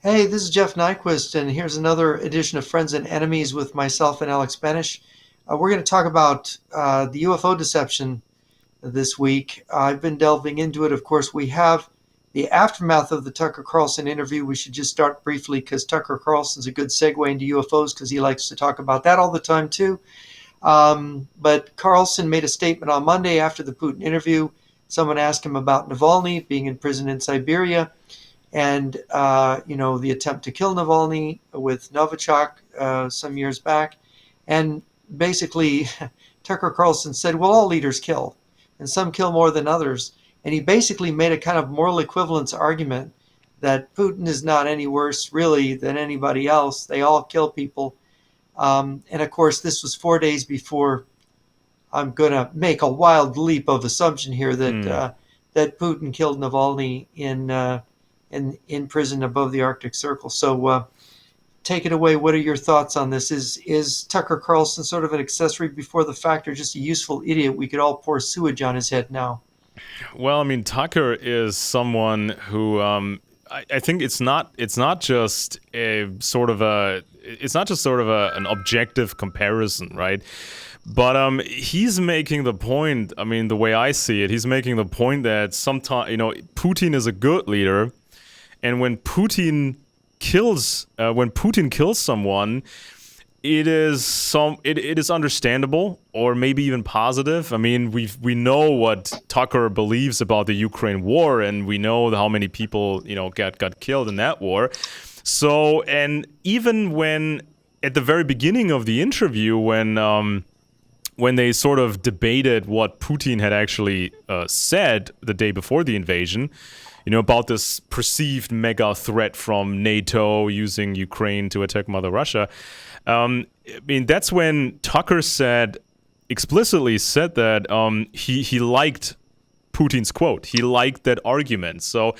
Hey, this is Jeff Nyquist, and here's another edition of Friends and Enemies with myself and Alex Benesch. We're going to talk about the UFO deception this week. I've been delving into it. Of course, we have the aftermath of the Tucker Carlson interview. We should just start briefly because Tucker Carlson's a good segue into UFOs because he likes to talk about that all the time, too. But Carlson made a statement on Monday after the Putin interview. Someone asked him about Navalny being in prison in Siberia and the attempt to kill Navalny with Novichok some years back. And basically, Tucker Carlson said, well, all leaders kill, and some kill more than others. And he basically made a kind of moral equivalence argument that Putin is not any worse, really, than anybody else. They all kill people. And of course, this was 4 days before. I'm going to make a wild leap of assumption here that Putin killed Navalny in prison above the Arctic Circle. So take it away. What are your thoughts on this? Is Tucker Carlson sort of an accessory before the fact, or just a useful idiot we could all pour sewage on his head now? Well, I mean, Tucker is someone who I think it's not just an objective comparison, right? But he's making the point. I mean, the way I see it, he's making the point that sometimes Putin is a good leader, and when Putin kills someone, it is understandable, or maybe even positive. I mean, we know what Tucker believes about the Ukraine war, and we know how many people got killed in that war. So, and even when at the very beginning of the interview, when they sort of debated what Putin had actually said the day before the invasion, about this perceived mega threat from NATO using Ukraine to attack Mother Russia. I mean, that's when Tucker explicitly said that he liked Putin's quote. He liked that argument. So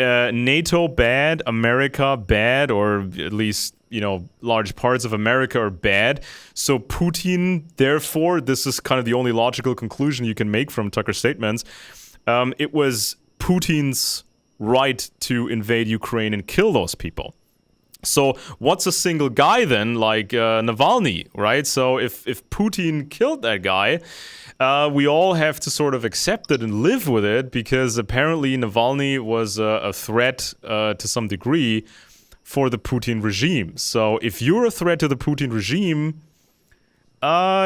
NATO bad, America bad, or at least large parts of America are bad. So Putin, therefore, this is kind of the only logical conclusion you can make from Tucker's statements. It was Putin's right to invade Ukraine and kill those people. So what's a single guy then, like Navalny, right? So if Putin killed that guy, we all have to sort of accept it and live with it, because apparently Navalny was a threat to some degree for the Putin regime. So if you're a threat to the Putin regime,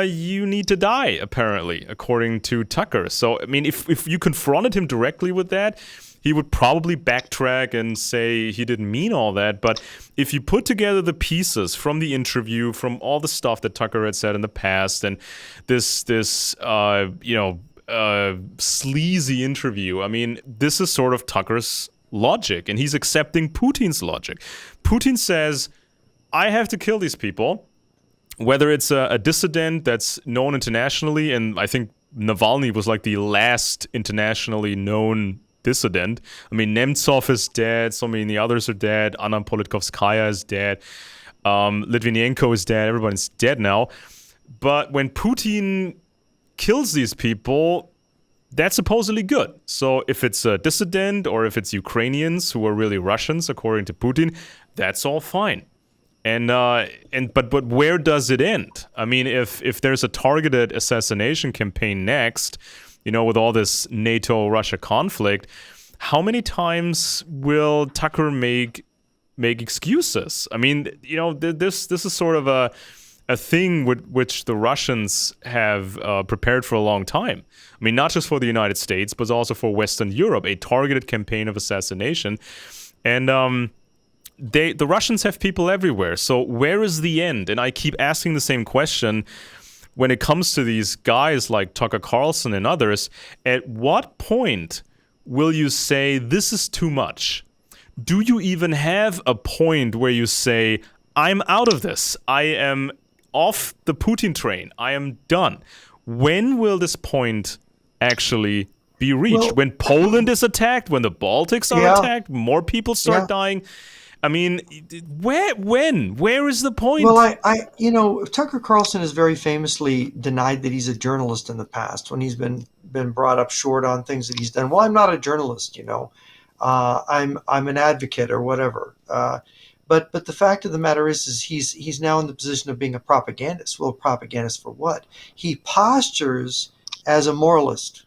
you need to die, apparently, according to Tucker. So, I mean, if you confronted him directly with that, he would probably backtrack and say he didn't mean all that. But if you put together the pieces from the interview, from all the stuff that Tucker had said in the past, and this sleazy interview, I mean, this is sort of Tucker's logic, and he's accepting Putin's logic. Putin says, I have to kill these people, whether it's a dissident that's known internationally, and I think Navalny was like the last internationally known dissident. I mean, Nemtsov is dead, so many others are dead, Anna Politkovskaya is dead, Litvinenko is dead, everybody's dead now. But when Putin kills these people, that's supposedly good. So if it's a dissident, or if it's Ukrainians who are really Russians, according to Putin, that's all fine. But where does it end? I mean, if there's a targeted assassination campaign next, with all this NATO-Russia conflict, how many times will Tucker make excuses? I mean, this is sort of a thing with which the Russians have prepared for a long time. I mean, not just for the United States, but also for Western Europe, a targeted campaign of assassination. And the Russians have people everywhere. So where is the end? And I keep asking the same question when it comes to these guys like Tucker Carlson and others. At what point will you say this is too much? Do you even have a point where you say, I'm out of this. I am off the Putin train. I am done. When will this point actually be reached? Well, when Poland is attacked? When the Baltics are attacked? More people start dying? I mean, where is the point? Well, Tucker Carlson has very famously denied that he's a journalist in the past when he's been brought up short on things that he's done. Well, I'm not a journalist, I'm an advocate or whatever. But the fact of the matter is he's now in the position of being a propagandist. Well, a propagandist for what? He postures as a moralist.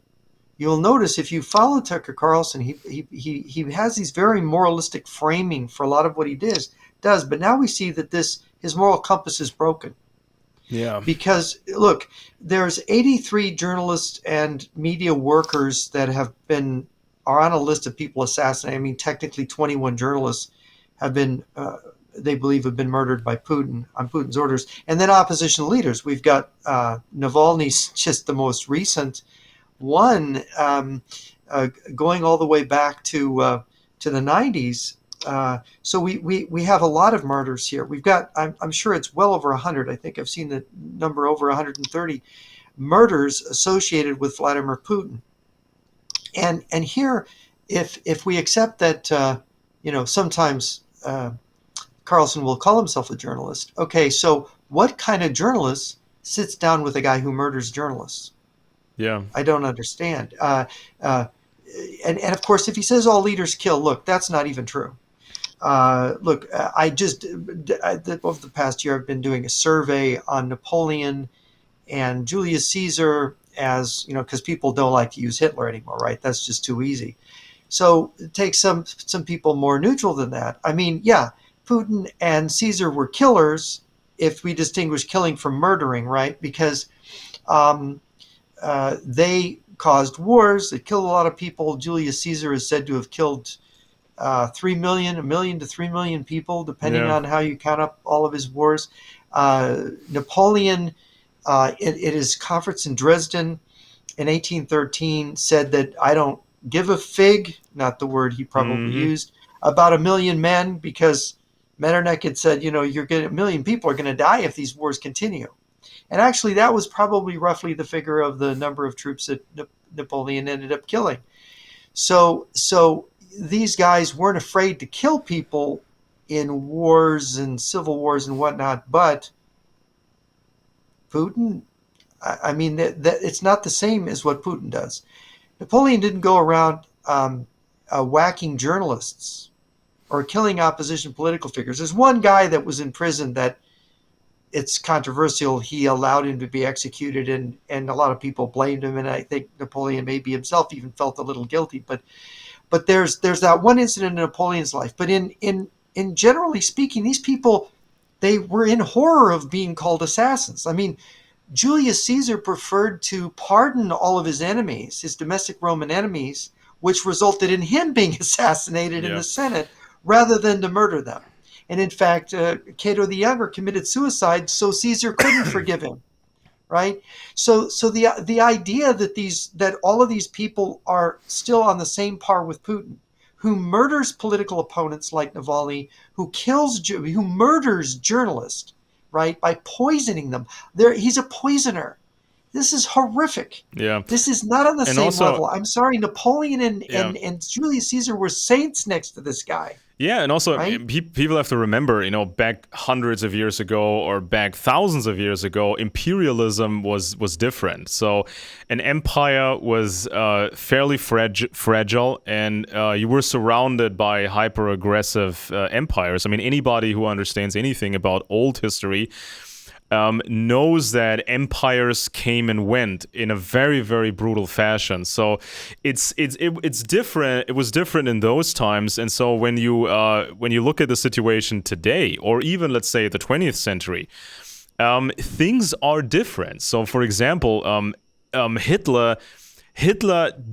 You'll notice if you follow Tucker Carlson, he has these very moralistic framing for a lot of what he does. But now we see that his moral compass is broken. Yeah. Because look, there's 83 journalists and media workers that are on a list of people assassinated. I mean, technically 21 journalists have been they believe have been murdered by Putin on Putin's orders, and then opposition leaders. We've got Navalny's just the most recent one, going all the way back to the 90s. So we have a lot of murders here. We've got, I'm sure it's well over 100. I think I've seen the number over 130 murders associated with Vladimir Putin. And here, if we accept that, sometimes Carlson will call himself a journalist. Okay, so what kind of journalist sits down with a guy who murders journalists? Yeah. I don't understand. And of course, if he says all leaders kill, look, that's not even true. Look, over the past year, I've been doing a survey on Napoleon and Julius Caesar, as you know, because people don't like to use Hitler anymore, right? That's just too easy. So take some people more neutral than that. I mean, yeah, Putin and Caesar were killers if we distinguish killing from murdering, right? Because they caused wars. They killed a lot of people. Julius Caesar is said to have killed 3 million, a million to 3 million people, depending Yeah. on how you count up all of his wars. Napoleon, at his conference in Dresden in 1813, said that I don't give a fig, not the word he probably Mm-hmm. used, about 1 million men, because Metternich had said, you're going 1 million people are going to die if these wars continue. And actually, that was probably roughly the figure of the number of troops that Napoleon ended up killing. So these guys weren't afraid to kill people in wars and civil wars and whatnot. But Putin, I mean, that it's not the same as what Putin does. Napoleon didn't go around whacking journalists or killing opposition political figures. There's one guy that was in prison that it's controversial. He allowed him to be executed, and a lot of people blamed him. And I think Napoleon maybe himself even felt a little guilty. But there's that one incident in Napoleon's life. But in generally speaking, these people, they were in horror of being called assassins. I mean, Julius Caesar preferred to pardon all of his enemies, his domestic Roman enemies, which resulted in him being assassinated in Yeah. the Senate, rather than to murder them. And in fact, Cato the Younger committed suicide, so Caesar couldn't forgive him, right? So the idea that all of these people are still on the same par with Putin, who murders political opponents like Navalny, who murders journalists, right, by poisoning them. He's a poisoner. This is horrific. Yeah. This is not on the And same also, level. I'm sorry, Napoleon yeah. and Julius Caesar were saints next to this guy, Yeah, and also right? people have to remember, back hundreds of years ago or back thousands of years ago, imperialism was different. So an empire was fairly fragile, and you were surrounded by hyper-aggressive empires. I mean, anybody who understands anything about old history knows that empires came and went in a very, very brutal fashion. So it's different. It was different in those times, and so when you look at the situation today, or even let's say the 20th century, things are different. So, for example, Hitler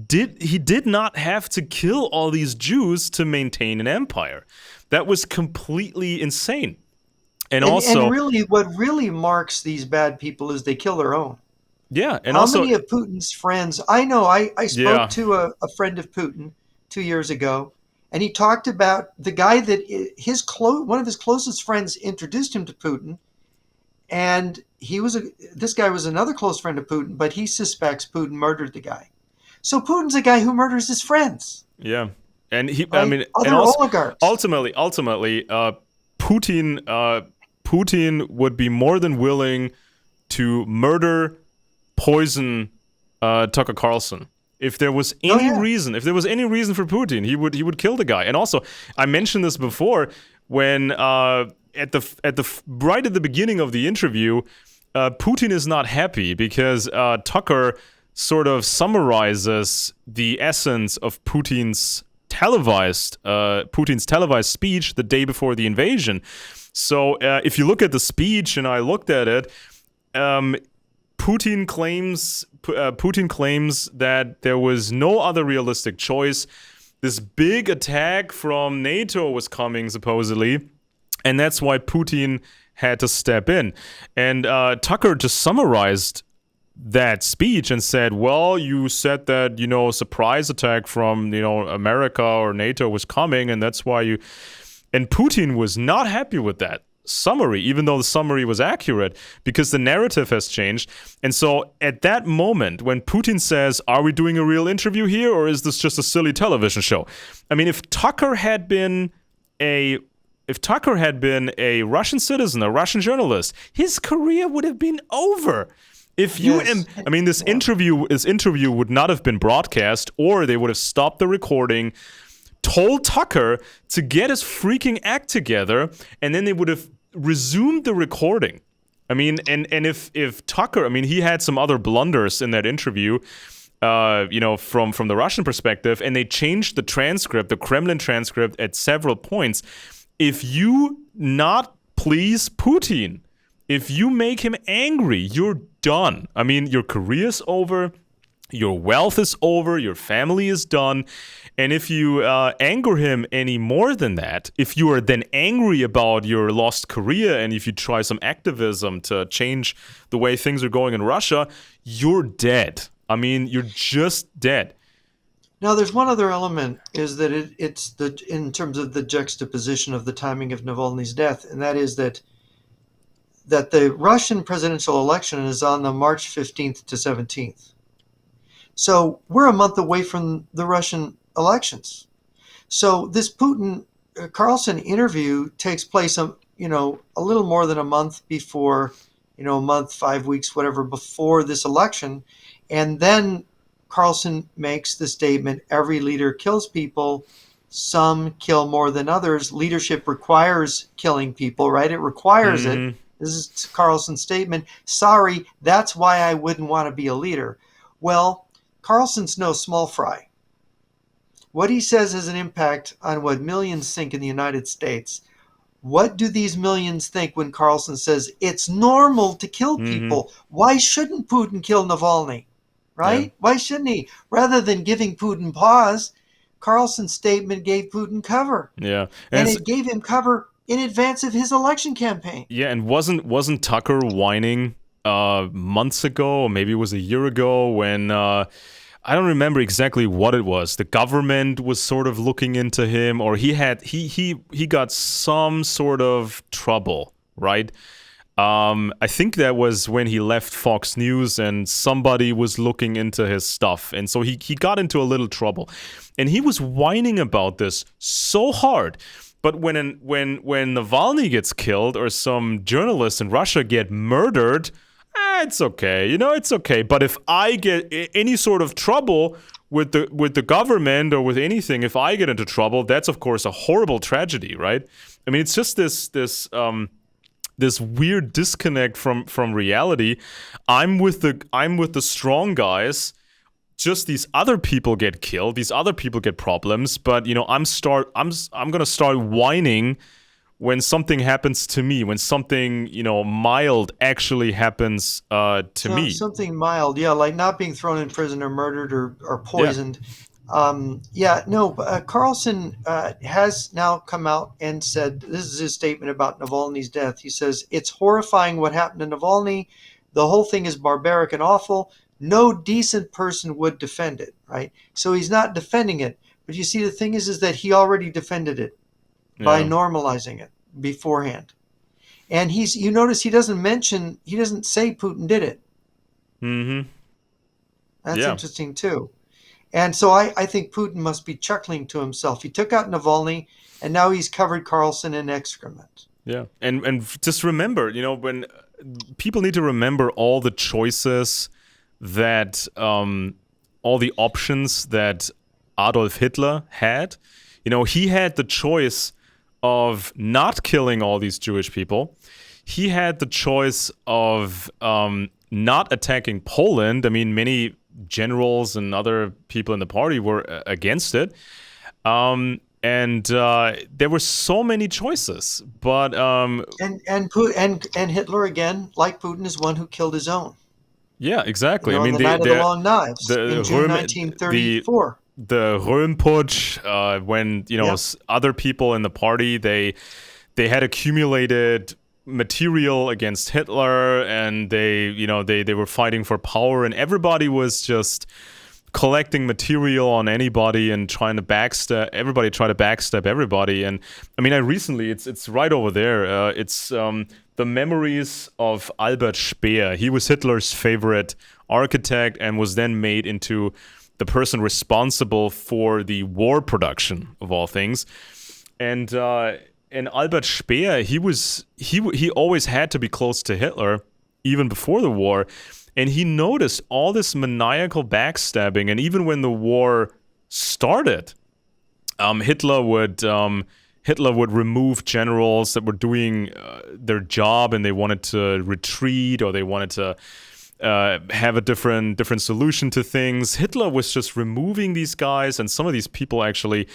did not have to kill all these Jews to maintain an empire. That was completely insane. And also, And really, what really marks these bad people is they kill their own. yeah, and How also, many of Putin's friends? I know I spoke yeah, to a friend of Putin 2 years ago, and he talked about the guy that one of his closest friends introduced him to Putin, and this guy was another close friend of Putin, but he suspects Putin murdered the guy. So Putin's a guy who murders his friends, yeah, and I right? mean, and Other also, oligarchs. ultimately, Putin would be more than willing to murder, poison Tucker Carlson. If there was Oh any yeah. reason, for Putin, he would kill the guy. And also, I mentioned this before when right at the beginning of the interview, Putin is not happy because Tucker sort of summarizes the essence of Putin's televised speech the day before the invasion. So if you look at the speech, and I looked at it, Putin claims that there was no other realistic choice. This big attack from NATO was coming, supposedly, and that's why Putin had to step in. And Tucker just summarized that speech and said, well, you said that, surprise attack from, America or NATO was coming, and that's why you... And Putin was not happy with that summary, even though the summary was accurate, because the narrative has changed. And so at that moment, when Putin says, are we doing a real interview here, or is this just a silly television show? I mean, if Tucker had been a Russian citizen, a Russian journalist, his career would have been over. If you, Yes. this interview would not have been broadcast, or they would have stopped the recording, told Tucker to get his freaking act together, and then they would have resumed the recording. I mean, and if Tucker, I mean, he had some other blunders in that interview, from the Russian perspective, and they changed the transcript, the Kremlin transcript, at several points. If you not please Putin, if you make him angry, you're done. I mean, your career's over, your wealth is over, your family is done. And if you anger him any more than that, if you are then angry about your lost career, and if you try some activism to change the way things are going in Russia, you're dead. I mean, you're just dead. Now, there's one other element, is that it's in terms of the juxtaposition of the timing of Navalny's death, and that is that the Russian presidential election is on the March 15th to 17th. So we're a month away from the Russian elections. So this Putin Carlson interview takes place, a little more than a month before, a month, 5 weeks, whatever, before this election. And then Carlson makes the statement, every leader kills people, some kill more than others. Leadership requires killing people, right? It requires it. This is Carlson's statement. Sorry, that's why I wouldn't want to be a leader. Well, Carlson's no small fry. What he says has an impact on what millions think in the United States. What do these millions think when Carlson says it's normal to kill people? Why shouldn't Putin kill Navalny? Right? Yeah. Why shouldn't he? Rather than giving Putin pause, Carlson's statement gave Putin cover. Yeah. And it gave him cover in advance of his election campaign. Yeah, and wasn't Tucker whining months ago, or maybe it was a year ago, when I don't remember exactly what it was. The government was sort of looking into him, or he got some sort of trouble, right? I think that was when he left Fox News, and somebody was looking into his stuff, and so he got into a little trouble, and he was whining about this so hard. But when Navalny gets killed, or some journalists in Russia get murdered, it's okay. It's okay. But if I get any sort of trouble with the government, or with anything, if I get into trouble, that's of course a horrible tragedy, right? I mean, it's just this weird disconnect from reality. I'm with the strong guys. Just these other people get killed, these other people get problems, but I'm gonna start whining when something happens to me, when something mild actually happens to me. Something mild, yeah, like not being thrown in prison or murdered or poisoned. Yeah. Carlson has now come out and said, this is his statement about Navalny's death. He says, it's horrifying what happened to Navalny. The whole thing is barbaric and awful. No decent person would defend it, right? So he's not defending it. But you see, the thing is that he already defended it by normalizing it beforehand. And you notice he doesn't say Putin did it. That's interesting too. And so I think Putin must be chuckling to himself. He took out Navalny, and now he's covered Carlson in excrement. Yeah. And just remember, when people need to remember all the choices that all all the options that Adolf Hitler had. He had the choice of not killing all these Jewish people. He had the choice of not attacking Poland. I mean, many generals and other people in the party were against it. And there were so many choices, but and Hitler, again, like Putin, is one who killed his own. Yeah, exactly. On the night of the Long Knives in June 1934. The Röhmputsch, when other people in the party they had accumulated material against Hitler, and they were fighting for power, and everybody was just collecting material on anybody and trying to backstab everybody. And I mean, it's right over there. It's the memories of Albert Speer. He was Hitler's favorite architect and was then made into the person responsible for the war production of all things. And Albert Speer, he always had to be close to Hitler even before the war. And he noticed all this maniacal backstabbing, and even when the war started, Hitler would remove generals that were doing their job, and they wanted to retreat, or they wanted to have a different solution to things. Hitler was just removing these guys, and some of these people actually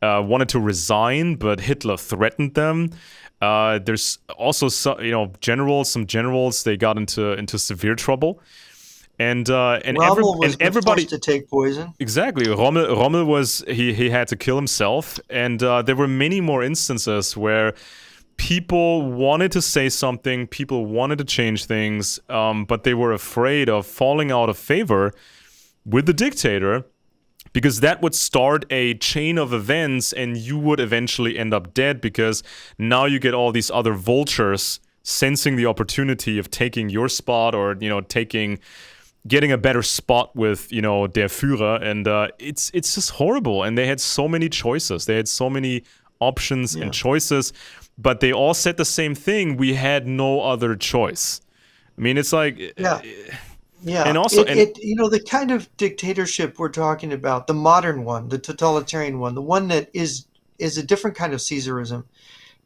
wanted to resign, but Hitler threatened them. There's also some generals they got into severe trouble, and everybody forced to take poison. Exactly. Rommel was he had to kill himself, and there were many more instances where people wanted to say something, people wanted to change things, but they were afraid of falling out of favor with the dictator, because that would start a chain of events, and you would eventually end up dead, because now you get all these other vultures sensing the opportunity of taking your spot, or getting a better spot with der Führer, and it's just horrible. And they had so many choices, they had so many options and choices, but they all said the same thing: we had no other choice. I mean, it's like Yeah, and also the kind of dictatorship we're talking about, the modern one, the totalitarian one, the one that is a different kind of Caesarism,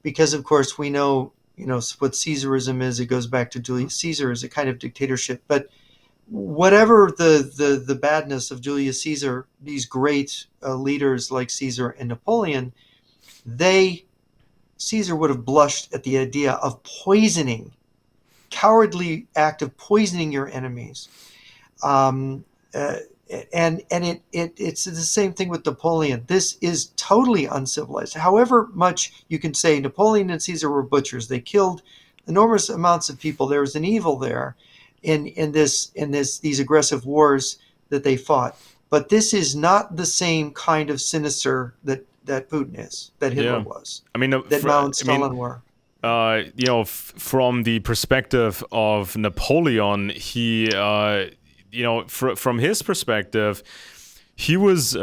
because of course we know what Caesarism is. It goes back to Julius Caesar as a kind of dictatorship. But whatever the badness of Julius Caesar, these great leaders like Caesar and Napoleon, Caesar would have blushed at the idea of cowardly act of poisoning your enemies, and it's the same thing with Napoleon. This is totally uncivilized. However much you can say Napoleon and Caesar were butchers, they killed enormous amounts of people. There was an evil there in these aggressive wars that they fought. But this is not the same kind of sinister that Putin is, that Hitler was. I mean, that Mao and Stalin were. From the perspective of Napoleon, he, from his perspective, he was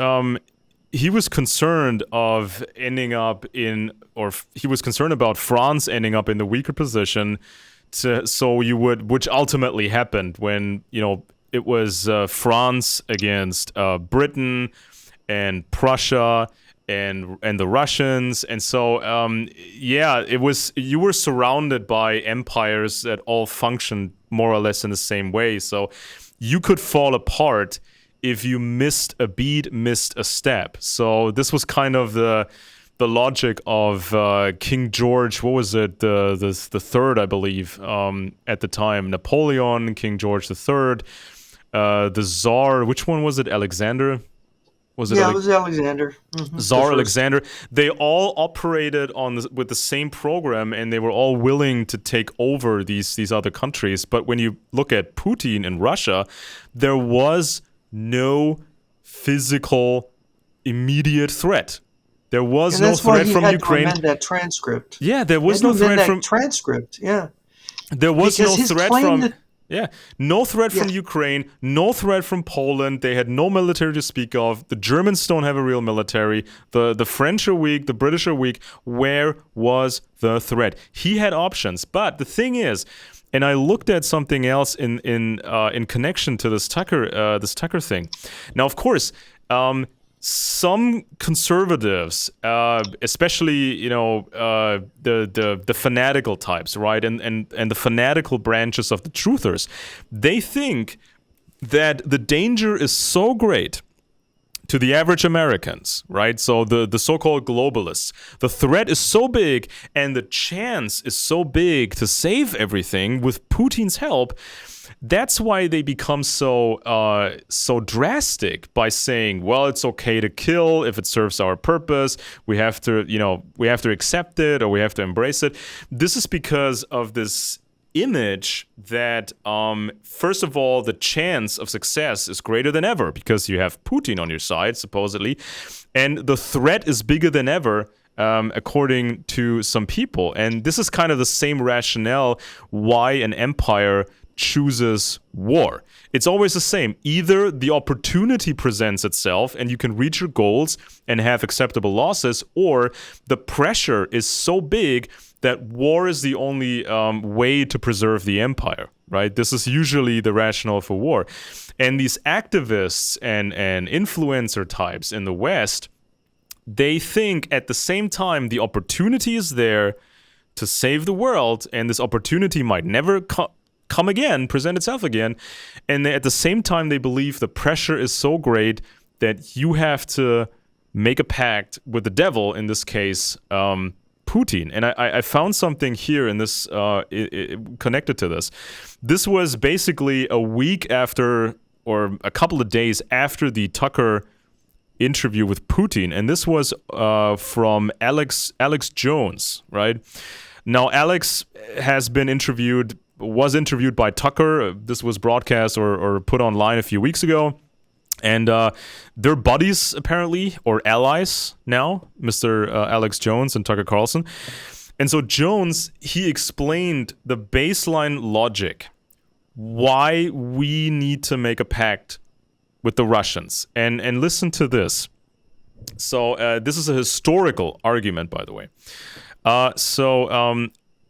concerned of ending up he was concerned about France ending up in the weaker position. Which ultimately happened when it was France against Britain and Prussia and the Russians, and so it was, you were surrounded by empires that all functioned more or less in the same way. So you could fall apart if you missed a beat, missed a step. So this was kind of the logic of King George. What was it? The third, I believe, at the time. Napoleon, King George the Third, the Tsar. Which one was it? Alexander. It was Alexander. Mm-hmm. Tsar Alexander. They all operated with the same program, and they were all willing to take over these other countries. But when you look at Putin in Russia, there was no physical immediate threat. There was no threat from Ukraine. That's why he had to amend that transcript. Yeah, there was no threat from transcript. Yeah, there was no threat from. Yeah, no threat from Yeah. Ukraine, no threat from Poland. They had no military to speak of. The Germans don't have a real military. The French are weak. The British are weak. Where was the threat? He had options, but the thing is, and I looked at something else in connection to this Tucker thing. Now, of course, some conservatives, especially the fanatical types, right, and the fanatical branches of the truthers, they think that the danger is so great to the average Americans, right? So the so-called globalists, the threat is so big and the chance is so big to save everything with Putin's help. That's why they become so drastic by saying, well, it's okay to kill if it serves our purpose. We have to accept it, or we have to embrace it. This is because of this image that, first of all, the chance of success is greater than ever because you have Putin on your side, supposedly, and the threat is bigger than ever, according to some people. And this is kind of the same rationale why an empire chooses war. It's always the same. Either the opportunity presents itself and you can reach your goals and have acceptable losses, or the pressure is so big that war is the only way to preserve the empire, right? This is usually the rationale for war. And these activists and influencer types in the West, they think at the same time the opportunity is there to save the world, and this opportunity might never come again, present itself again. And at the same time, they believe the pressure is so great that you have to make a pact with the devil, in this case, Putin. And I found something here in this connected to this. This was basically a week after, or a couple of days after, the Tucker interview with Putin. And this was from Alex Jones, right? Now, Alex was interviewed by Tucker. This was broadcast or put online a few weeks ago. And they're buddies, apparently, or allies now, Mr. Alex Jones and Tucker Carlson. And so Jones, he explained the baseline logic, why we need to make a pact with the Russians. And listen to this. So this is a historical argument, by the way.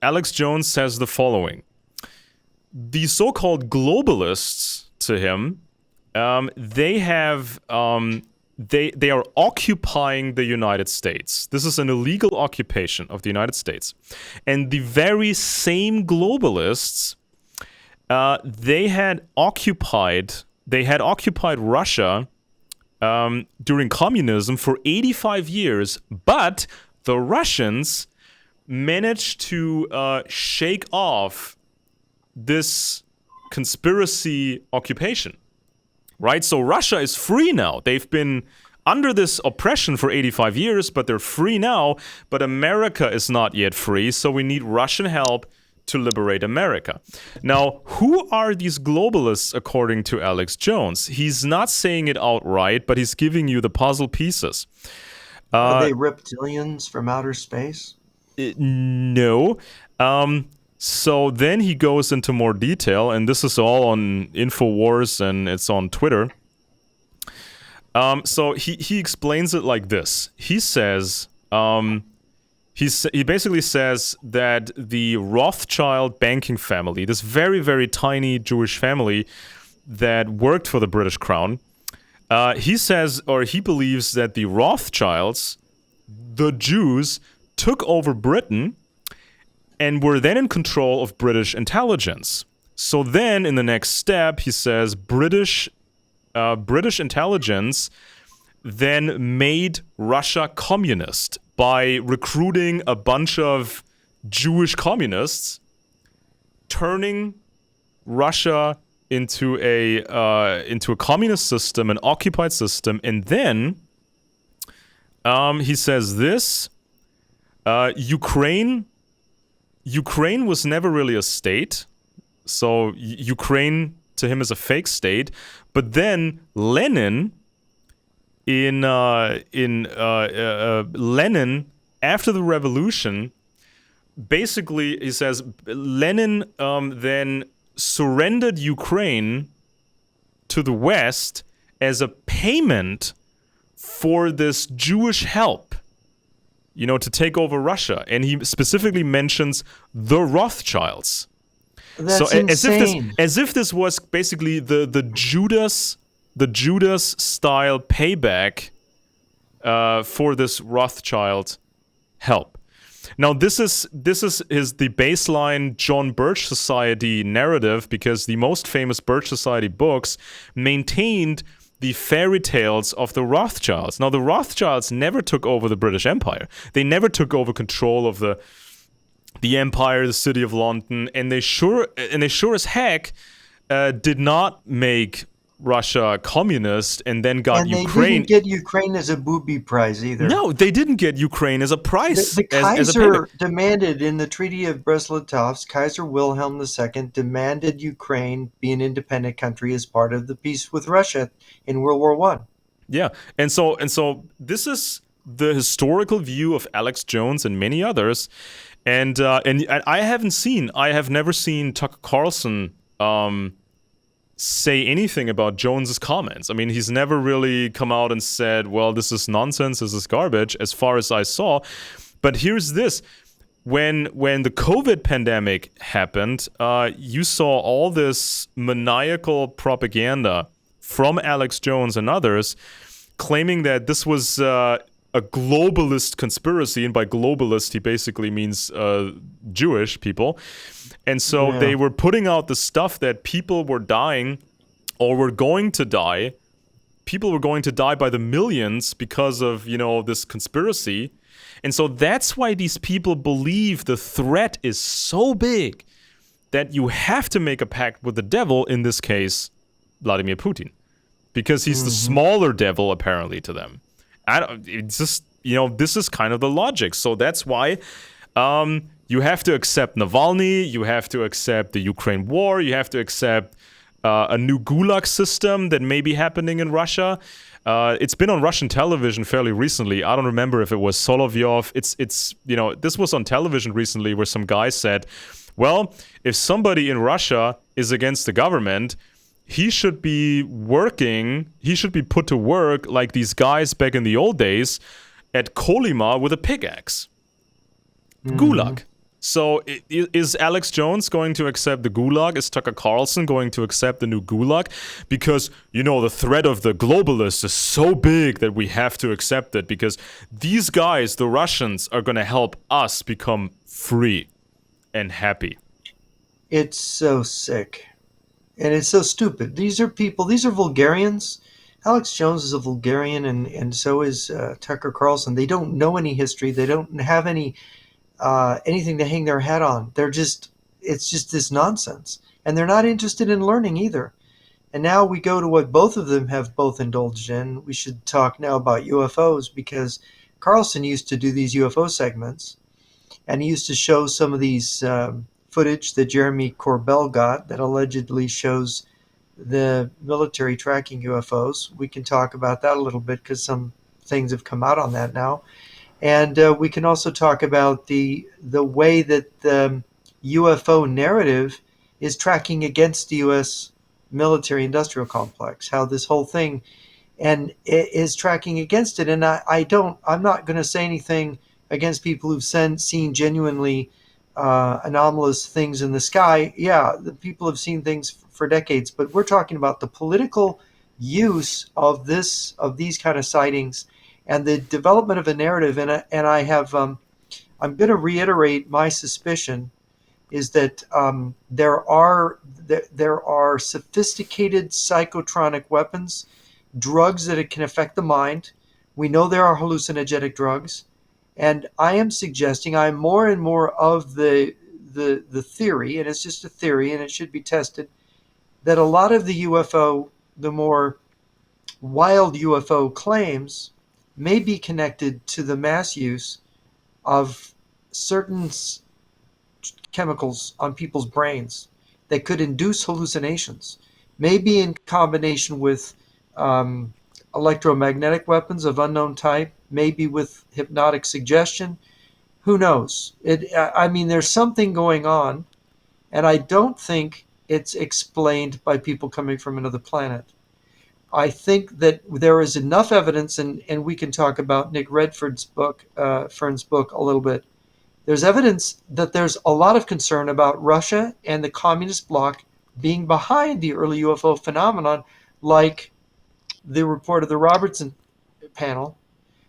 Alex Jones says the following. The so-called globalists, to him, they are occupying the United States. This is an illegal occupation of the United States. And the very same globalists, they had occupied Russia during communism for 85 years, but the Russians managed to shake off this conspiracy occupation, right? So Russia is free now. They've been under this oppression for 85 years, but they're free now. But America is not yet free, so we need Russian help to liberate America. Now, who are these globalists according to Alex Jones? He's not saying it outright, but he's giving you the puzzle pieces. Are they reptilians from outer space? No. So then he goes into more detail, and this is all on InfoWars and it's on Twitter. So he explains it like this. He says, he basically says that the Rothschild banking family, this very, very tiny Jewish family that worked for the British Crown, he says, or he believes that the Rothschilds, the Jews, took over Britain and were then in control of British intelligence. So then, in the next step, he says British intelligence then made Russia communist by recruiting a bunch of Jewish communists, turning Russia into a communist system, an occupied system, and then he says this: Ukraine was never really a state, so Ukraine to him is a fake state. But then Lenin, Lenin after the revolution, basically he says Lenin then surrendered Ukraine to the West as a payment for this Jewish help, to take over Russia. And he specifically mentions the Rothschilds. So That's insane. as if this was basically the Judas style payback for this Rothschild help. Now this is the baseline John Birch Society narrative, because the most famous Birch Society books maintained the fairy tales of the Rothschilds. Now the Rothschilds never took over the British Empire. They never took over control of the empire, the city of London, and they sure as heck did not make Russia communist and then got And they Ukraine. didn't get Ukraine as a booby prize either. No, they didn't get Ukraine as a price. The as a Kaiser payment. demanded in the Treaty of Brest-Litovsk, Kaiser Wilhelm II demanded Ukraine be an independent country as part of the peace with Russia in World War I. Yeah, and so this is the historical view of Alex Jones and many others, and I have never seen Tucker Carlson say anything about Jones's comments. I mean, he's never really come out and said, well, this is nonsense, this is garbage, as far as I saw. But here's this. When the COVID pandemic happened, you saw all this maniacal propaganda from Alex Jones and others claiming that this was a globalist conspiracy. And by globalist, he basically means Jewish people. And so they were putting out the stuff that people were dying or were going to die. People were going to die by the millions because of, this conspiracy. And so that's why these people believe the threat is so big that you have to make a pact with the devil, in this case, Vladimir Putin. Because he's the smaller devil, apparently, to them. It's just, this is kind of the logic. So that's why you have to accept Navalny, you have to accept the Ukraine war, you have to accept a new gulag system that may be happening in Russia. It's been on Russian television fairly recently. I don't remember if it was Solovyov. It's this was on television recently where some guy said, well, if somebody in Russia is against the government, he should be put to work like these guys back in the old days at Kolyma with a pickaxe. Gulag. So is Alex Jones going to accept the Gulag? Is Tucker Carlson going to accept the new Gulag? Because, the threat of the globalists is so big that we have to accept it, because these guys, the Russians, are going to help us become free and happy. It's so sick. And it's so stupid. These are Vulgarians. Alex Jones is a Vulgarian, and so is Tucker Carlson. They don't know any history. They don't have anything to hang their hat on. It's just this nonsense. And they're not interested in learning either. And now we go to what both of them have both indulged in. We should talk now about UFOs, because Carlson used to do these UFO segments, and he used to show some of these footage that Jeremy Corbell got that allegedly shows the military tracking UFOs. We can talk about that a little bit because some things have come out on that now. And we can also talk about the way that the UFO narrative is tracking against the U.S. military-industrial complex, how this whole thing is tracking against it. And I'm not going to say anything against people who've seen genuinely anomalous things in the sky. Yeah, the people have seen things for decades, but we're talking about the political use of these kind of sightings and the development of a narrative. And I'm going to reiterate my suspicion is that there are sophisticated psychotronic weapons, drugs that can affect the mind. We know there are hallucinogenic drugs, and I am suggesting I'm more and more of the theory, and it's just a theory, and it should be tested, that a lot of the UFO, the more wild UFO claims, may be connected to the mass use of certain chemicals on people's brains that could induce hallucinations, maybe in combination with electromagnetic weapons of unknown type, maybe with hypnotic suggestion. Who knows? There's something going on, and I don't think it's explained by people coming from another planet. I think that there is enough evidence, and we can talk about Nick Redfern's book a little bit. There's evidence that there's a lot of concern about Russia and the communist bloc being behind the early UFO phenomenon, like the report of the Robertson panel,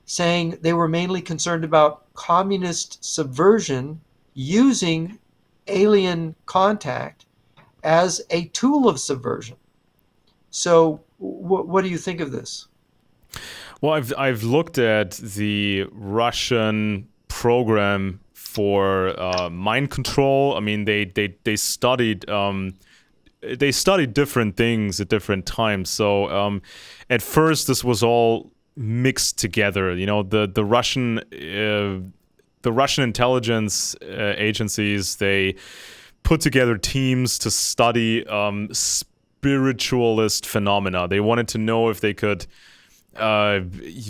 saying they were mainly concerned about communist subversion using alien contact as a tool of subversion. So, what do you think of this? Well, I've looked at the Russian program for mind control. I mean, they studied different things at different times. So at first, this was all mixed together. You know, the Russian intelligence agencies, they put together teams to study spiritualist phenomena. They wanted to know if they could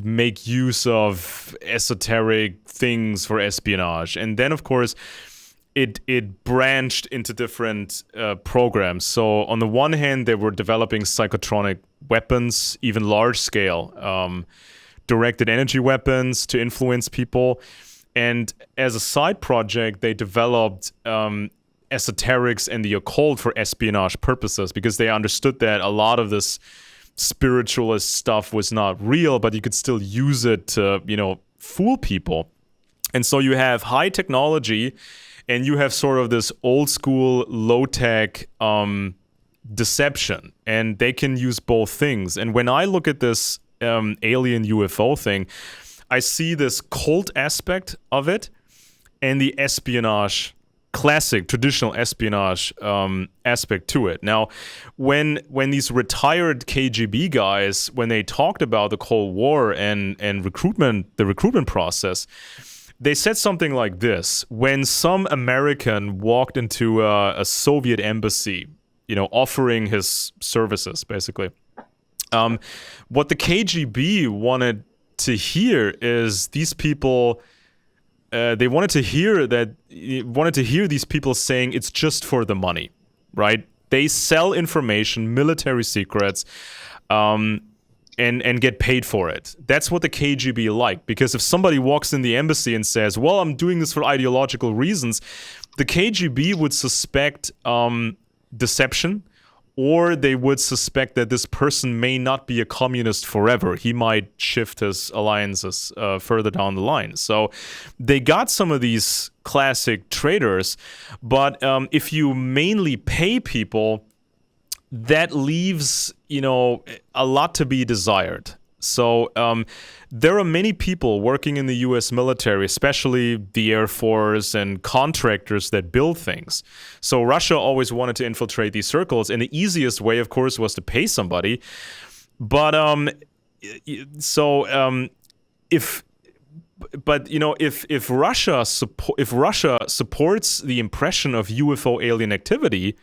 make use of esoteric things for espionage. And then, of course, it branched into different programs. So on the one hand, they were developing psychotronic weapons, even large scale, directed energy weapons to influence people. And as a side project, they developed esoterics and the occult for espionage purposes, because they understood that a lot of this spiritualist stuff was not real, but you could still use it to, fool people. And so you have high technology and you have sort of this old school, low tech deception, and they can use both things. And when I look at this alien UFO thing, I see this cult aspect of it and the espionage, classic traditional espionage aspect to it. Now, when these retired KGB guys, when they talked about the Cold War and the recruitment process, they said something like this: when some American walked into a Soviet embassy, offering his services, basically, what the KGB wanted to hear is these people. They wanted to hear these people saying it's just for the money, right? They sell information, military secrets, and get paid for it. That's what the KGB liked, because if somebody walks in the embassy and says, well, I'm doing this for ideological reasons, the KGB would suspect deception, or they would suspect that this person may not be a communist forever. He might shift his alliances further down the line. So they got some of these classic traitors, but if you mainly pay people, that leaves, a lot to be desired. So there are many people working in the U.S. military, especially the Air Force and contractors that build things. So Russia always wanted to infiltrate these circles, and the easiest way, of course, was to pay somebody. But if Russia supports the impression of UFO alien activity,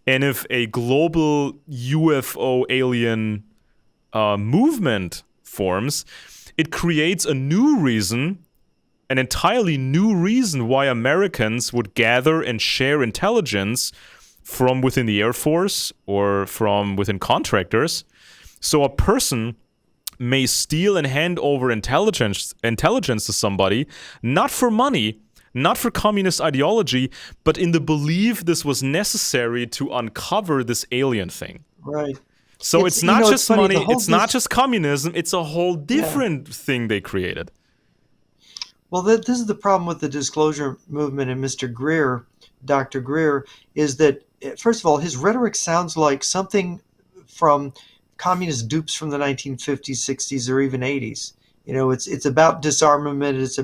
and if a global UFO alien movement forms, it creates a new reason, an entirely new reason why Americans would gather and share intelligence from within the Air Force or from within contractors. So a person may steal and hand over intelligence to somebody, not for money, not for communist ideology, but in the belief this was necessary to uncover this alien thing. Right. So it's not just money, it's not this, just communism, it's a whole different thing they created. Well, this is the problem with the disclosure movement and Dr. Greer, is that, first of all, his rhetoric sounds like something from communist dupes from the 1950s, 60s, or even 80s. It's about disarmament, it's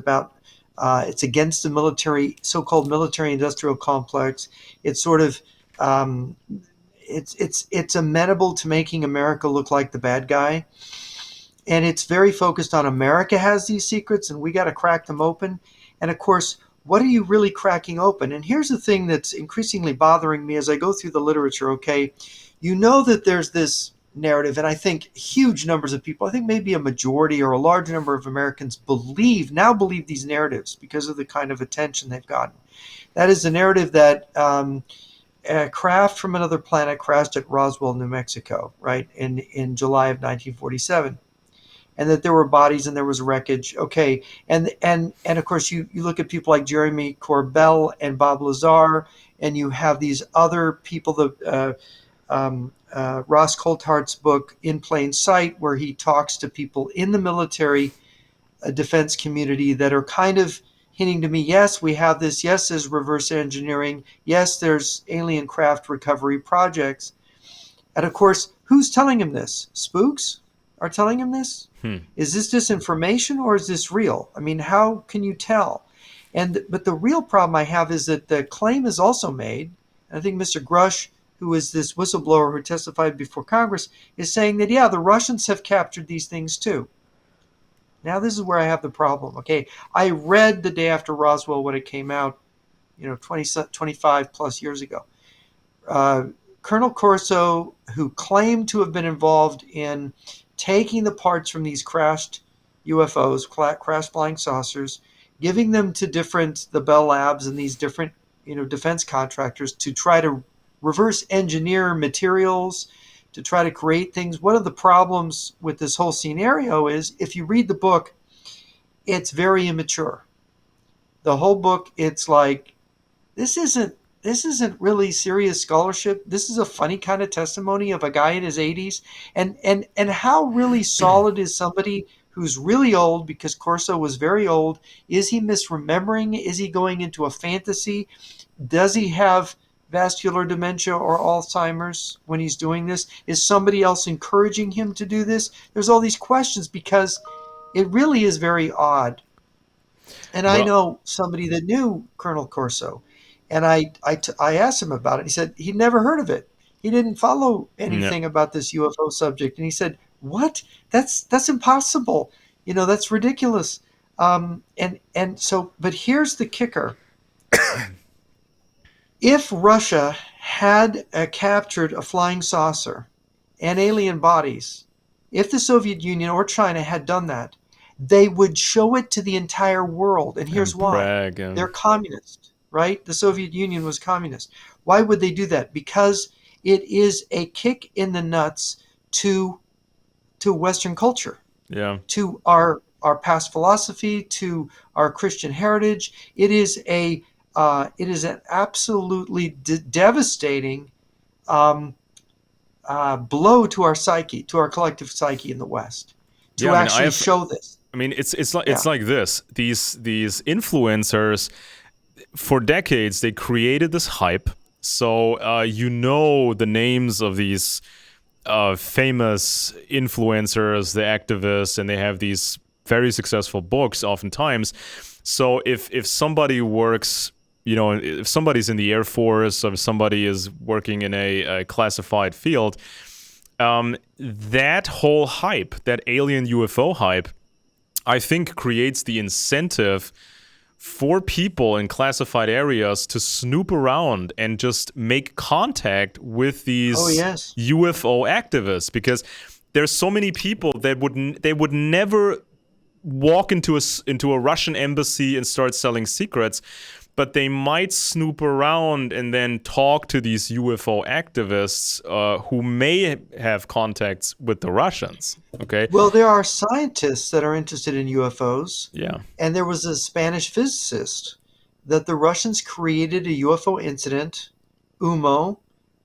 against the so-called military-industrial complex. It's sort of it's amenable to making America look like the bad guy, and it's very focused on America has these secrets and we got to crack them open. And of course, what are you really cracking open? And here's the thing that's increasingly bothering me as I go through the literature. Okay, that there's this narrative, and I think huge numbers of people, I think maybe a majority or a large number of Americans believe these narratives because of the kind of attention they've gotten. That is the narrative that a craft from another planet crashed at Roswell, New Mexico, right, in July of 1947, and that there were bodies and there was wreckage. Okay, and of course you look at people like Jeremy Corbell and Bob Lazar, and you have these other people, Ross Coulthart's book In Plain Sight, where he talks to people in the military defense community that are kind of hinting to me, yes, we have this, yes, there's reverse engineering, yes, there's alien craft recovery projects. And of course, who's telling him this? Spooks are telling him this? Hmm. Is this disinformation or is this real? I mean, how can you tell? But the real problem I have is that the claim is also made, and I think Mr. Grush, who is this whistleblower who testified before Congress, is saying that, yeah, the Russians have captured these things too. Now, this is where I have the problem. Okay, I read the day after Roswell when it came out, 25 plus years ago. Colonel Corso, who claimed to have been involved in taking the parts from these crashed UFOs, crashed flying saucers, giving them to the Bell Labs and these different, defense contractors to try to reverse engineer materials, to try to create things. One of the problems with this whole scenario is if you read the book, it's very immature. The whole book, it's like, this isn't really serious scholarship. This is a funny kind of testimony of a guy in his 80s. And how really solid is somebody who's really old, because Corso was very old? Is he misremembering? Is he going into a fantasy? Does he have vascular dementia or Alzheimer's when he's doing this? Is somebody else encouraging him to do this? There's all these questions because it really is very odd. And I Well, know somebody that knew Colonel Corso, and I asked him about it. He said he'd never heard of it. He didn't follow yeah. anything about this UFO subject. And he said, "What? That's impossible. That's ridiculous." But here's the kicker: if Russia had captured a flying saucer and alien bodies, if the Soviet Union or China had done that, they would show it to the entire world. And here's And why. brag and They're communist, right? The Soviet Union was communist. Why would they do that? Because it is a kick in the nuts to Western culture, yeah. to our past philosophy, to our Christian heritage. It is an absolutely devastating blow to our psyche, to our collective psyche in the West, Yeah, to I mean, I actually have show this. I mean, it's like Yeah. this. These influencers, for decades, they created this hype. So the names of these famous influencers, the activists, and they have these very successful books, oftentimes. So if somebody works, if somebody's in the Air Force, or if somebody is working in a classified field, that whole hype, that alien UFO hype, I think creates the incentive for people in classified areas to snoop around and just make contact with Oh, these yes. UFO activists, because there's so many people that they would never walk into a Russian embassy and start selling secrets, but they might snoop around and then talk to these UFO activists who may have contacts with the Russians. Okay. Well, there are scientists that are interested in UFOs, Yeah. and there was a Spanish physicist that the Russians created a UFO incident, UMO.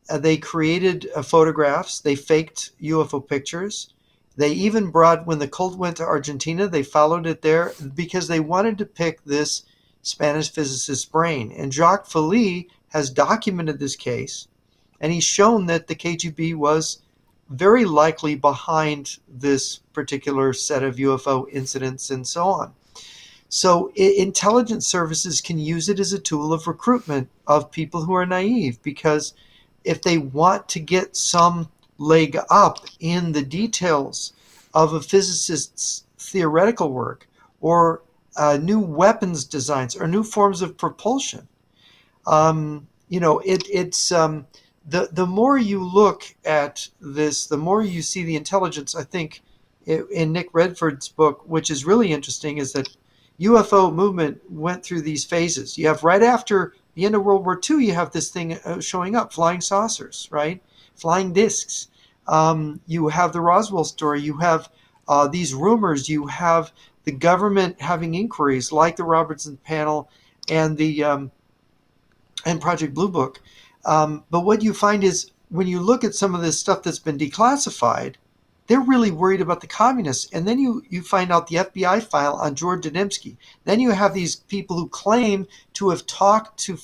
They created photographs. They faked UFO pictures. They even brought, when the cult went to Argentina, they followed it there because they wanted to pick this Spanish physicist's brain. And Jacques Philly has documented this case, and he's shown that the KGB was very likely behind this particular set of UFO incidents and so on. So intelligence services can use it as a tool of recruitment of people who are naive, because if they want to get some leg up in the details of a physicist's theoretical work, or new weapons designs, or new forms of propulsion, it's the more you look at this, the more you see the intelligence. I think in Nick Redford's book, which is really interesting, is that UFO movement went through these phases. You have right after The end of World War II, you have this thing showing up, flying saucers, right? Flying discs. You have the Roswell story. You have these rumors. You have the government having inquiries like the Robertson panel and the and Project Blue Book. But what you find is when you look at some of this stuff that's been declassified, they're really worried about the communists. And then you find out the FBI file on George Adamski. Then you have these people who claim to have talked to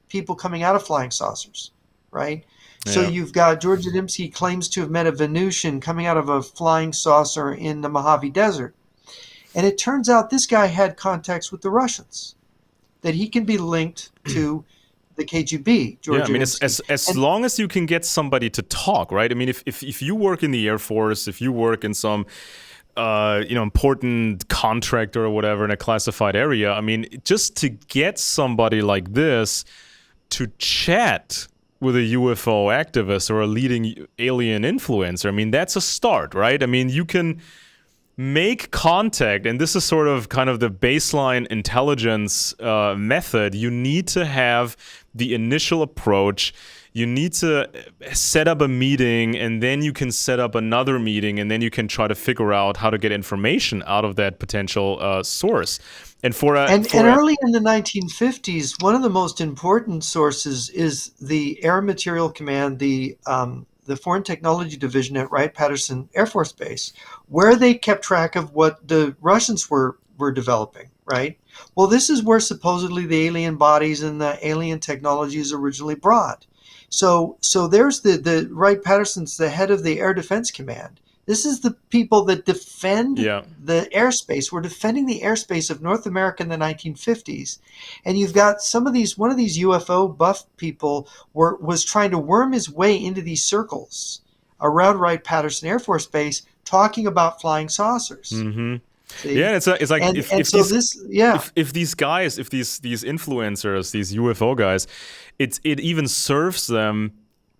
people coming out of flying saucers, right? So Yeah. you've got George Adamski claims to have met a Venusian coming out of a flying saucer in the Mojave Desert. And it turns out this guy had contacts with the Russians, that he can be linked to the KGB, Yeah, George I mean, Adamski. as And long as you can get somebody to talk, right? I mean, if you work in the Air Force, if you work in some important contract or whatever in a classified area, I mean, just to get somebody like this to chat with a UFO activist or a leading alien influencer, I mean, that's a start, right? I mean, you can make contact, and this is sort of kind of the baseline intelligence method. You need to have the initial approach. You need to set up a meeting, and then you can set up another meeting, and then you can try to figure out how to get information out of that potential source. And and early in the 1950s, one of the most important sources is the Air Material Command, the Foreign Technology Division at Wright-Patterson Air Force Base, where they kept track of what the Russians were developing, right? Well, this is where supposedly the alien bodies and the alien technology is originally brought. So there's the Wright-Patterson's the head of the Air Defense Command. This is the people that defend yeah, the airspace. We're defending the airspace of North America in the 1950s. And you've got one of these UFO buff people was trying to worm his way into these circles around Wright-Patterson Air Force Base talking about flying saucers. mm-hmm. See? Yeah, it's like And so this, yeah. if these guys, if these influencers, these UFO guys, it even serves them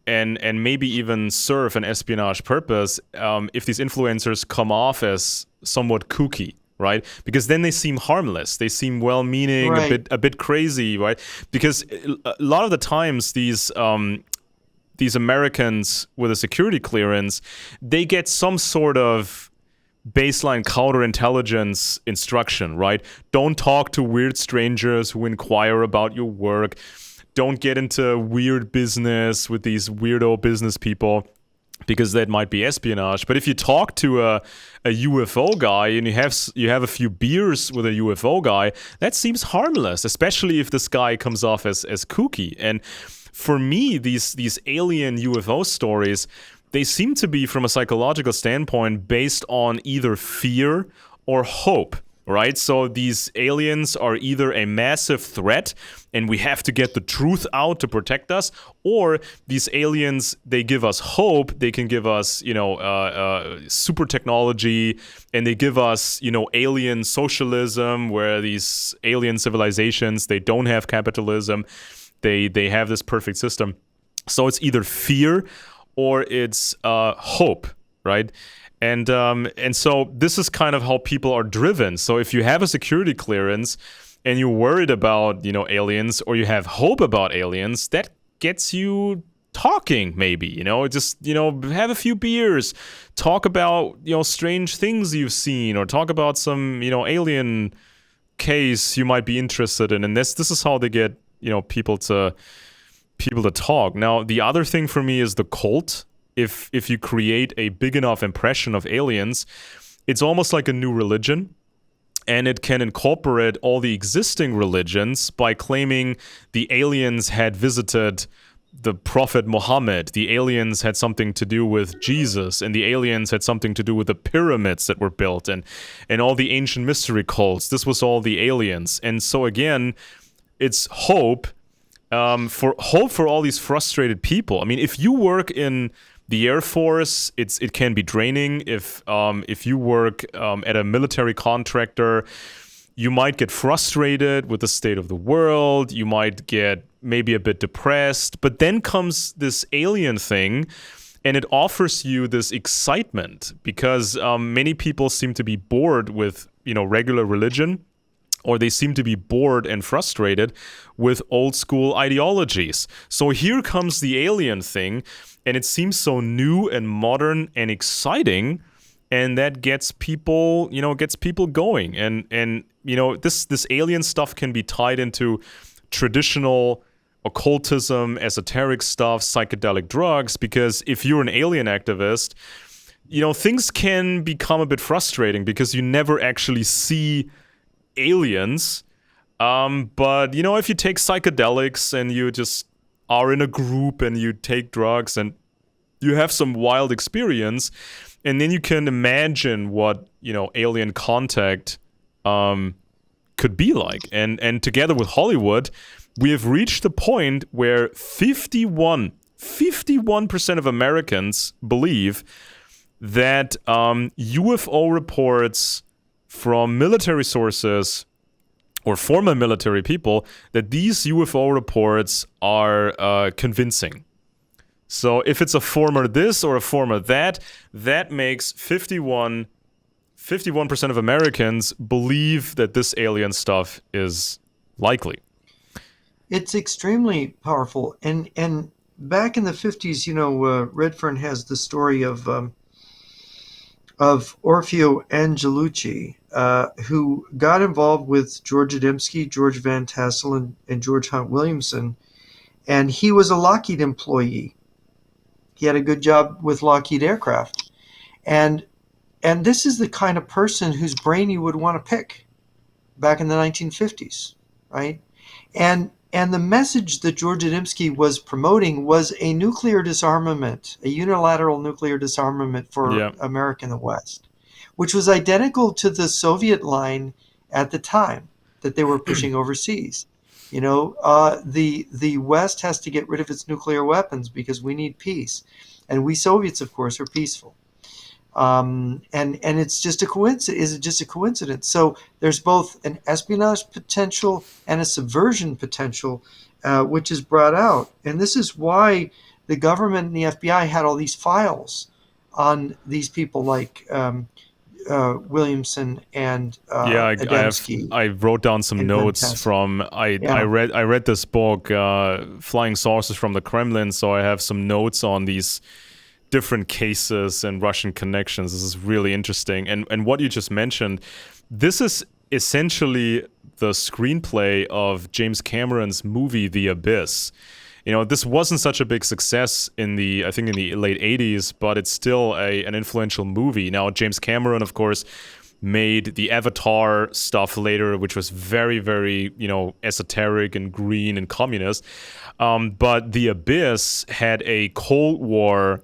and maybe even serve an espionage purpose if these influencers come off as somewhat kooky, right? Because then they seem harmless, they seem well-meaning, Right. a bit crazy, right? Because a lot of the times these Americans with a security clearance, they get some sort of baseline counterintelligence instruction, right? Don't talk to weird strangers who inquire about your work. Don't get into weird business with these weirdo business people, because that might be espionage. But if you talk to a UFO guy and you have a few beers with a UFO guy, that seems harmless, especially if this guy comes off as kooky. And for me, these alien UFO stories, they seem to be, from a psychological standpoint, based on either fear or hope, right? So these aliens are either a massive threat and we have to get the truth out to protect us, or these aliens, they give us hope. They can give us, super technology, and they give us, alien socialism, where these alien civilizations, they don't have capitalism. They have this perfect system. So it's either fear or it's hope, right? And so this is kind of how people are driven. So if you have a security clearance and you're worried about, aliens, or you have hope about aliens, that gets you talking, maybe, just, have a few beers, talk about, strange things you've seen, or talk about some, alien case you might be interested in. And this is how they get, people to talk. Now, the other thing for me is the cult. If you create a big enough impression of aliens, it's almost like a new religion, and it can incorporate all the existing religions by claiming the aliens had visited the Prophet Muhammad, the aliens had something to do with Jesus, and the aliens had something to do with the pyramids that were built, and all the ancient mystery cults. This was all the aliens. And so again, it's hope, for all these frustrated people. I mean, if you work in the Air Force, it can be draining. If you work at a military contractor, you might get frustrated with the state of the world. You might get maybe a bit depressed. But then comes this alien thing, and it offers you this excitement, because many people seem to be bored with regular religion. or they seem to be bored and frustrated with old school ideologies. So here comes the alien thing, and it seems so new and modern and exciting, and that gets people, going. And this alien stuff can be tied into traditional occultism, esoteric stuff, psychedelic drugs, because if you're an alien activist, things can become a bit frustrating because you never actually see aliens. But if you take psychedelics and you just are in a group and you take drugs and you have some wild experience, and then you can imagine what alien contact could be like. And together with Hollywood, we have reached the point where 51% of Americans believe that UFO reports from military sources or former military people, that these UFO reports are convincing. So if it's a former this or a former that makes 51% of Americans believe that this alien stuff is likely. It's extremely powerful. And back in the 50s, Redfern has the story of Orfeo Angelucci, who got involved with George Adamski, George Van Tassel, and George Hunt Williamson. And he was a Lockheed employee. He had a good job with Lockheed Aircraft. And this is the kind of person whose brain you would want to pick back in the 1950s, right? And the message that George Adamski was promoting was a nuclear disarmament, a unilateral nuclear disarmament for America and the West, which was identical to the Soviet line at the time that they were pushing overseas. The West has to get rid of its nuclear weapons because we need peace. And we Soviets, of course, are peaceful. And it's just a coincidence. Is it just a coincidence? So there's both an espionage potential and a subversion potential, which is brought out. And this is why the government and the FBI had all these files on these people like Williamson and Adamski. I wrote down some notes from I read this book, Flying Saucers from the Kremlin. So I have some notes on these different cases and Russian connections. This is really interesting. And what you just mentioned, this is essentially the screenplay of James Cameron's movie The Abyss. This wasn't such a big success in the late 80s, but it's still an influential movie. Now, James Cameron, of course, made the Avatar stuff later, which was very, very, esoteric and green and communist. But The Abyss had a Cold War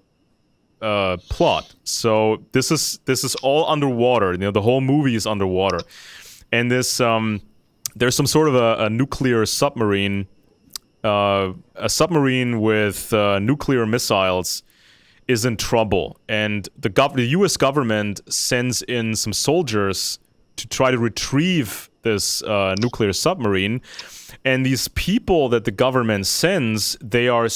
plot. So this is all underwater. The whole movie is underwater, and there's some sort of a nuclear submarine, a submarine with nuclear missiles is in trouble, and the U.S. government sends in some soldiers to try to retrieve this nuclear submarine, and these people that the government sends, they are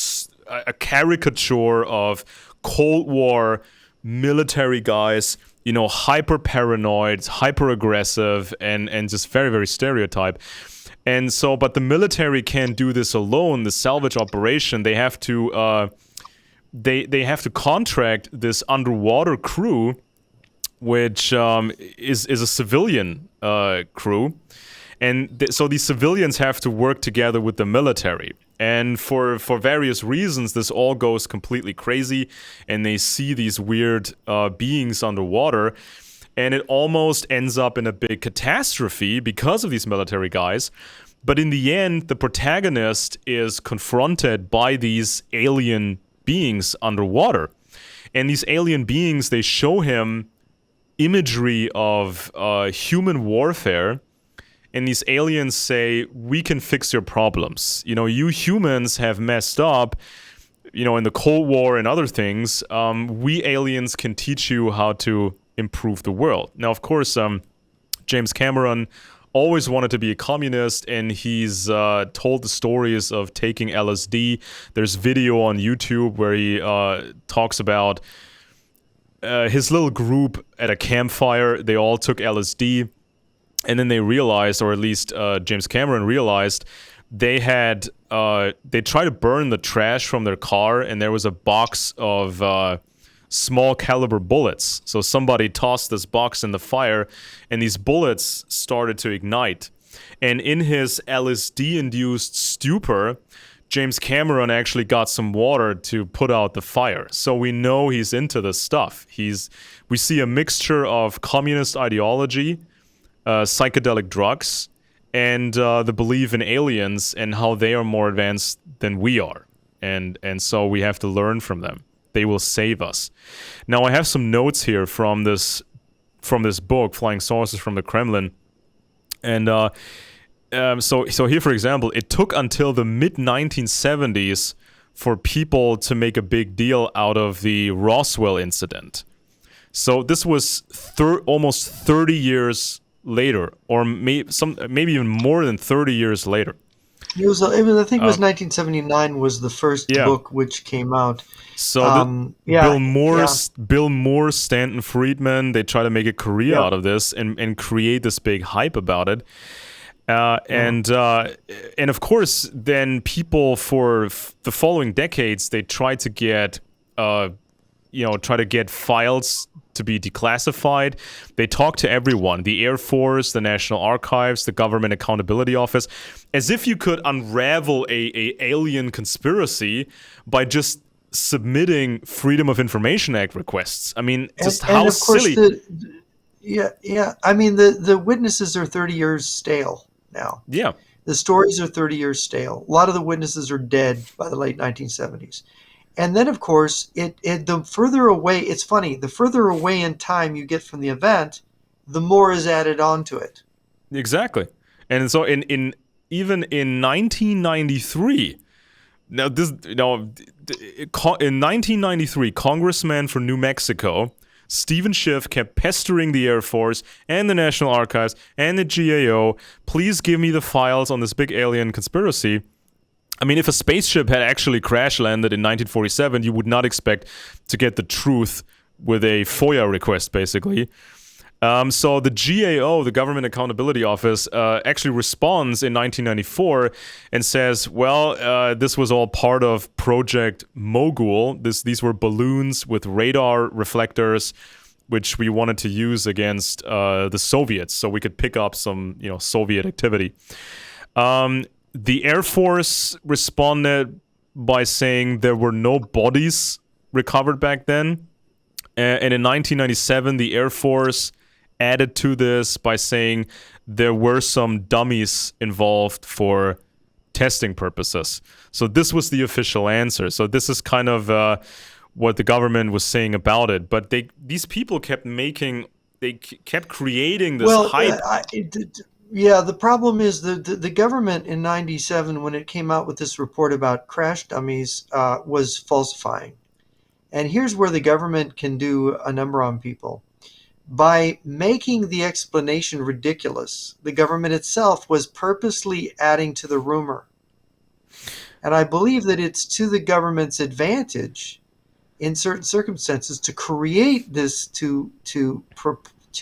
a caricature of Cold War military guys, hyper paranoid, hyper aggressive, and just very, very stereotype. And so, but the military can't do this alone. The salvage operation, they have to they have to contract this underwater crew, which is a civilian crew, and so these civilians have to work together with the military. And for various reasons, this all goes completely crazy, and they see these weird beings underwater, and it almost ends up in a big catastrophe because of these military guys. But in the end, the protagonist is confronted by these alien beings underwater. And these alien beings, they show him imagery of human warfare. And these aliens say, we can fix your problems. You humans have messed up, in the Cold War and other things. We aliens can teach you how to improve the world. Now, of course, James Cameron always wanted to be a communist, and he's told the stories of taking LSD. There's video on YouTube where he talks about his little group at a campfire. They all took LSD. And then they realized, or at least James Cameron realized, they tried to burn the trash from their car, and there was a box of small caliber bullets. So somebody tossed this box in the fire, and these bullets started to ignite. And in his LSD-induced stupor, James Cameron actually got some water to put out the fire. So we know he's into this stuff. We see a mixture of communist ideology, psychedelic drugs, and the belief in aliens and how they are more advanced than we are. And so we have to learn from them. They will save us. Now, I have some notes here from this book, Flying Saucers from the Kremlin. And so here, for example, it took until the mid-1970s for people to make a big deal out of the Roswell incident. So this was almost 30 years later, or maybe even more than 30 years later. I think it was 1979 was the first book which came out. So Bill Moore, Stanton Friedman, they try to make a career out of this and create this big hype about it. And of course, then people for the following decades, they tried to get files to be declassified. They talked to everyone, the Air Force, the National Archives, the Government Accountability Office, as if you could unravel a alien conspiracy by just submitting Freedom of Information Act requests. I mean, how silly. I mean, the witnesses are 30 years stale now. Yeah. The stories are 30 years stale. A lot of the witnesses are dead by the late 1970s. And then, of course, the further away, it's funny, the further away in time you get from the event, the more is added onto it. Exactly. And so even in 1993, in 1993, Congressman for New Mexico, Stephen Schiff, kept pestering the Air Force and the National Archives and the GAO, please give me the files on this big alien conspiracy. I mean, if a spaceship had actually crash landed in 1947, you would not expect to get the truth with a FOIA request, basically. So the GAO, the Government Accountability Office, actually responds in 1994 and says, well, this was all part of Project Mogul. These were balloons with radar reflectors, which we wanted to use against the Soviets, so we could pick up some, Soviet activity. The Air Force responded by saying there were no bodies recovered back then. And in 1997, the Air Force added to this by saying there were some dummies involved for testing purposes. So this was the official answer. So this is kind of what the government was saying about it. But these people kept creating this hype. The problem is the government in 97, when it came out with this report about crash dummies, was falsifying. And here's where the government can do a number on people. By making the explanation ridiculous, the government itself was purposely adding to the rumor. And I believe that it's to the government's advantage in certain circumstances to create this, to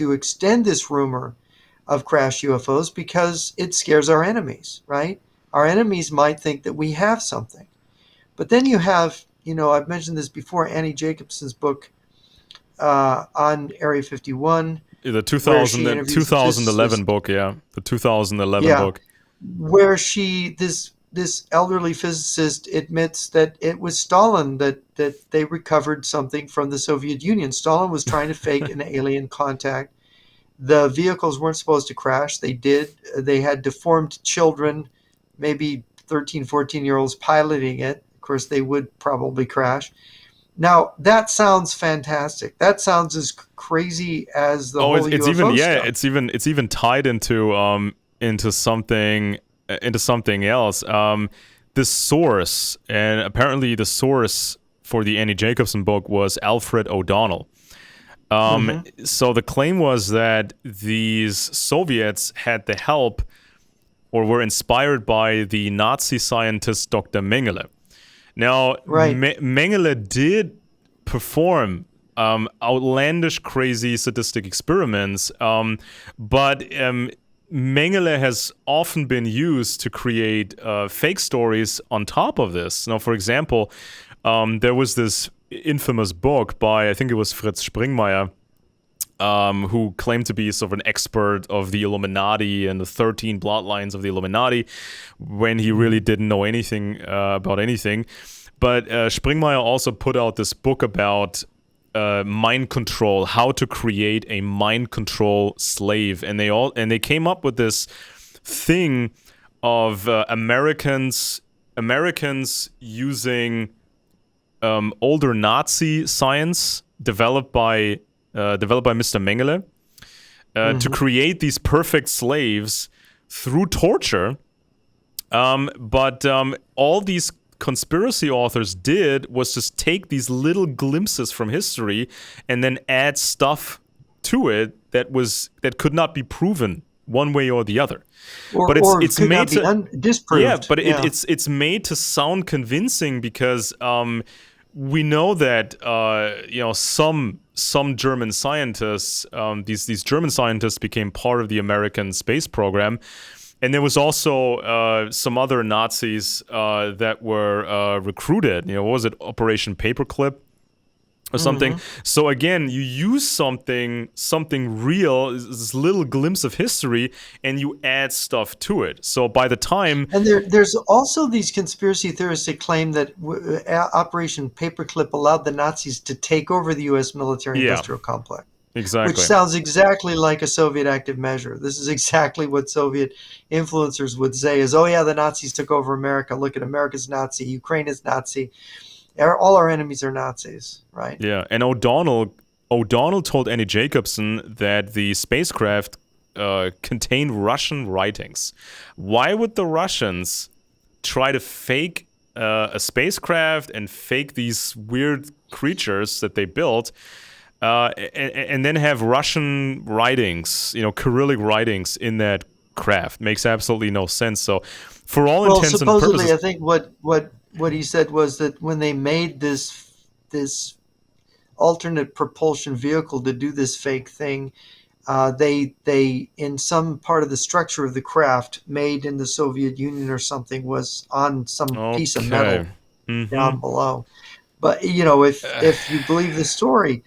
extend this rumor of crashed UFOs, because it scares our enemies, right? Our enemies might think that we have something. But then you have, I've mentioned this before, Annie Jacobson's book on Area 51. The 2011 book, the 2011 book. Where this elderly physicist admits that it was Stalin that they recovered something from the Soviet Union. Stalin was trying to fake an alien contact. The vehicles weren't supposed to crash. They did. They had deformed children, maybe 13, 14-year-olds piloting it. Of course, they would probably crash. Now, that sounds fantastic. That sounds as crazy as the whole UFO stuff. It's even tied into something else. This source, and apparently the source for the Annie Jacobson book was Alfred O'Donnell. So the claim was that these Soviets had the help or were inspired by the Nazi scientist Dr. Mengele. Now, Mengele did perform outlandish, crazy, sadistic experiments, but Mengele has often been used to create fake stories on top of this. Now, for example, there was this infamous book by, I think it was Fritz Springmeier, who claimed to be sort of an expert of the Illuminati and the 13 bloodlines of the Illuminati, when he really didn't know anything about anything. But Springmeier also put out this book about mind control, how to create a mind control slave, and they came up with this thing of Americans using older Nazi science developed by Mr. Mengele to create these perfect slaves through torture. But all these conspiracy authors did was just take these little glimpses from history and then add stuff to it that could not be proven one way or the other. But it's made to disproved. Yeah, but it's made to sound convincing because we know that some German scientists, these German scientists became part of the American space program. And there was also some other Nazis that were recruited. What was it? Operation Paperclip or something. So again, you use something real, this little glimpse of history, and you add stuff to it. So by the time... And there's also these conspiracy theorists that claim that Operation Paperclip allowed the Nazis to take over the U.S. military-industrial complex. Exactly. Which sounds exactly like a Soviet active measure. This is exactly what Soviet influencers would say is, oh yeah, the Nazis took over America. Look at America's Nazi. Ukraine is Nazi. All our enemies are Nazis, right? Yeah, and O'Donnell told Annie Jacobson that the spacecraft contained Russian writings. Why would the Russians try to fake a spacecraft and fake these weird creatures that they built and then have Russian writings, Cyrillic writings in that craft? Makes absolutely no sense. So for all intents and purposes... supposedly, I think what he said was that when they made this alternate propulsion vehicle to do this fake thing, they in some part of the structure of the craft made in the Soviet Union or something was on some piece of metal down below. But if you believe the story,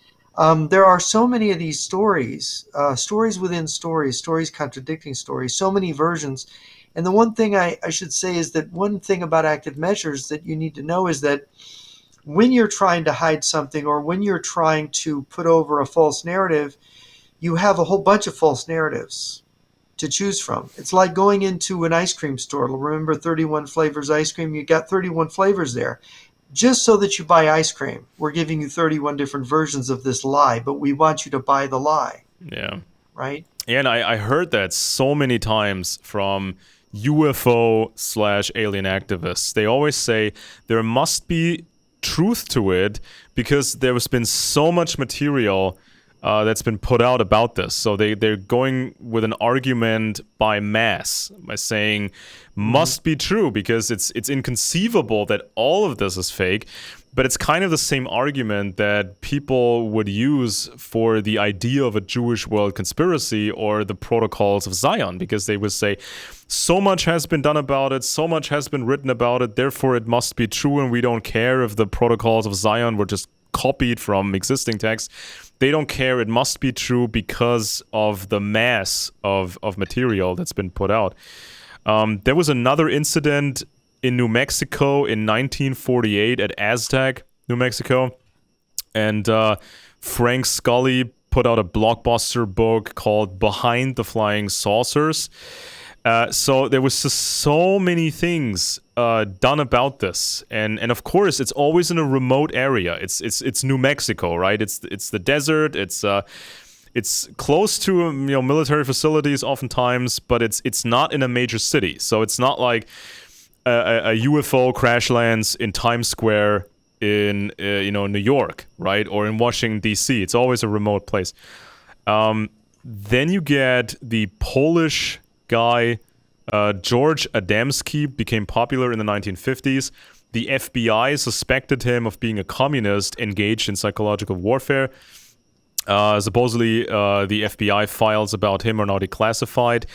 there are so many of these stories, stories within stories, stories contradicting stories, so many versions. And the one thing I should say is that one thing about active measures that you need to know is that when you're trying to hide something or when you're trying to put over a false narrative, you have a whole bunch of false narratives to choose from. It's like going into an ice cream store. Remember 31 flavors ice cream? You got 31 flavors there. Just so that you buy ice cream, we're giving you 31 different versions of this lie, but we want you to buy the lie. Yeah. Right? Yeah, and I heard that so many times from UFO/alien activists. They always say there must be truth to it because there has been so much material that's been put out about this. So they're going with an argument by mass, by saying must be true because it's inconceivable that all of this is fake. But it's kind of the same argument that people would use for the idea of a Jewish world conspiracy or the protocols of Zion, because they would say, so much has been done about it, so much has been written about it, therefore it must be true, and we don't care if the protocols of Zion were just copied from existing texts. They don't care, it must be true because of the mass of material that's been put out. There was another incident in New Mexico in 1948 at Aztec, New Mexico. And Frank Scully put out a blockbuster book called Behind the Flying Saucers. So there was just so many things done about this. And of course, it's always in a remote area. It's New Mexico, right? It's the desert. It's close to military facilities oftentimes, but it's not in a major city. So it's not like a UFO crash lands in Times Square in New York, right, or in Washington D.C. It's always a remote place. Then you get the Polish guy George Adamski became popular in the 1950s. The FBI suspected him of being a communist engaged in psychological warfare. Supposedly, the FBI files about him are now declassified.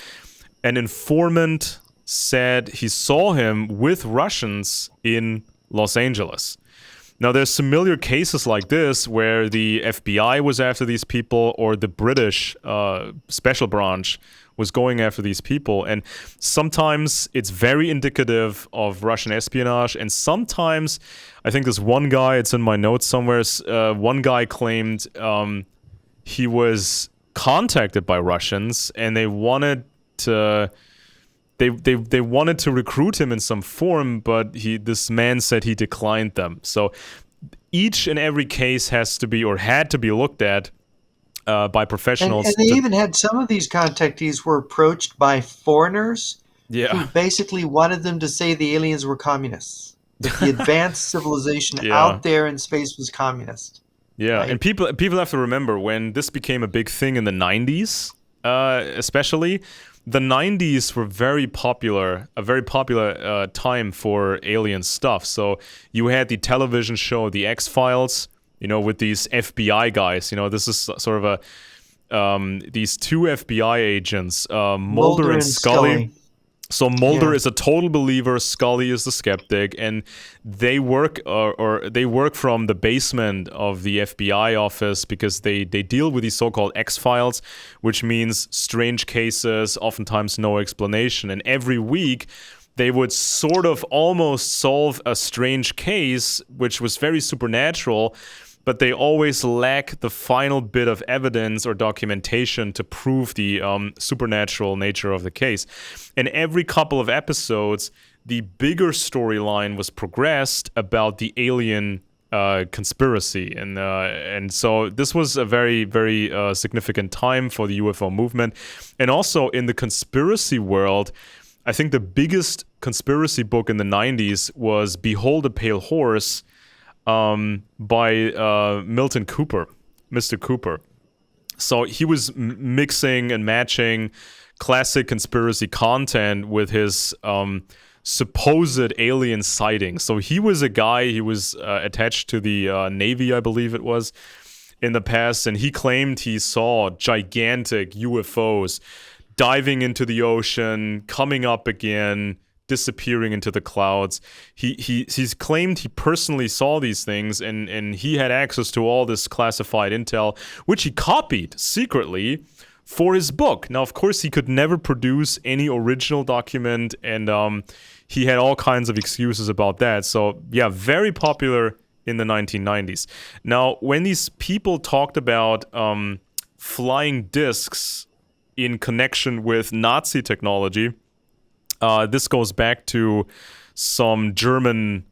an informant said he saw him with Russians in Los Angeles. Now, there's familiar cases like this where the FBI was after these people, or the British special branch was going after these people. And sometimes it's very indicative of Russian espionage. And sometimes, I think this one guy, it's in my notes somewhere, one guy claimed he was contacted by Russians and they wanted to. They wanted to recruit him in some form, but this man said he declined them. So each and every case has to be, or had to be, looked at by professionals. And they even had some of these contactees were approached by foreigners who Yeah, basically wanted them to say the aliens were communists. That the advanced civilization yeah, out there in space was communist. yeah. Right? And people have to remember when this became a big thing in the '90s, especially. The '90s were a very popular time for alien stuff. So you had the television show, The X-Files, with these FBI guys. This is sort of these two FBI agents, Mulder Mulder and and Scully. Scully. So Mulder Yeah. is a total believer, Scully is the skeptic, and they work or they work from the basement of the FBI office because they deal with these so-called X-Files, which means strange cases, oftentimes no explanation. And every week they would sort of almost solve a strange case, which was very supernatural, but they always lack the final bit of evidence or documentation to prove the supernatural nature of the case. And every couple of episodes, the bigger storyline was progressed about the alien conspiracy, and so this was a very, very significant time for the UFO movement. And also in the conspiracy world, I think the biggest conspiracy book in the '90s was Behold a Pale Horse, by Milton Cooper, Mr. Cooper. So he was mixing and matching classic conspiracy content with his supposed alien sightings. So he was a guy, he was attached to the Navy, I believe it was, in the past, and he claimed he saw gigantic UFOs diving into the ocean, coming up again, disappearing into the clouds. He's claimed he personally saw these things, and he had access to all this classified intel, which he copied secretly for his book. Now, of course, he could never produce any original document, and he had all kinds of excuses about that. So, yeah, very popular in the 1990s. Now, when these people talked about flying discs in connection with Nazi technology, this goes back to some German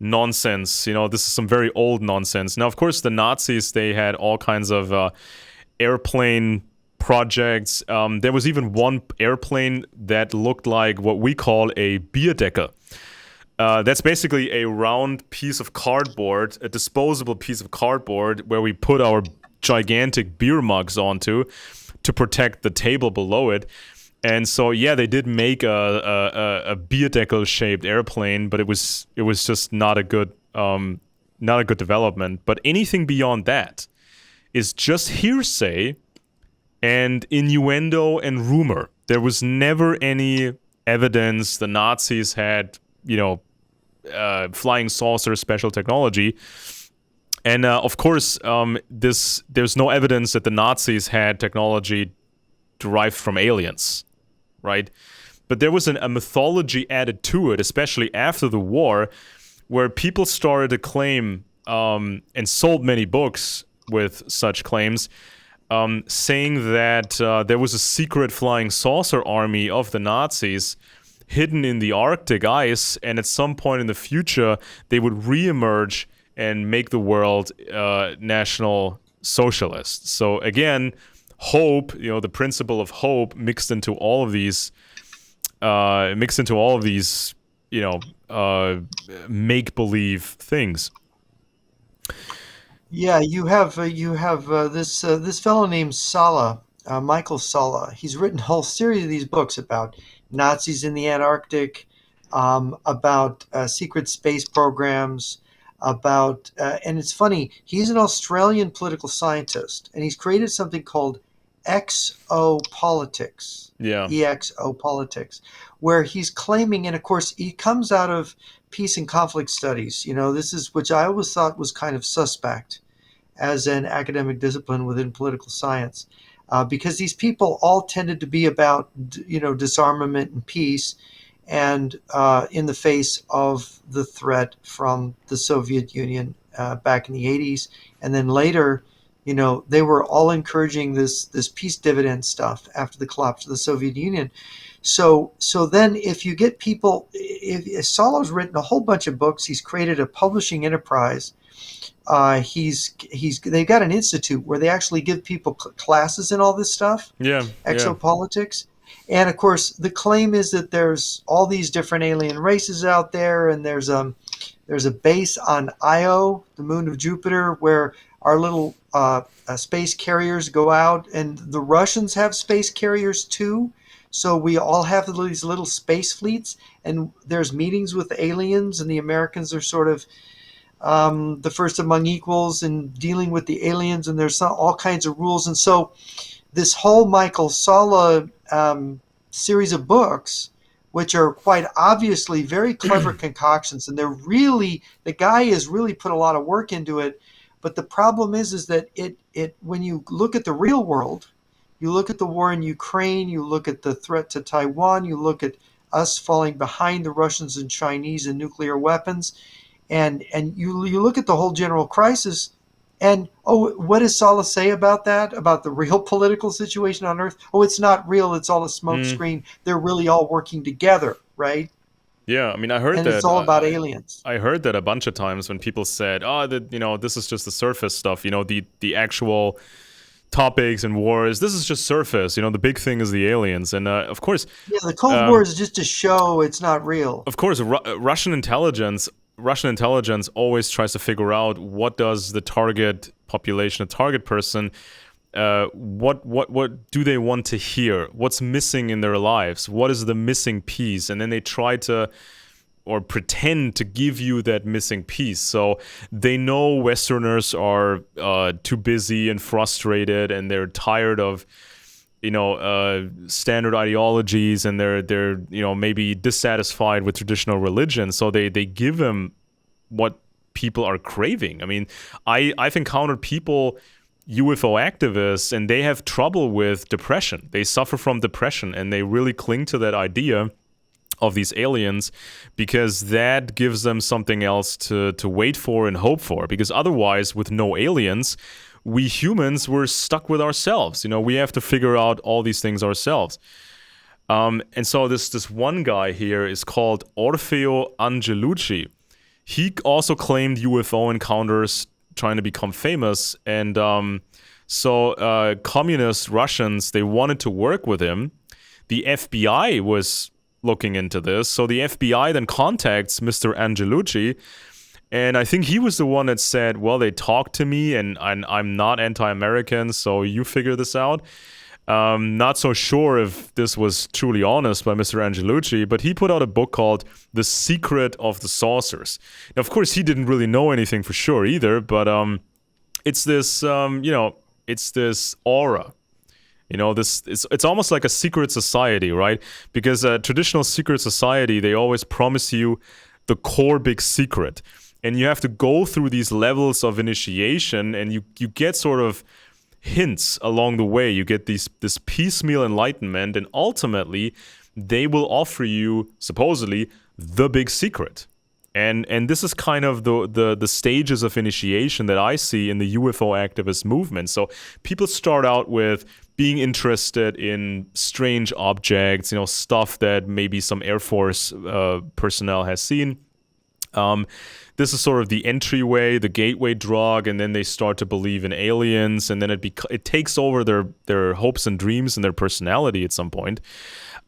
nonsense. This is some very old nonsense. Now, of course, the Nazis, they had all kinds of airplane projects. There was even one airplane that looked like what we call a Bierdecke. That's basically a round piece of cardboard, a disposable piece of cardboard where we put our gigantic beer mugs onto to protect the table below it. And so, yeah, they did make a Bierdeckel shaped airplane, but it was just not a good development. But anything beyond that is just hearsay and innuendo and rumor. There was never any evidence the Nazis had, flying saucer special technology. And of course, there's no evidence that the Nazis had technology derived from aliens, right? But there was a mythology added to it, especially after the war, where people started to claim and sold many books with such claims, saying that there was a secret flying saucer army of the Nazis hidden in the Arctic ice, and at some point in the future, they would reemerge and make the world national socialist. So again, hope, the principle of hope mixed into all of these, make-believe things. Yeah, you have this fellow named Sala, Michael Sala. He's written a whole series of these books about Nazis in the Antarctic, about secret space programs, and it's funny. He's an Australian political scientist, and he's created something called exopolitics, Yeah. exopolitics, where he's claiming, and of course he comes out of peace and conflict studies. This is which I always thought was kind of suspect as an academic discipline within political science, because these people all tended to be about disarmament and peace, and in the face of the threat from the Soviet Union back in the 80s, and then later, they were all encouraging this peace dividend stuff after the collapse of the Soviet Union. So then, if you get people, if Solo's written a whole bunch of books, he's created a publishing enterprise. They've got an institute where they actually give people classes in all this stuff, Yeah. Yeah. exopolitics. And of course, the claim is that there's all these different alien races out there, and there's a base on Io, the moon of Jupiter, where our little space carriers go out, and the Russians have space carriers too. So we all have these little space fleets, and there's meetings with aliens, and the Americans are sort of the first among equals in dealing with the aliens, and there's all kinds of rules. And so this whole Michael Salla series of books, which are quite obviously very clever concoctions, and the guy has really put a lot of work into it. But the problem is that it when you look at the real world, you look at the war in Ukraine, you look at the threat to Taiwan, you look at us falling behind the Russians and Chinese in nuclear weapons, and you look at the whole general crisis, and what does Salla say about that? About the real political situation on Earth? Oh, it's not real. It's all a smokescreen. They're really all working together, right? Yeah, I mean, I heard And that. it's all about aliens. I heard that a bunch of times when people said, "Oh, this is just the surface stuff. The actual topics and wars. This is just surface. The big thing is the aliens." And of course, Yeah, the Cold War is just a show. It's not real. Of course, Russian intelligence always tries to figure out what does the target population, a target person, what do they want to hear? What's missing in their lives? What is the missing piece? And then they try to or pretend to give you that missing piece. So they know Westerners are too busy and frustrated, and they're tired of standard ideologies, and they're maybe dissatisfied with traditional religion. So they give them what people are craving. I mean, I've encountered people, UFO activists, and they have trouble with depression. They suffer from depression, and they really cling to that idea of these aliens because that gives them something else to wait for and hope for. Because otherwise, with no aliens, we humans were stuck with ourselves. We have to figure out all these things ourselves. And so this one guy here is called Orfeo Angelucci. He also claimed UFO encounters trying to become famous. And so communist Russians, they wanted to work with him. The FBI was looking into this. So the FBI then contacts Mr. Angelucci. And I think he was the one that said, well, they talked to me and I'm not anti-American, so you figure this out. Not so sure if this was truly honest by Mr. Angelucci, but he put out a book called The Secret of the Saucers. Now, of course, he didn't really know anything for sure either, but it's this, it's this aura. It's almost like a secret society, right? Because a traditional secret society, they always promise you the core big secret. And you have to go through these levels of initiation, and you get sort of hints along the way. You get this piecemeal enlightenment, and ultimately, they will offer you, supposedly, the big secret. And this is kind of the stages of initiation that I see in the UFO activist movement. So people start out with being interested in strange objects, stuff that maybe some Air Force personnel has seen. This is sort of the entryway, the gateway drug, and then they start to believe in aliens, and then it takes over their hopes and dreams and their personality at some point.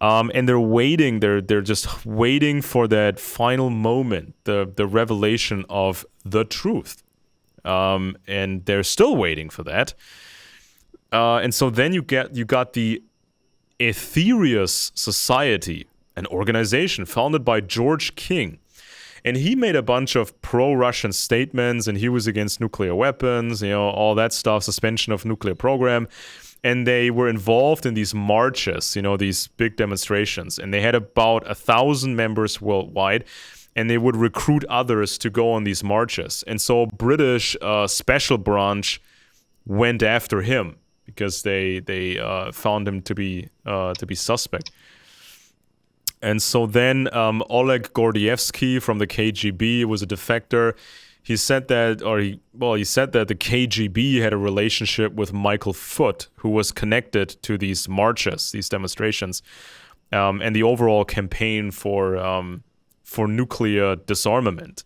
And they're waiting. They're just waiting for that final moment, the revelation of the truth, and they're still waiting for that. And so then you got the Aetherius Society, an organization founded by George King. And he made a bunch of pro-Russian statements, and he was against nuclear weapons, all that stuff, suspension of nuclear program. and they were involved in these marches, these big demonstrations, and they had about 1,000 members worldwide, and they would recruit others to go on these marches. And so British special branch went after him because they found him to be suspect. And so then Oleg Gordievsky from the KGB was a defector. He said that the KGB had a relationship with Michael Foot, who was connected to these marches, these demonstrations, and the overall campaign for nuclear disarmament.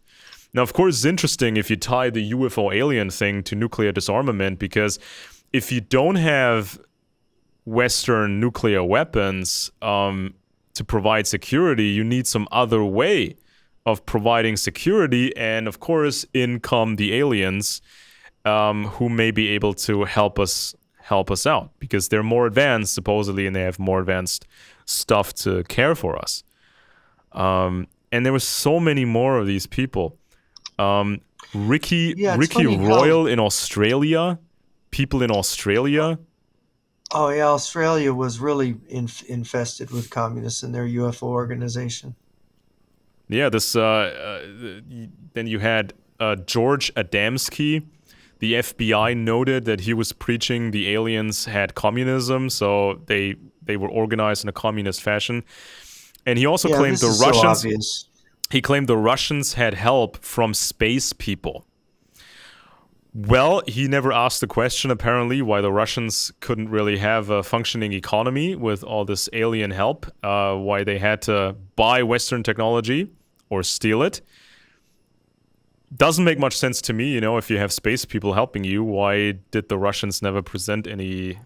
Now, of course, it's interesting if you tie the UFO alien thing to nuclear disarmament, because if you don't have Western nuclear weapons to provide security, you need some other way of providing security, and of course, in come the aliens, who may be able to help us out, because they're more advanced supposedly, and they have more advanced stuff to care for us. And there were so many more of these people. Ricky Royal in Australia, people in Australia. Oh yeah, Australia was really infested with communists in their UFO organization. Yeah, this. Then you had George Adamski. The FBI noted that he was preaching the aliens had communism, so they were organized in a communist fashion. And he also claimed the Russians. So obvious. He claimed the Russians had help from space people. Well, he never asked the question, apparently, why the Russians couldn't really have a functioning economy with all this alien help, why they had to buy Western technology or steal it. Doesn't make much sense to me, if you have space people helping you, why did the Russians never present any,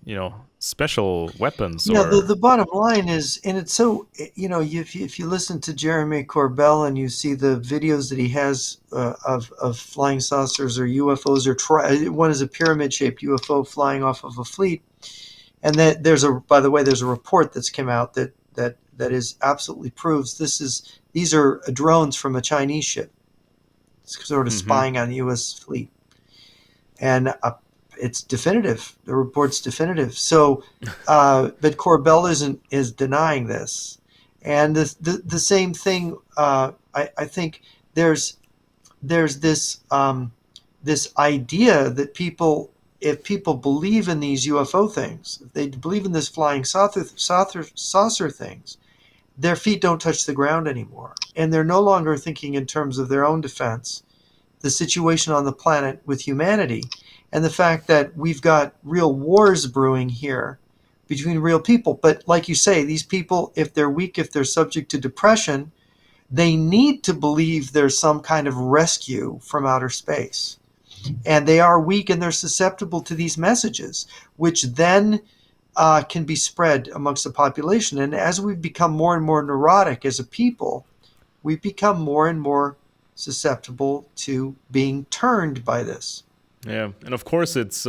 special weapons? Yeah, the bottom line is, and it's so, if you listen to Jeremy Corbell and you see the videos that he has of flying saucers or UFOs, or one is a pyramid-shaped UFO flying off of a fleet, and that there's a report that's come out that is absolutely proves these are drones from a Chinese ship, sort of spying on the U.S. fleet, and it's definitive. The report's definitive. So, but Corbell is denying this, and the same thing. I think there's this this idea that if people believe in these UFO things, if they believe in this flying saucer things, their feet don't touch the ground anymore. And they're no longer thinking in terms of their own defense, the situation on the planet with humanity, and the fact that we've got real wars brewing here between real people. But like you say, these people, if they're weak, if they're subject to depression, they need to believe there's some kind of rescue from outer space. And they are weak and they're susceptible to these messages, which then can be spread amongst the population. And as we've become more and more neurotic as a people, we've become more and more susceptible to being turned by this. Yeah, and of course it's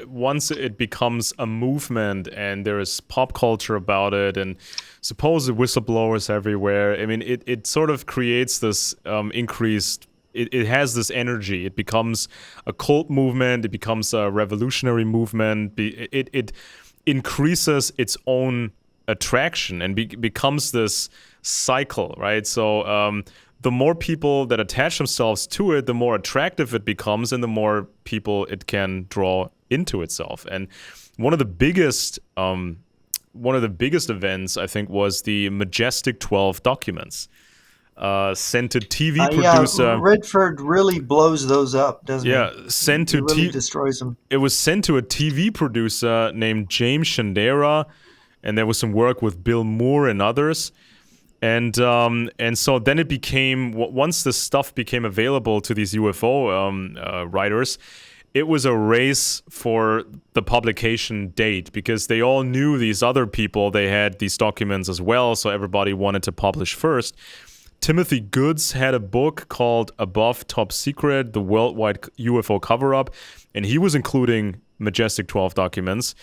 once it becomes a movement and there is pop culture about it and supposed whistleblowers everywhere, I mean, it sort of creates this increased, it has this energy. It becomes a cult movement, it becomes a revolutionary movement, it increases its own attraction and becomes this cycle, right? So the more people that attach themselves to it, the more attractive it becomes, and the more people it can draw into itself. And one of the biggest events, I think, was the Majestic 12 documents sent to TV producer. Yeah, Redford really blows those up, doesn't he? Yeah, sent to really destroys them. It was sent to a TV producer named James Shandera, and there was some work with Bill Moore and others. And so then it became, once this stuff became available to these UFO writers, it was a race for the publication date, because they all knew these other people, they had these documents as well, so everybody wanted to publish first. Timothy Goods had a book called Above Top Secret, the Worldwide UFO Cover-Up, and he was including Majestic 12 documents.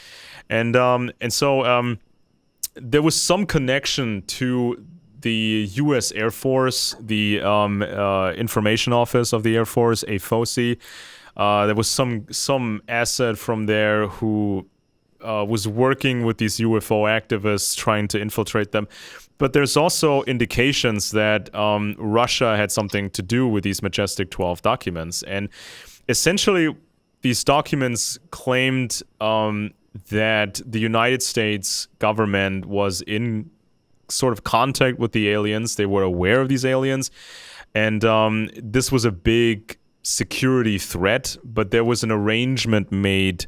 And so there was some connection to the U.S. Air Force, the Information Office of the Air Force, AFOSI. There was some asset from there who was working with these UFO activists, trying to infiltrate them. But there's also indications that Russia had something to do with these Majestic 12 documents. And essentially, these documents claimed that the United States government was in sort of contact with the aliens. They were aware of these aliens. And this was a big security threat, but there was an arrangement made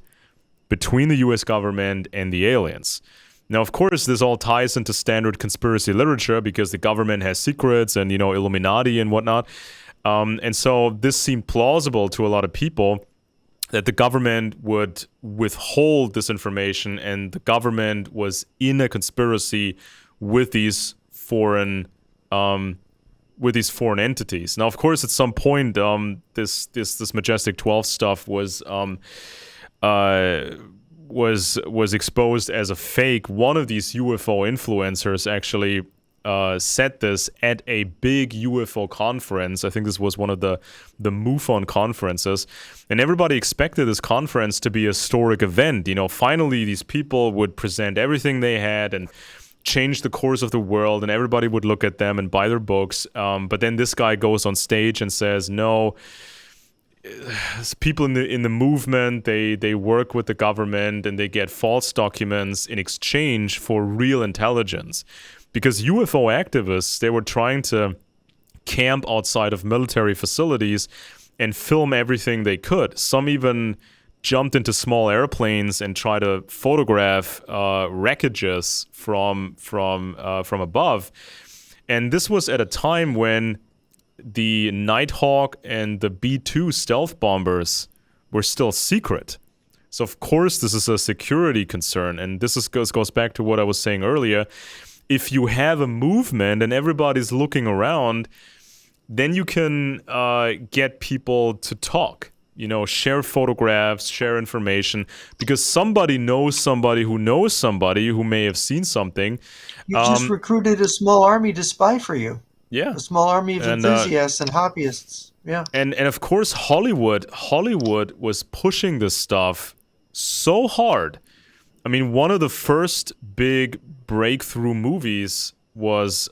between the US government and the aliens. Now, of course, this all ties into standard conspiracy literature because the government has secrets and, Illuminati and whatnot. And so this seemed plausible to a lot of people that the government would withhold this information and the government was in a conspiracy with these foreign entities. Now, of course, at some point, this Majestic 12 stuff was exposed as a fake. One of these UFO influencers actually said this at a big UFO conference. I think this was one of the MUFON conferences, and everybody expected this conference to be a historic event. Finally, these people would present everything they had and change the course of the world, and everybody would look at them and buy their books. But then this guy goes on stage and says, "No, people in the movement they work with the government and they get false documents in exchange for real intelligence." Because UFO activists, they were trying to camp outside of military facilities and film everything they could. Some even jumped into small airplanes and tried to photograph wreckages from above. And this was at a time when the Nighthawk and the B-2 stealth bombers were still secret. So of course this is a security concern, and this goes back to what I was saying earlier. If you have a movement and everybody's looking around, then you can get people to talk. Share photographs, share information, because somebody knows somebody who may have seen something. You just recruited a small army to spy for you. Yeah. A small army of enthusiasts and hobbyists. Yeah. And of course, Hollywood was pushing this stuff so hard. I mean, one of the first big breakthrough movies was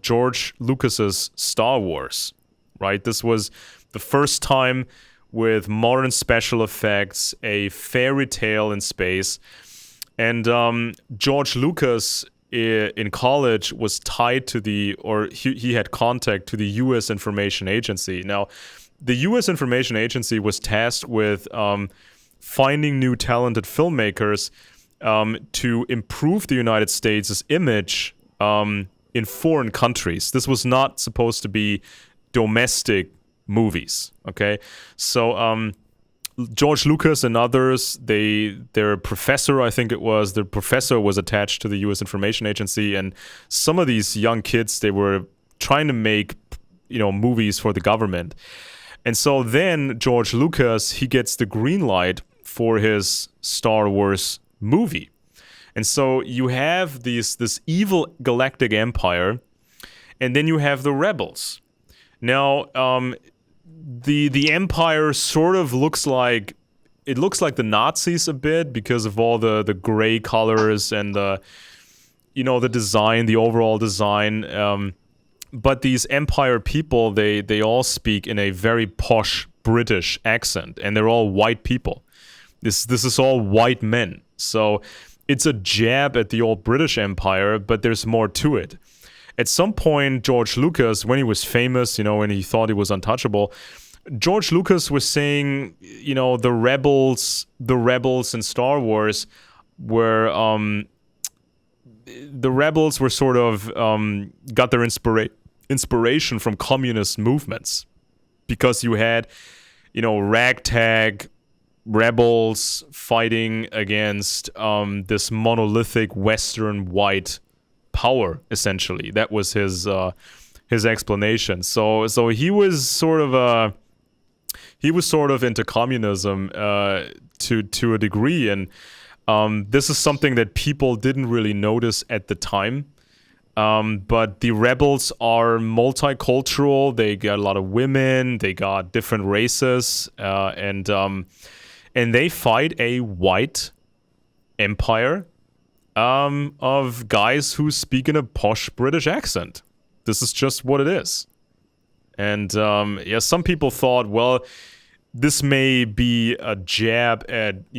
George Lucas's Star Wars, right? This was the first time with modern special effects, a fairy tale in space. And George Lucas in college was tied to he had contact to the U.S. Information Agency. Now, the U.S. Information Agency was tasked with finding new talented filmmakers to improve the United States' image in foreign countries. This was not supposed to be domestic movies, okay? So George Lucas and others, their professor, I think it was, the professor was attached to the U.S. Information Agency, and some of these young kids, they were trying to make, movies for the government. And so then George Lucas, he gets the green light for his Star Wars movie. And so you have this evil galactic empire, and then you have the rebels. Now, the empire sort of looks like the Nazis a bit because of all the gray colors and the design, the overall design. But these empire people, they all speak in a very posh British accent, and they're all white people. This is all white men. So it's a jab at the old British Empire, but there's more to it. At some point, George Lucas, when he was famous, when he thought he was untouchable, George Lucas was saying, the rebels in Star Wars were sort of got their inspiration from communist movements, because you had, ragtag rebels fighting against this monolithic Western white power. Essentially, that was his explanation. So he was sort of into communism to a degree, and this is something that people didn't really notice at the time. But the rebels are multicultural. They got a lot of women. They got different races, and they fight a white empire of guys who speak in a posh British accent. This is just what it is. And some people thought, well, this may be a jab at,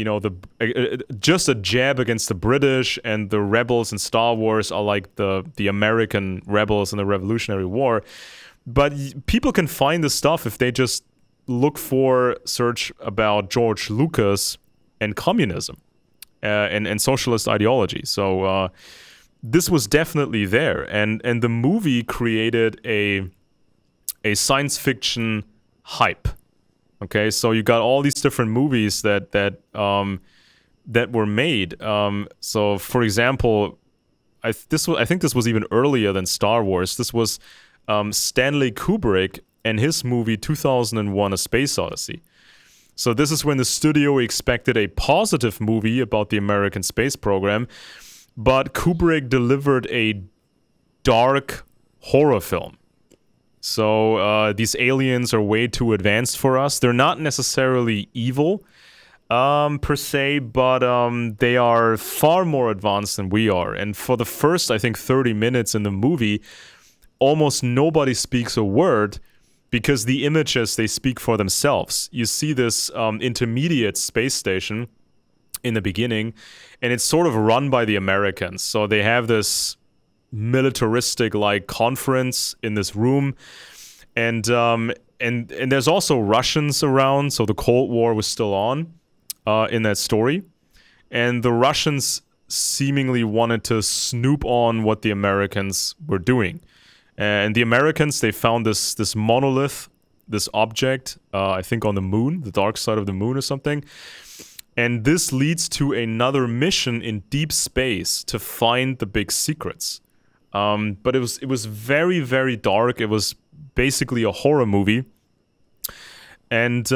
just a jab against the British, and the rebels in Star Wars are like the American rebels in the Revolutionary War. But people can find this stuff if they just search about George Lucas and communism and socialist ideology. So this was definitely there. And the movie created a science fiction hype. Okay, so you got all these different movies that were made. So, for example, I think this was even earlier than Star Wars. This was Stanley Kubrick and his movie 2001: A Space Odyssey. So this is when the studio expected a positive movie about the American space program, but Kubrick delivered a dark horror film. So these aliens are way too advanced for us. They're not necessarily evil per se, but they are far more advanced than we are. And for the first, I think, 30 minutes in the movie, almost nobody speaks a word because the images, they speak for themselves. You see this intermediate space station in the beginning, and it's sort of run by the Americans. So they have this militaristic like conference in this room, and there's also Russians around, so the Cold War was still on in that story, and the Russians seemingly wanted to snoop on what the Americans were doing. And the Americans, they found this monolith, this object, I think on the moon, the dark side of the moon or something. And this leads to another mission in deep space to find the big secrets. But it was very, very dark. It was basically a horror movie. And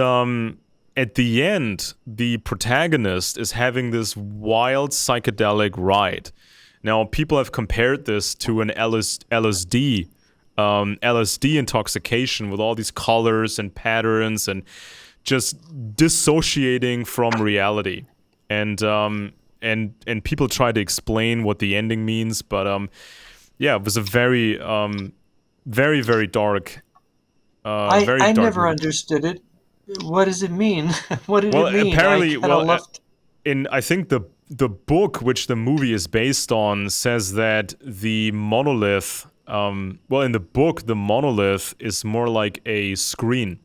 at the end, the protagonist is having this wild psychedelic ride. Now, people have compared this to an LSD intoxication with all these colors and patterns and just dissociating from reality. And people try to explain what the ending means, but it was a very, very, very dark. I never understood it. What does it mean? What did it mean? Apparently, I think the book which the movie is based on says that the monolith. In the book, the monolith is more like a screen.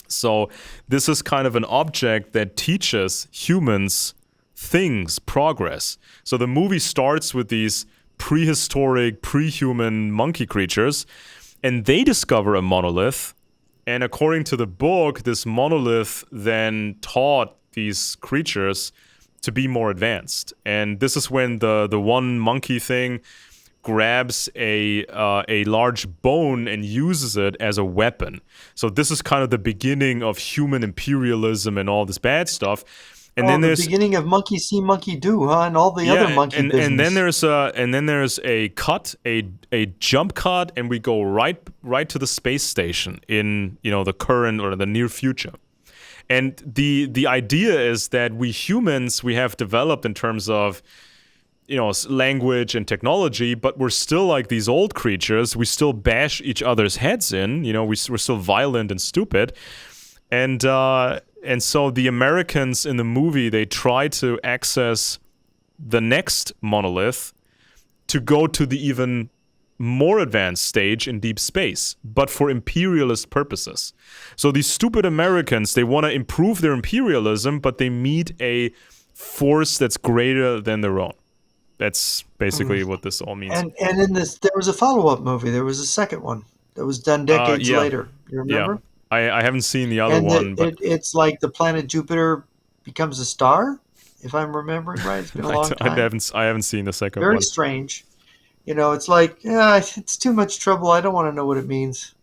So this is kind of an object that teaches humans things, progress. So the movie starts with these prehistoric, pre-human monkey creatures, and they discover a monolith. And according to the book, this monolith then taught these creatures to be more advanced. And this is when the one monkey thing grabs a large bone and uses it as a weapon. So this is kind of the beginning of human imperialism and all this bad stuff. And then there's the beginning of monkey see, monkey do, huh? And all the other monkey business. And then there's a cut, a jump cut, and we go right to the space station in the current or the near future. And the idea is that we humans, we have developed in terms of language and technology, but we're still like these old creatures. We still bash each other's heads in. We're still violent and stupid. And so the Americans in the movie, they try to access the next monolith to go to the even more advanced stage in deep space, but for imperialist purposes. So these stupid Americans, they want to improve their imperialism, but they meet a force that's greater than their own. That's basically what this all means. And in this, there was a follow-up movie. There was a second one that was done decades later. You remember? Yeah. I haven't seen the other one. But it's like the planet Jupiter becomes a star, if I'm remembering right. It's been a long time. I haven't seen the second one. Very strange. It's like, it's too much trouble. I don't want to know what it means.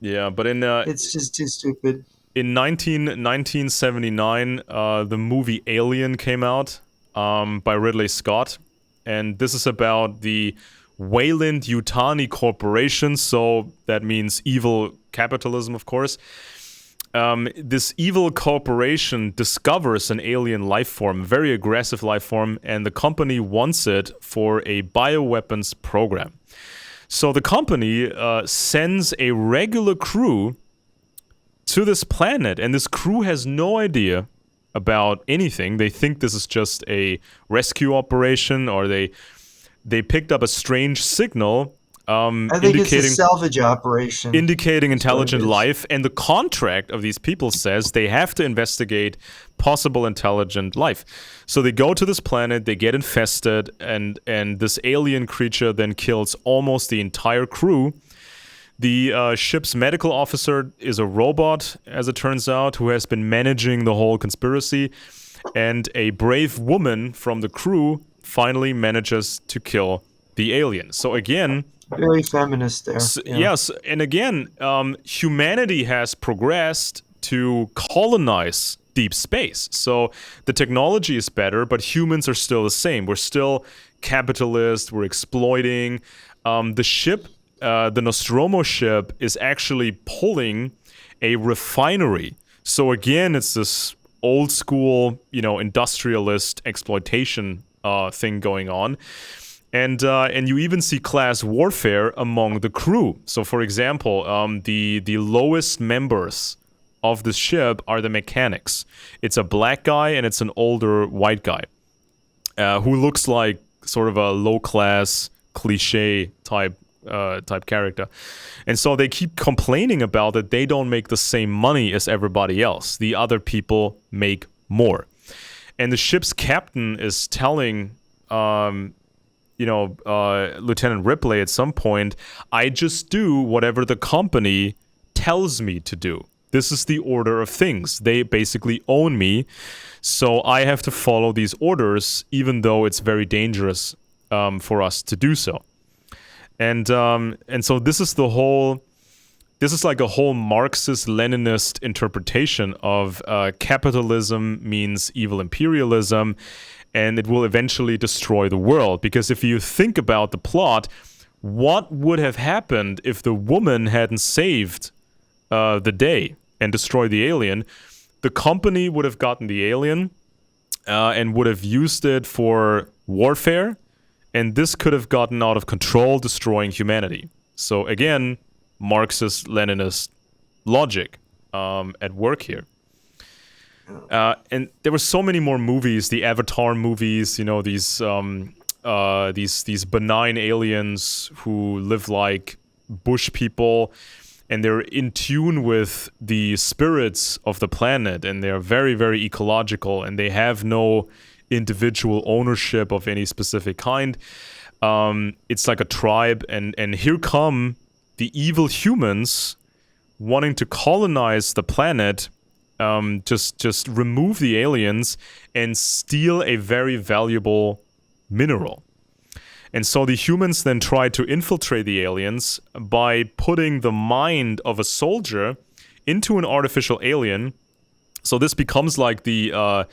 Yeah, but it's just too stupid. In 1979, the movie Alien came out by Ridley Scott. And this is about the Weyland-Yutani Corporation, so that means evil capitalism, of course. this evil corporation discovers an alien life form, a very aggressive life form, and the company wants it for a bioweapons program. So the company sends a regular crew to this planet, and this crew has no idea about anything. They think this is just a rescue operation, or they picked up a strange signal I think it's a salvage operation. Indicating intelligent life, and the contract of these people says they have to investigate possible intelligent life. So they go to this planet, they get infested, and this alien creature then kills almost the entire crew. The ship's medical officer is a robot, as it turns out, who has been managing the whole conspiracy, and a brave woman from the crew finally manages to kill the alien. So again, very feminist there. Yes, and again, humanity has progressed to colonize deep space. So the technology is better, but humans are still the same. We're still capitalist, we're exploiting. The ship, the Nostromo ship, is actually pulling a refinery. So again, it's this old school, industrialist exploitation thing going on. And you even see class warfare among the crew. So, for example, the lowest members of the ship are the mechanics. It's a black guy and it's an older white guy who looks like sort of a low-class cliche type character. And so they keep complaining about that they don't make the same money as everybody else. The other people make more. And the ship's captain is telling Lieutenant Ripley at some point, I just do whatever the company tells me to do. This is the order of things. They basically own me, so I have to follow these orders, even though it's very dangerous for us to do so. And so this is like a whole Marxist-Leninist interpretation of capitalism means evil imperialism, and it will eventually destroy the world. Because if you think about the plot, what would have happened if the woman hadn't saved the day and destroyed the alien? The company would have gotten the alien and would have used it for warfare, and this could have gotten out of control, destroying humanity. So again, Marxist-Leninist logic at work here. And there were so many more movies, the Avatar movies, these benign aliens who live like bush people, and they're in tune with the spirits of the planet, and they're very, very ecological, and they have no individual ownership of any specific kind. It's like a tribe, and here come the evil humans wanting to colonize the planet. Just remove the aliens and steal a very valuable mineral. And so the humans then try to infiltrate the aliens by putting the mind of a soldier into an artificial alien. So this becomes like the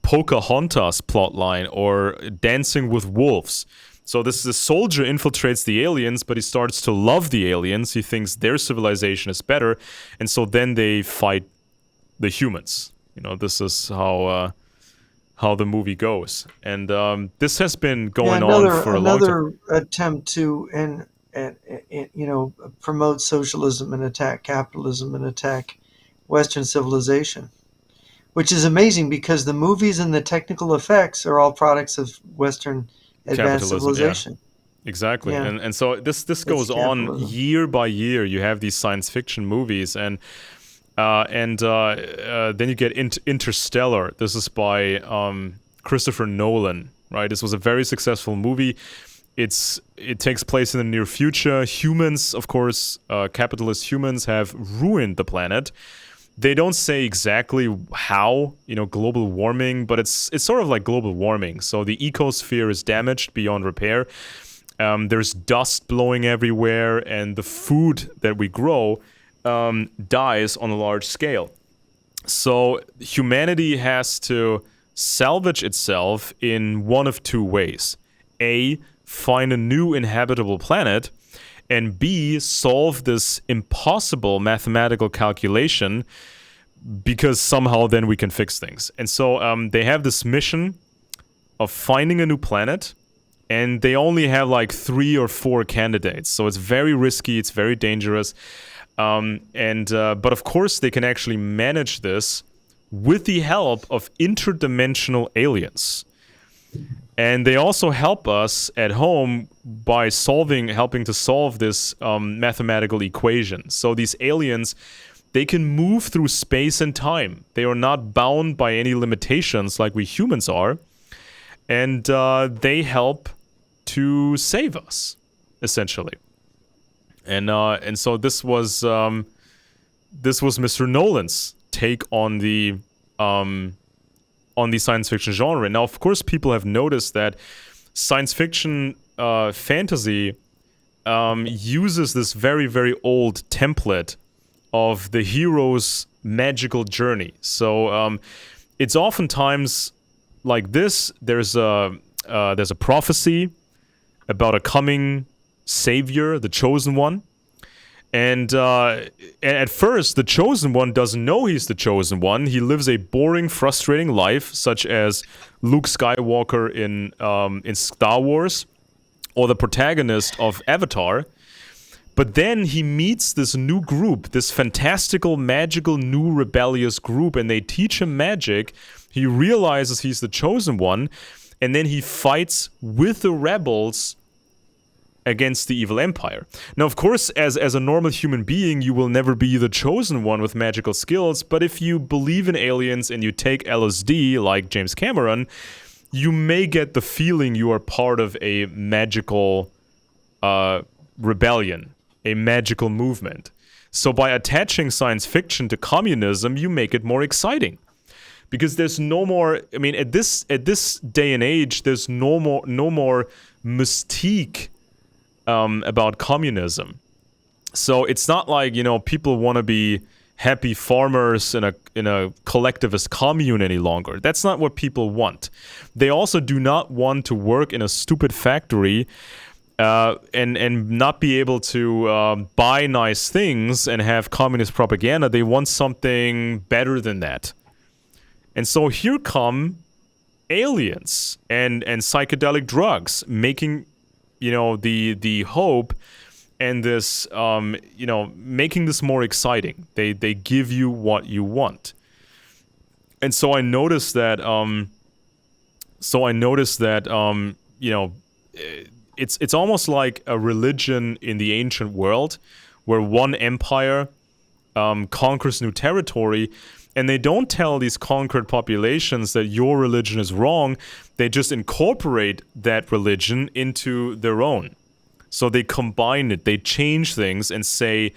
Pocahontas plotline or Dancing with Wolves. So this soldier infiltrates the aliens, but he starts to love the aliens. He thinks their civilization is better, and so then they fight the humans. This is how the movie goes, and this has been going on for a long time. Another attempt to promote socialism and attack capitalism and attack Western civilization, which is amazing because the movies and the technical effects are all products of Western advanced civilization. Yeah. Exactly, yeah. And so this goes on year by year. You have these science fiction movies, and then you get Interstellar. This is by Christopher Nolan, right? This was a very successful movie. It takes place in the near future. Humans, of course, capitalist humans have ruined the planet. They don't say exactly how, global warming, but it's sort of like global warming. So the ecosphere is damaged beyond repair. There's dust blowing everywhere, and the food that we grow dies on a large scale. So humanity has to salvage itself in one of two ways. A, find a new inhabitable planet, and B, solve this impossible mathematical calculation because somehow then we can fix things. And so they have this mission of finding a new planet, and they only have like 3 or 4 candidates. So it's very risky, it's very dangerous. But of course, they can actually manage this with the help of interdimensional aliens. And they also help us at home by helping to solve this mathematical equation. So these aliens, they can move through space and time. They are not bound by any limitations like we humans are. And they help to save us, essentially. And so this was Mr. Nolan's take on the science fiction genre. Now, of course, people have noticed that science fiction fantasy uses this very, very old template of the hero's magical journey. So it's oftentimes like this. There's a prophecy about a coming savior, the chosen one. And at first, the chosen one doesn't know he's the chosen one. He lives a boring, frustrating life, such as Luke Skywalker in Star Wars, or the protagonist of Avatar. But then he meets this new group, this fantastical, magical, new rebellious group, and they teach him magic. He realizes he's the chosen one, and then he fights with the rebels against the evil empire. Now, of course, as a normal human being, you will never be the chosen one with magical skills, but if you believe in aliens and you take LSD, like James Cameron, you may get the feeling you are part of a magical rebellion, a magical movement. So by attaching science fiction to communism, you make it more exciting. Because there's no more, I mean, at this day and age, there's no more mystique about communism. So it's not like, people want to be happy farmers in a collectivist commune any longer. That's not what people want. They also do not want to work in a stupid factory and not be able to buy nice things and have communist propaganda. They want something better than that. And so here come aliens and psychedelic drugs, making the hope and this making this more exciting. They give you what you want. And so I noticed that it's almost like a religion in the ancient world where one empire conquers new territory, and they don't tell these conquered populations that your religion is wrong. They just incorporate that religion into their own. So they combine it, they change things and say,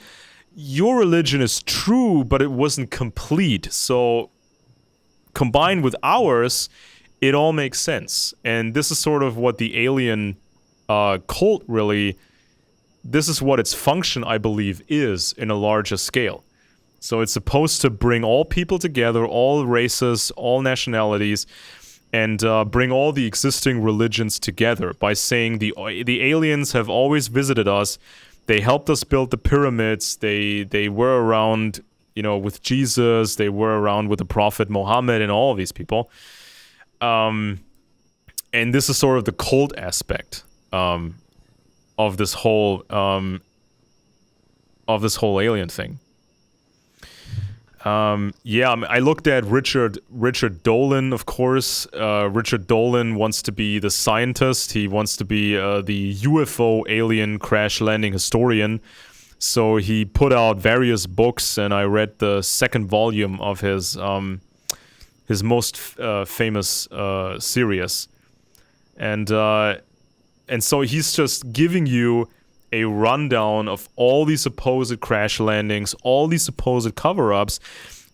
your religion is true, but it wasn't complete. So combined with ours, it all makes sense. And this is sort of what the alien cult really, this is what its function, I believe, is in a larger scale. So it's supposed to bring all people together, all races, all nationalities, and bring all the existing religions together by saying the aliens have always visited us. They helped us build the pyramids. They were around, with Jesus. They were around with the Prophet Muhammad and all of these people. And this is sort of the cult aspect of this whole alien thing. I looked at Richard Dolan, of course. Richard Dolan wants to be the scientist. He wants to be the UFO alien crash landing historian. So he put out various books, and I read the second volume of his most famous series. And so he's just giving you a rundown of all these supposed crash landings, all these supposed cover-ups.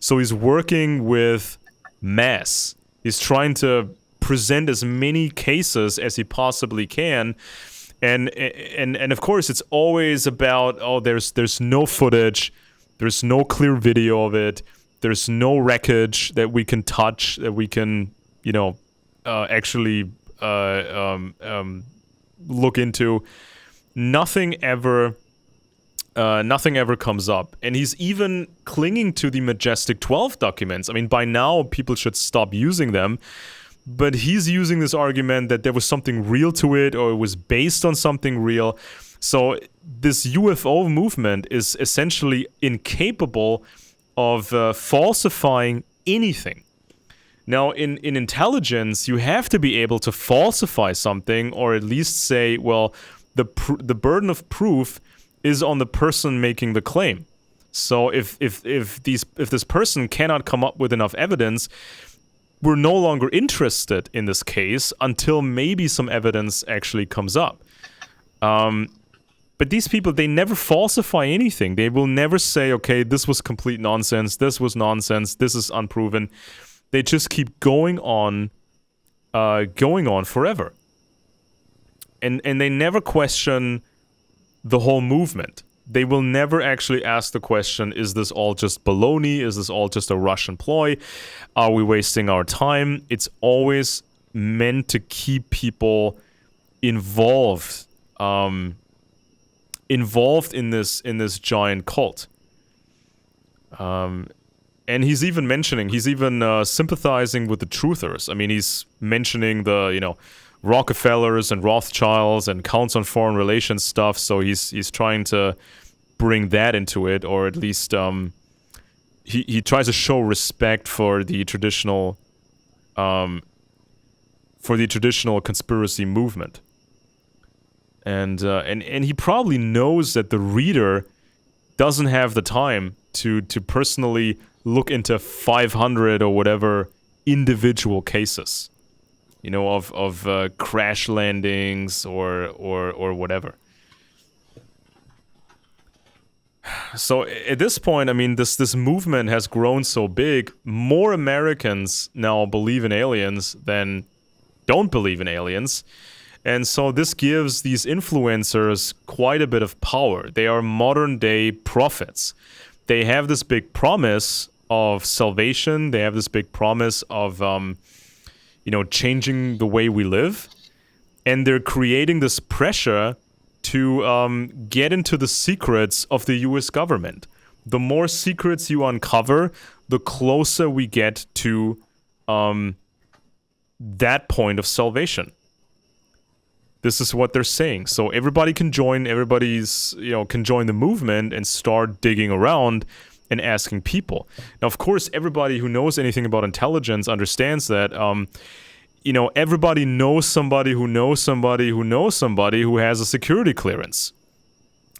So he's working with mass. He's trying to present as many cases as he possibly can. And of course, it's always about, there's no footage, there's no clear video of it, there's no wreckage that we can touch, that we can, actually look into. Nothing ever Nothing ever comes up. And he's even clinging to the Majestic 12 documents. I mean, by now, people should stop using them. But he's using this argument that there was something real to it, or it was based on something real. So this UFO movement is essentially incapable of falsifying anything. Now, in intelligence, you have to be able to falsify something, or at least say, well, the burden of proof is on the person making the claim. So if this person cannot come up with enough evidence, we're no longer interested in this case until maybe some evidence actually comes up. But these people, they never falsify anything. They will never say, okay, this was complete nonsense, this was nonsense, this is unproven. They just keep going on forever. And they never question the whole movement. They will never actually ask the question, is this all just baloney? Is this all just a Russian ploy? Are we wasting our time? It's always meant to keep people involved in this giant cult. And he's even sympathizing with the truthers. I mean, he's mentioning the, Rockefellers and Rothschilds and Counts on Foreign Relations stuff. So he's trying to bring that into it, or at least he tries to show respect for the traditional conspiracy movement. And he probably knows that the reader doesn't have the time to personally look into 500 or whatever individual cases, of crash landings or whatever. So at this point, I mean, this movement has grown so big, more Americans now believe in aliens than don't believe in aliens. And so this gives these influencers quite a bit of power. They are modern day prophets. They have this big promise of salvation. They have this big promise of, changing the way we live. And they're creating this pressure to get into the secrets of the US government. The more secrets you uncover, the closer we get to that point of salvation. This is what they're saying. So everybody can join. Can join the movement and start digging around and asking people. Now, of course, everybody who knows anything about intelligence understands that, everybody knows somebody who knows somebody who knows somebody who has a security clearance.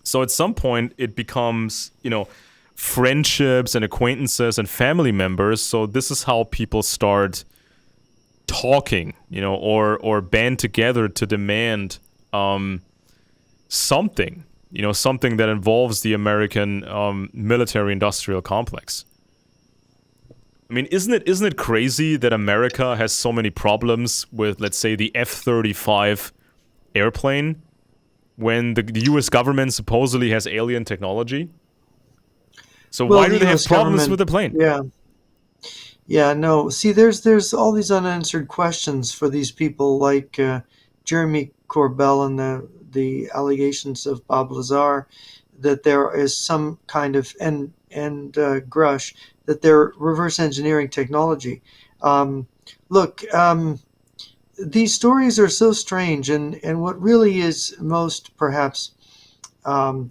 So at some point, it becomes, friendships and acquaintances and family members. So this is how people start talking, or band together to demand something, something that involves the American military-industrial complex. I mean, isn't it crazy that America has so many problems with, let's say, the F-35 airplane when the U.S. government supposedly has alien technology? So why do they have problems with the plane? Yeah. Yeah, no. See, there's all these unanswered questions for these people, like Jeremy Corbell and the allegations of Bob Lazar, that there is some kind of and Grush, that they're reverse engineering technology. These stories are so strange, and what really is most perhaps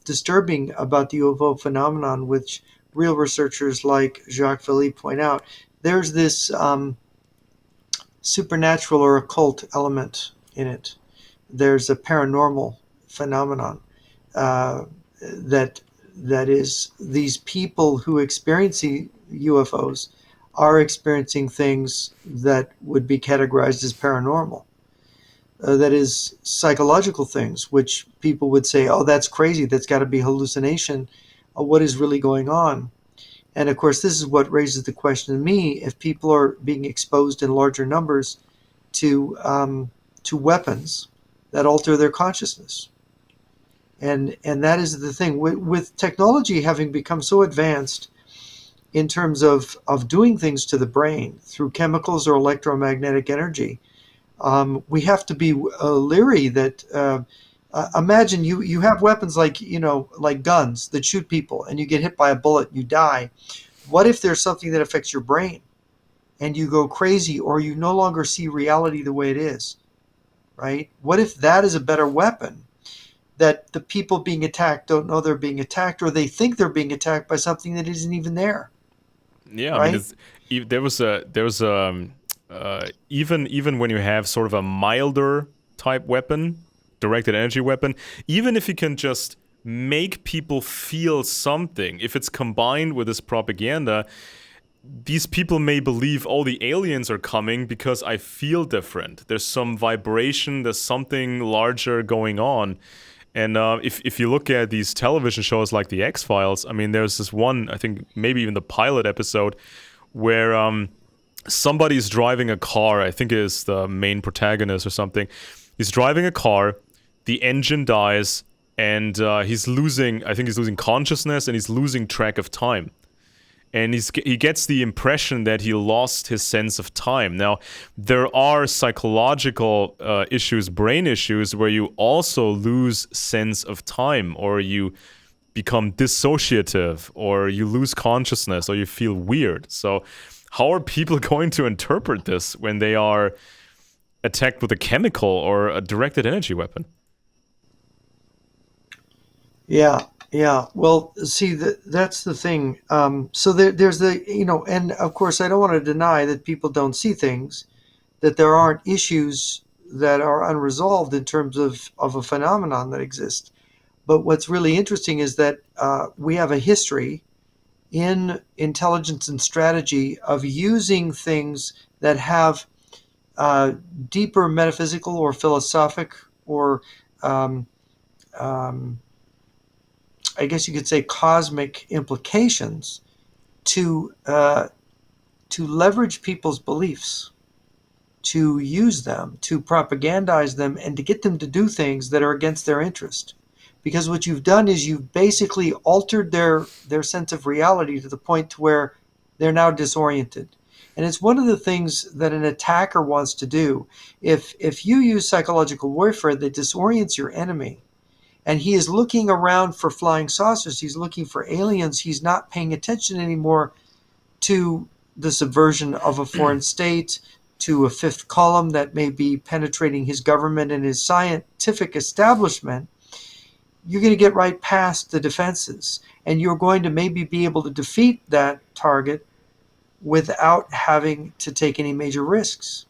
disturbing about the UFO phenomenon, which real researchers like Jacques Philippe point out, there's this supernatural or occult element in it. There's a paranormal phenomenon that is, these people who experience UFOs are experiencing things that would be categorized as paranormal. That is, psychological things, which people would say, oh, that's crazy, that's got to be hallucination. What is really going on? And of course, this is what raises the question to me: if people are being exposed in larger numbers to weapons that alter their consciousness, and that is the thing with technology having become so advanced in terms of doing things to the brain through chemicals or electromagnetic energy. We have to be leery that Imagine you have weapons like like guns that shoot people, and you get hit by a bullet, and you die. What if there's something that affects your brain, and you go crazy, or you no longer see reality the way it is? Right? What if that is a better weapon? That the people being attacked don't know they're being attacked, or they think they're being attacked by something that isn't even there. Yeah, I mean, Right? it's even when you have sort of a milder type weapon, directed energy weapon, even if you can just make people feel something, if it's combined with this propaganda, these people may believe, oh, the aliens are coming because I feel different. There's some vibration, there's something larger going on. And if you look at these television shows like The X-Files, I mean, there's this one, I think maybe even the pilot episode, where somebody's driving a car. I think it is the main protagonist or something. He's driving a car, the engine dies, and he's losing consciousness, and he's losing track of time. And he gets the impression that he lost his sense of time. Now, there are psychological issues, brain issues, where you also lose sense of time, or you become dissociative, or you lose consciousness, or you feel weird. So how are people going to interpret this when they are attacked with a chemical or a directed energy weapon? Yeah, yeah. Well, see, that's the thing. So there's and of course, I don't want to deny that people don't see things, that there aren't issues that are unresolved in terms of a phenomenon that exists. But what's really interesting is that we have a history in intelligence and strategy of using things that have uh, deeper metaphysical or philosophic or um, um, I guess you could say cosmic implications to leverage people's beliefs, to use them, to propagandize them, and to get them to do things that are against their interest. Because what you've done is you've basically altered their sense of reality to the point to where they're now disoriented. And it's one of the things that an attacker wants to do. If you use psychological warfare that disorients your enemy, and he is looking around for flying saucers, he's looking for aliens, he's not paying attention anymore to the subversion of a foreign state, to a fifth column that may be penetrating his government and his scientific establishment. You're going to get right past the defenses, and you're going to maybe be able to defeat that target without having to take any major risks.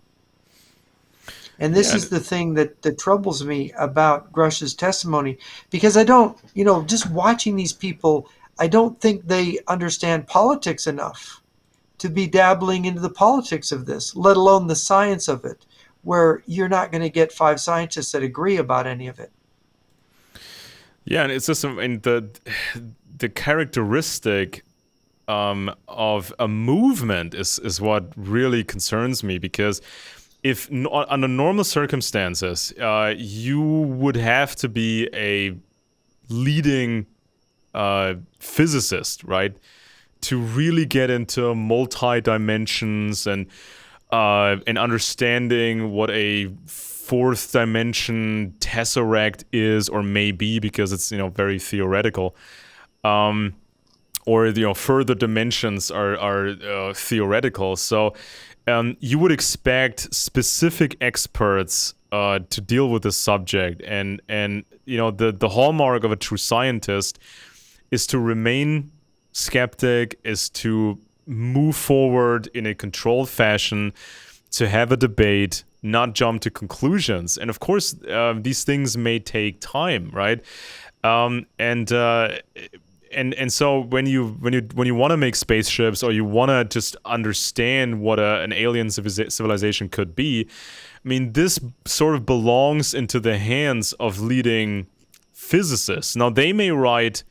And this Yeah, is the thing that troubles me about Grush's testimony, because I don't, just watching these people, I don't think they understand politics enough to be dabbling into the politics of this, let alone the science of it, where you're not going to get five scientists that agree about any of it. yeah, and it's just and the characteristic of a movement is what really concerns me, because if under normal circumstances, you would have to be a leading physicist, right, to really get into multi dimensions and understanding what a fourth dimension tesseract is or may be, because it's very theoretical. Or further dimensions are theoretical. So you would expect specific experts to deal with this subject, and the hallmark of a true scientist is to remain skeptic, is to move forward in a controlled fashion, to have a debate, not jump to conclusions. And of course, these things may take time, right? And so when you want to make spaceships, or you want to just understand what an alien civilization could be, I mean, this sort of belongs into the hands of leading physicists. Now, they may write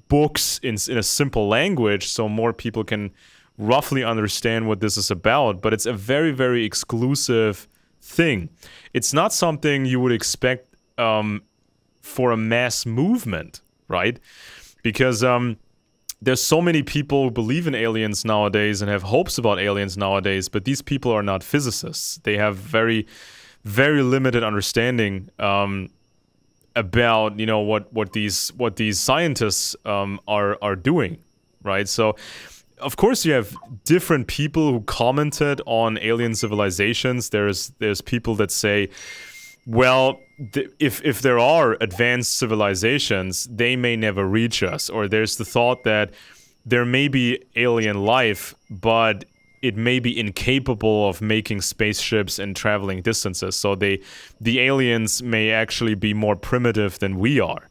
books in a simple language so more people can roughly understand what this is about, but it's a very, very exclusive thing. It's not something you would expect for a mass movement, right? Because there's so many people who believe in aliens nowadays and have hopes about aliens nowadays, but these people are not physicists. They have very, very limited understanding about what these scientists are doing, right? So of course you have different people who commented on alien civilizations. There's people that say, well, if there are advanced civilizations, they may never reach us. Or there's the thought that there may be alien life, but it may be incapable of making spaceships and traveling distances. So the aliens may actually be more primitive than we are.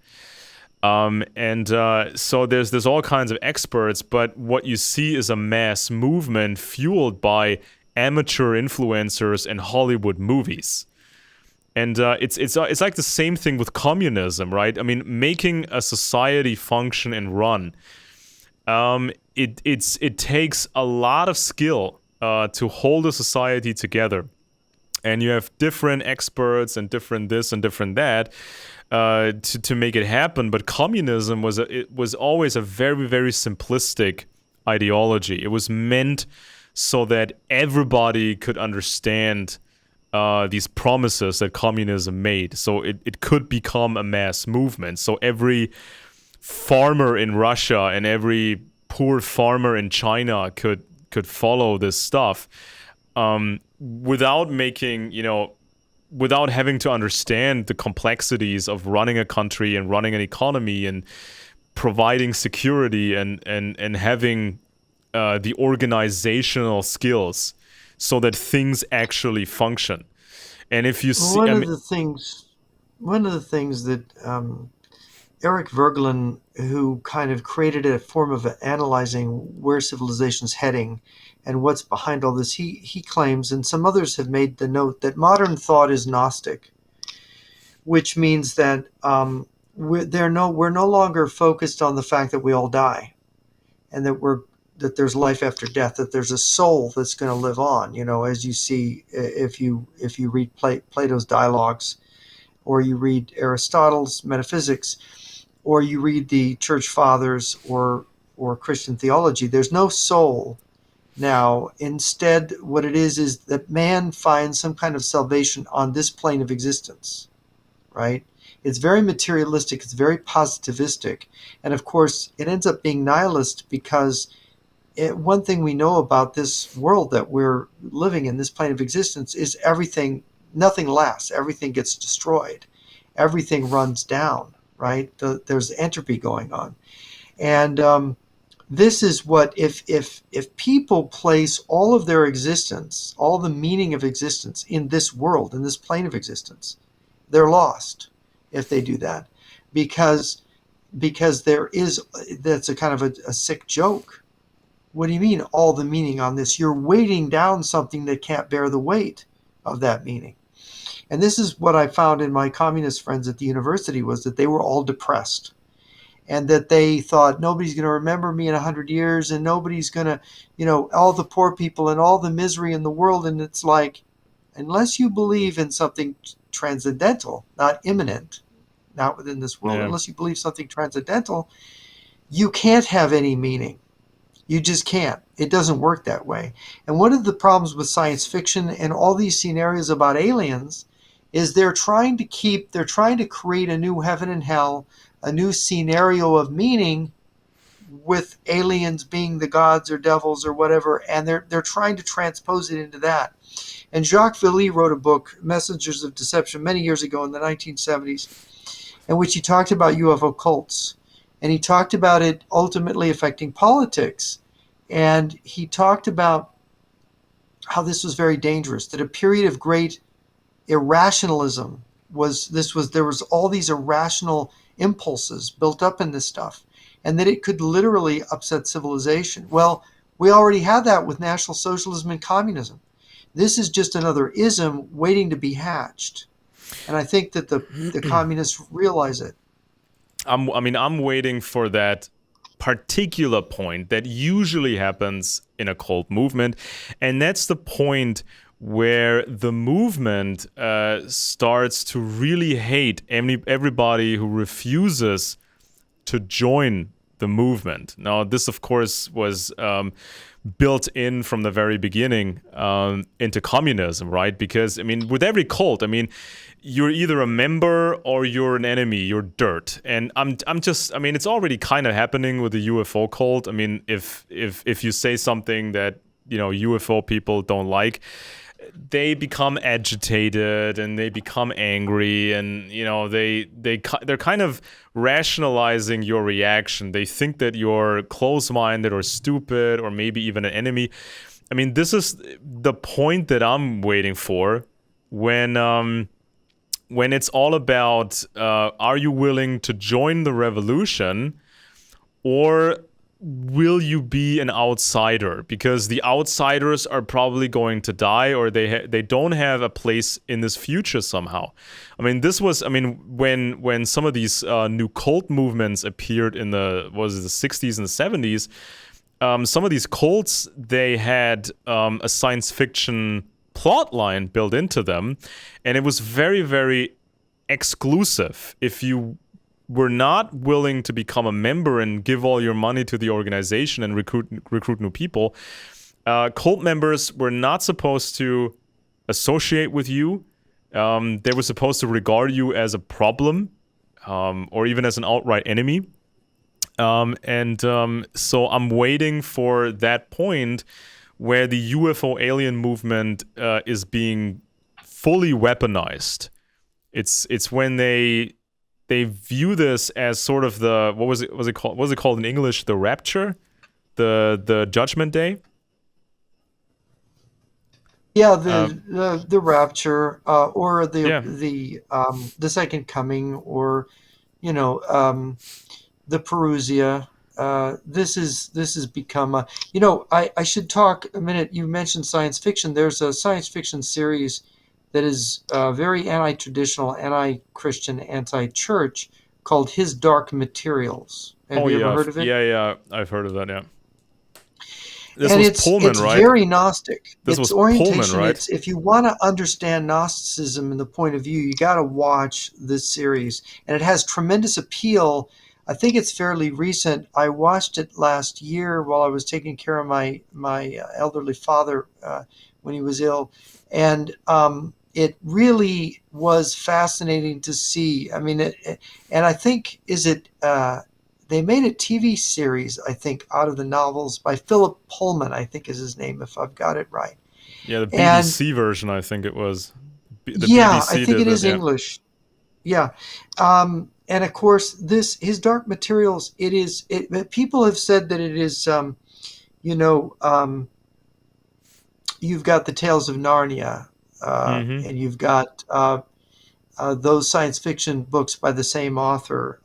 So there's all kinds of experts, but what you see is a mass movement fueled by amateur influencers and Hollywood movies. And it's like the same thing with communism, right? I mean, making a society function and run, it takes a lot of skill to hold a society together. And you have different experts and different this and different that to make it happen. But communism was always a very, very simplistic ideology. It was meant so that everybody could understand these promises that communism made. So it could become a mass movement. So every farmer in Russia and every poor farmer in China could follow this stuff without having to understand the complexities of running a country and running an economy and providing security and having the organizational skills so that things actually function. And if you see, One of the things that Eric Vergelin, who kind of created a form of analyzing where civilization's heading and what's behind all this, he claims, and some others have made the note, that modern thought is Gnostic, which means that we're no longer focused on the fact that we all die, and that there's life after death, that there's a soul that's going to live on. As you see, if you read Plato's dialogues, or you read Aristotle's metaphysics, or you read the church fathers or Christian theology, there's no soul now. Instead, what it is that man finds some kind of salvation on this plane of existence, right? It's very materialistic, it's very positivistic, and of course it ends up being nihilist, because one thing we know about this world that we're living in, this plane of existence, is nothing lasts. Everything gets destroyed. Everything runs down, right? There's entropy going on. And this is what, if people place all of their existence, all the meaning of existence in this world, in this plane of existence, they're lost if they do that. Because that's a kind of a sick joke. What do you mean, all the meaning on this? You're weighting down something that can't bear the weight of that meaning. And this is what I found in my communist friends at the university, was that they were all depressed. And that they thought, nobody's going to remember me in 100 years, and nobody's going to, all the poor people and all the misery in the world. And it's like, unless you believe in something transcendental, not immanent, not within this world, yeah. unless you believe something transcendental, you can't have any meaning. You just can't. It doesn't work that way. And one of the problems with science fiction and all these scenarios about aliens is they're trying to create a new heaven and hell, a new scenario of meaning with aliens being the gods or devils or whatever, and they're trying to transpose it into that. And Jacques Vallée wrote a book, Messengers of Deception, many years ago in the 1970s, in which he talked about UFO cults. And he talked about it ultimately affecting politics. And he talked about how this was very dangerous, that a period of great irrationalism there was all these irrational impulses built up in this stuff, and that it could literally upset civilization. Well, we already had that with National Socialism and communism. This is just another ism waiting to be hatched. And I think that the communists realize it. I'm waiting for that particular point that usually happens in a cult movement, and that's the point where the movement starts to really hate everybody who refuses to join the movement. Now, this, of course, was built in from the very beginning into communism, right? Because, I mean, with every cult, I mean, you're either a member or you're an enemy. You're dirt, and I'm just. I mean, it's already kind of happening with the UFO cult. I mean, if you say something that UFO people don't like, they become agitated and they become angry, and they're kind of rationalizing your reaction. They think that you're close-minded or stupid or maybe even an enemy. I mean, this is the point that I'm waiting for when it's all about are you willing to join the revolution, or will you be an outsider? Because the outsiders are probably going to die, or they don't have a place in this future somehow. I mean, when some of these new cult movements appeared in the 60s and the 70s, some of these cults, they had a science fiction plot line built into them, and it was very, very exclusive. If you were not willing to become a member and give all your money to the organization and recruit new people, cult members were not supposed to associate with you. They were supposed to regard you as a problem, or even as an outright enemy. So I'm waiting for that point where the UFO alien movement is being fully weaponized. It's when they view this as sort of the what was it called in English, the rapture, the judgment day. Yeah, the rapture, or the second coming, or the Perusia. This has become a, I should talk a minute. You mentioned science fiction. There's a science fiction series that is very anti-traditional, anti-Christian, anti-church, called His Dark Materials. Have you ever heard of it? Yeah, I've heard of that. Yeah, this and was it's Pullman, it's right? very Gnostic. This its was orientation, Pullman, right? It's, if you want to understand Gnosticism and the point of view, you got to watch this series, and it has tremendous appeal. I think it's fairly recent. I watched it last year while I was taking care of my elderly father when he was ill, and it really was fascinating to see. I mean, and I think they made a TV series, I think, out of the novels by Philip Pullman, I think is his name, if I've got it right. Yeah, the BBC version, I think it was. The BBC I think it is English. Yeah. And of course, His Dark Materials, people have said that it is, you've got the Tales of Narnia, and you've got those science fiction books by the same author.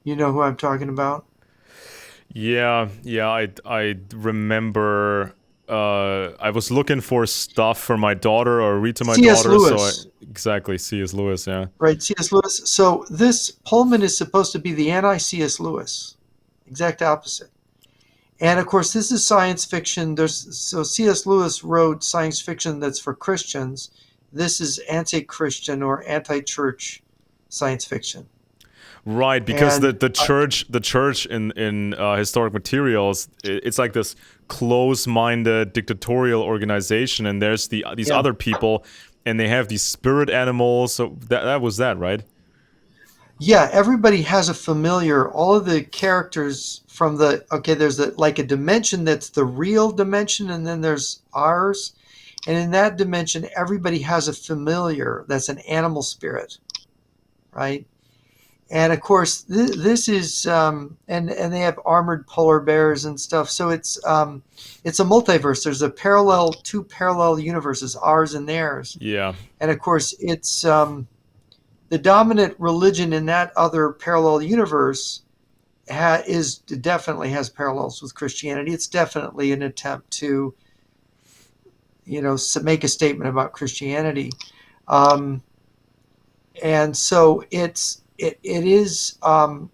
You know who I'm talking about? Yeah, I remember. I was looking for stuff for my daughter, or read to my C.S. daughter. Lewis. Exactly, C.S. Lewis. Yeah. Right, C.S. Lewis. So this Pullman is supposed to be the anti-C.S. Lewis, exact opposite. And of course, this is science fiction. So C.S. Lewis wrote science fiction that's for Christians. This is anti-Christian or anti-church science fiction. Right, because the church in Historic Materials, it's like this close-minded dictatorial organization, and there's these other people, and they have these spirit animals. So that was that, right? Yeah, everybody has a familiar. All of the characters from there's like a dimension that's the real dimension, and then there's ours, and in that dimension, everybody has a familiar that's an animal spirit, right? And of course, this is, and they have armored polar bears and stuff. So it's a multiverse. There's two parallel universes, ours and theirs. Yeah. And of course, it's the dominant religion in that other parallel universe definitely has parallels with Christianity. It's definitely an attempt to, make a statement about Christianity, and so it is, and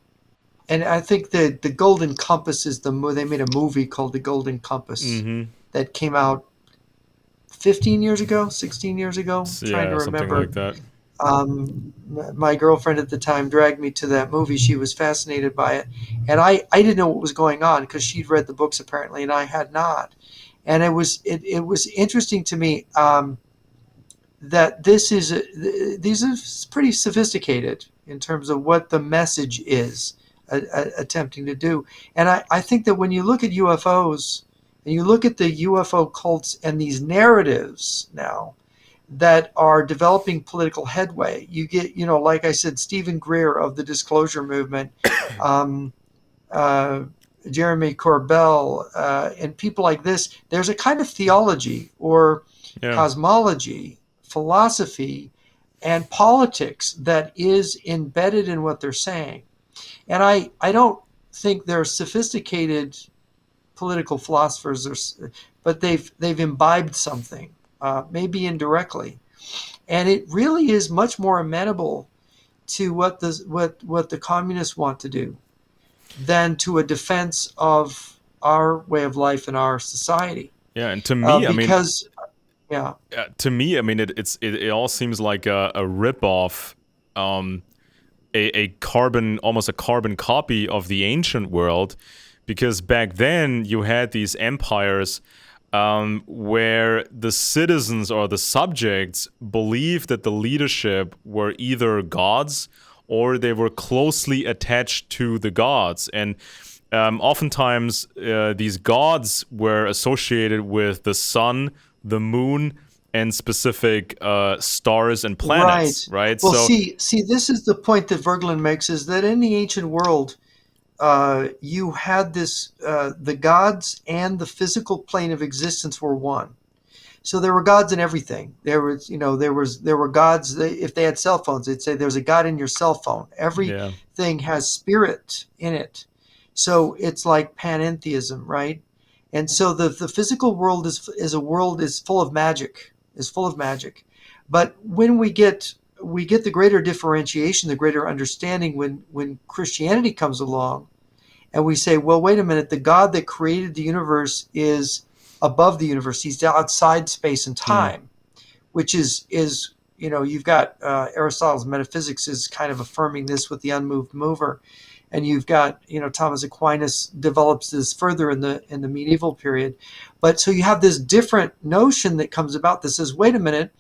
I think the Golden Compass is they made a movie called The Golden Compass that came out 15 years ago, 16 years ago. I'm trying to remember. Something like that. My girlfriend at the time dragged me to that movie. She was fascinated by it, and I didn't know what was going on because she'd read the books apparently, and I had not. And it was interesting to me that these are pretty sophisticated in terms of what the message is attempting to do. And I think that when you look at UFOs and you look at the UFO cults and these narratives now that are developing political headway, you get, like I said, Stephen Greer of the Disclosure Movement, um, uh, Jeremy Corbell, and people like this. There's a kind of theology or Yeah. cosmology, philosophy, and politics that is embedded in what they're saying. And I don't think they're sophisticated political philosophers, but they've imbibed something, maybe indirectly, and it really is much more amenable to what the communists want to do than to a defense of our way of life in our society. Yeah, and to me, I mean, Because, yeah, it all seems like a rip-off, um, a carbon, almost a carbon copy of the ancient world, because back then you had these empires where the citizens or the subjects believed that the leadership were either gods or they were closely attached to the gods. And oftentimes these gods were associated with the sun, the moon, and specific stars and right. planets, right? Well, So, see, this is the point that Verglen makes: is that in the ancient world, you had the gods and the physical plane of existence were one. So there were gods in everything. There were gods. If they had cell phones, they'd say there's a god in your cell phone. yeah. Everything has spirit in it. So it's like panentheism, right? And so the physical world is a world is full of magic, is full of magic. But when we get the greater differentiation, the greater understanding when Christianity comes along, and we say, well, wait a minute, the God that created the universe is above the universe. He's outside space and Mm, time, which is you've got Aristotle's metaphysics is kind of affirming this with the unmoved mover, and you've got Thomas Aquinas develops this further in the medieval period. But so you have this different notion that comes about that says, wait a minute,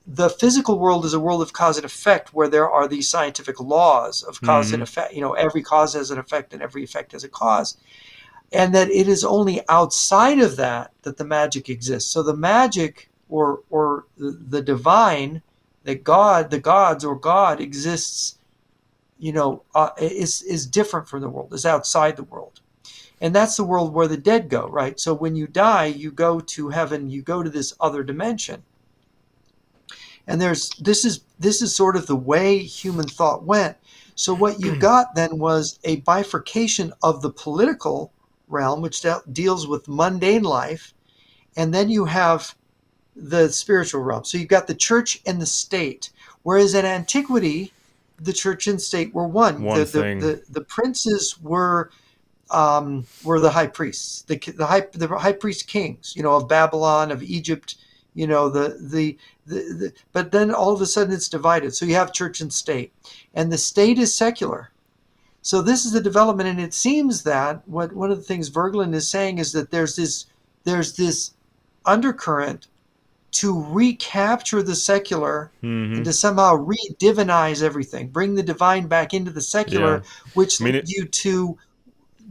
the physical world is a world of cause and effect where there are these scientific laws of cause and hmm effect. Every cause has an effect and every effect has a cause, and that it is only outside of that that the magic exists. So the magic or the divine, that God, the gods or God exists, is different from the world, is outside the world. And that's the world where the dead go, right? So when you die, you go to heaven, you go to this other dimension. And this is sort of the way human thought went. So what you got then was a bifurcation of the political realm, which deals with mundane life, and then you have the spiritual realm. So you've got the church and the state. Whereas in antiquity, the church and state were one. one thing. The princes were the high priests, the high priest kings, of Babylon, of Egypt, but then all of a sudden it's divided. So you have church and state, and the state is secular. So this is the development, and it seems that one of the things Verglen is saying is that there's this undercurrent to recapture the secular and Hmm. to somehow re-divinize everything, bring the divine back into the Yeah. secular, which I mean, leads you to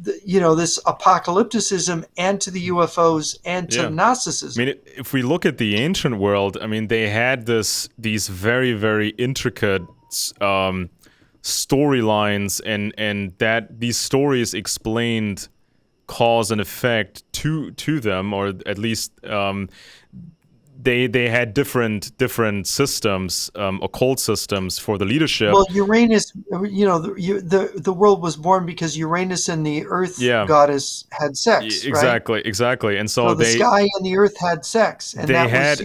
this apocalypticism and to the UFOs and to yeah. I Gnosticism. mean, if we look at the ancient world, I mean, they had these very, very intricate storylines, and that these stories explained cause and effect to them, or at least they had different systems, occult systems for the leadership. Well, Uranus, the world was born because Uranus and the Earth Yeah, goddess had sex, right? exactly. And so So the sky and the Earth had sex, and they that was, had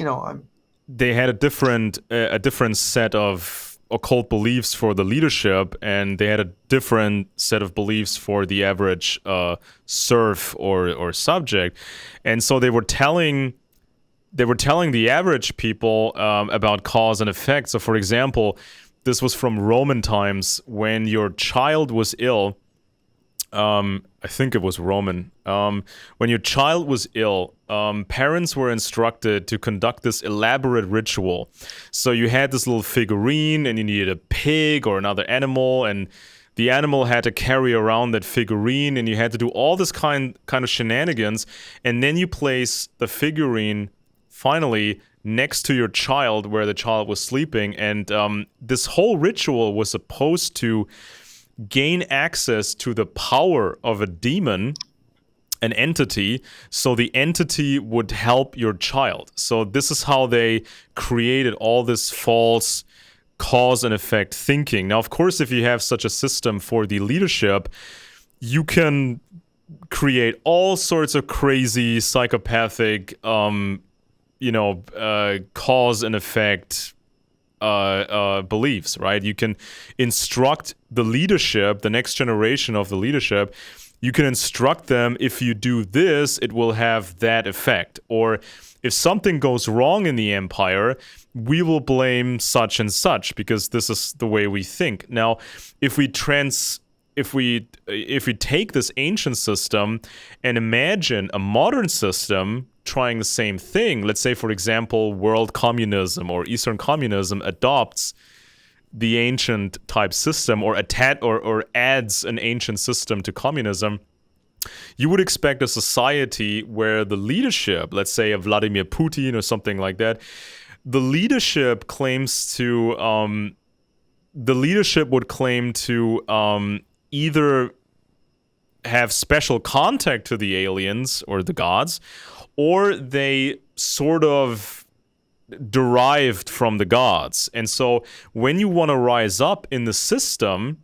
they had a different set of occult beliefs for the leadership, and they had a different set of beliefs for the average serf or subject, and so they were telling they were telling the average people about cause and effect. So, for example, this was from Roman times when your child was ill. I think it was Roman. When your child was ill, parents were instructed to conduct this elaborate ritual. So you had this little figurine, and you needed a pig or another animal, and the animal had to carry around that figurine, and you had to do all this kind of shenanigans, and then you place the figurine finally next to your child where the child was sleeping, and this whole ritual was supposed to gain access to the power of a demon, an entity, so the entity would help your child. So this is how they created all this false cause and effect thinking. Now, of course, if you have such a system for the leadership, you can create all sorts of crazy psychopathic cause and effect beliefs, right? You can instruct the leadership, the next generation of the leadership, you can instruct them, if you do this, it will have that effect. Or if something goes wrong in the empire, we will blame such and such because this is the way we think. Now, if we take this ancient system and imagine a modern system trying the same thing, let's say, for example, world communism or Eastern communism adopts the ancient type system or adds an ancient system to communism, you would expect a society where the leadership, let's say a Vladimir Putin or something like that, the leadership would claim to either have special contact to the aliens or the gods, or they sort of derived from the gods. And so when you want to rise up in the system,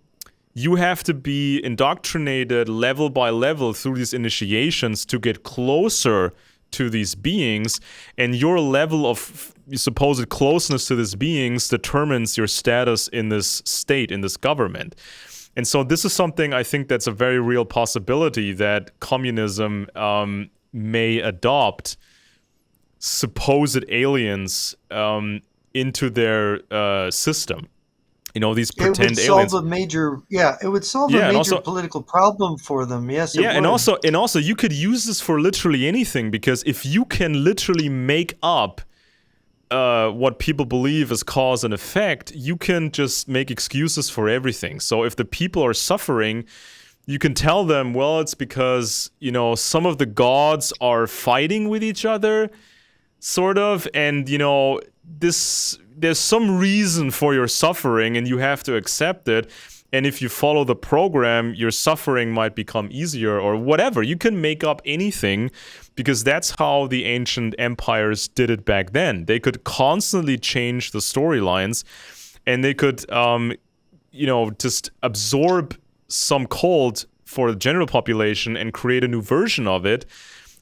you have to be indoctrinated level by level through these initiations to get closer to these beings, and your level of supposed closeness to these beings determines your status in this state, in this government. And so this is something I think that's a very real possibility, that communism may adopt supposed aliens into their system. These pretend aliens. It would solve a major political problem for them. Yes, it would. and also you could use this for literally anything, because if you can literally make up what people believe is cause and effect, you can just make excuses for everything. So if the people are suffering, you can tell them, well, it's because, some of the gods are fighting with each other, sort of, and, there's some reason for your suffering and you have to accept it. And if you follow the program, your suffering might become easier or whatever. You can make up anything, because that's how the ancient empires did it back then. They could constantly change the storylines, and they could, just absorb some cult for the general population and create a new version of it.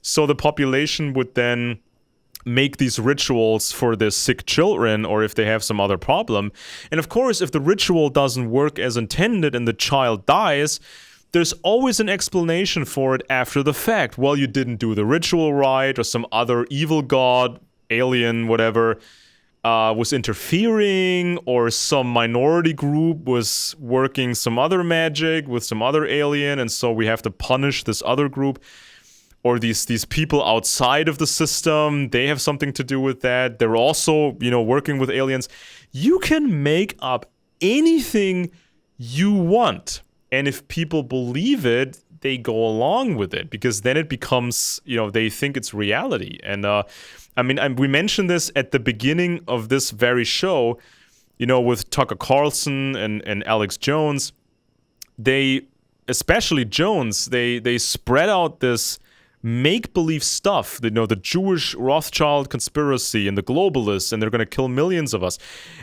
So the population would then make these rituals for their sick children, or if they have some other problem. And of course, if the ritual doesn't work as intended and the child dies, there's always an explanation for it after the fact. Well, you didn't do the ritual right, or some other evil god, alien, whatever, was interfering, or some minority group was working some other magic with some other alien, and so we have to punish this other group. Or these people outside of the system, they have something to do with that. They're also, working with aliens. You can make up anything you want. And if people believe it, they go along with it, because then it becomes, they think it's reality. And we mentioned this at the beginning of this very show, with Tucker Carlson and Alex Jones. Especially Jones, they spread out this make-believe stuff, the Jewish Rothschild conspiracy and the globalists, and they're going to kill millions of us.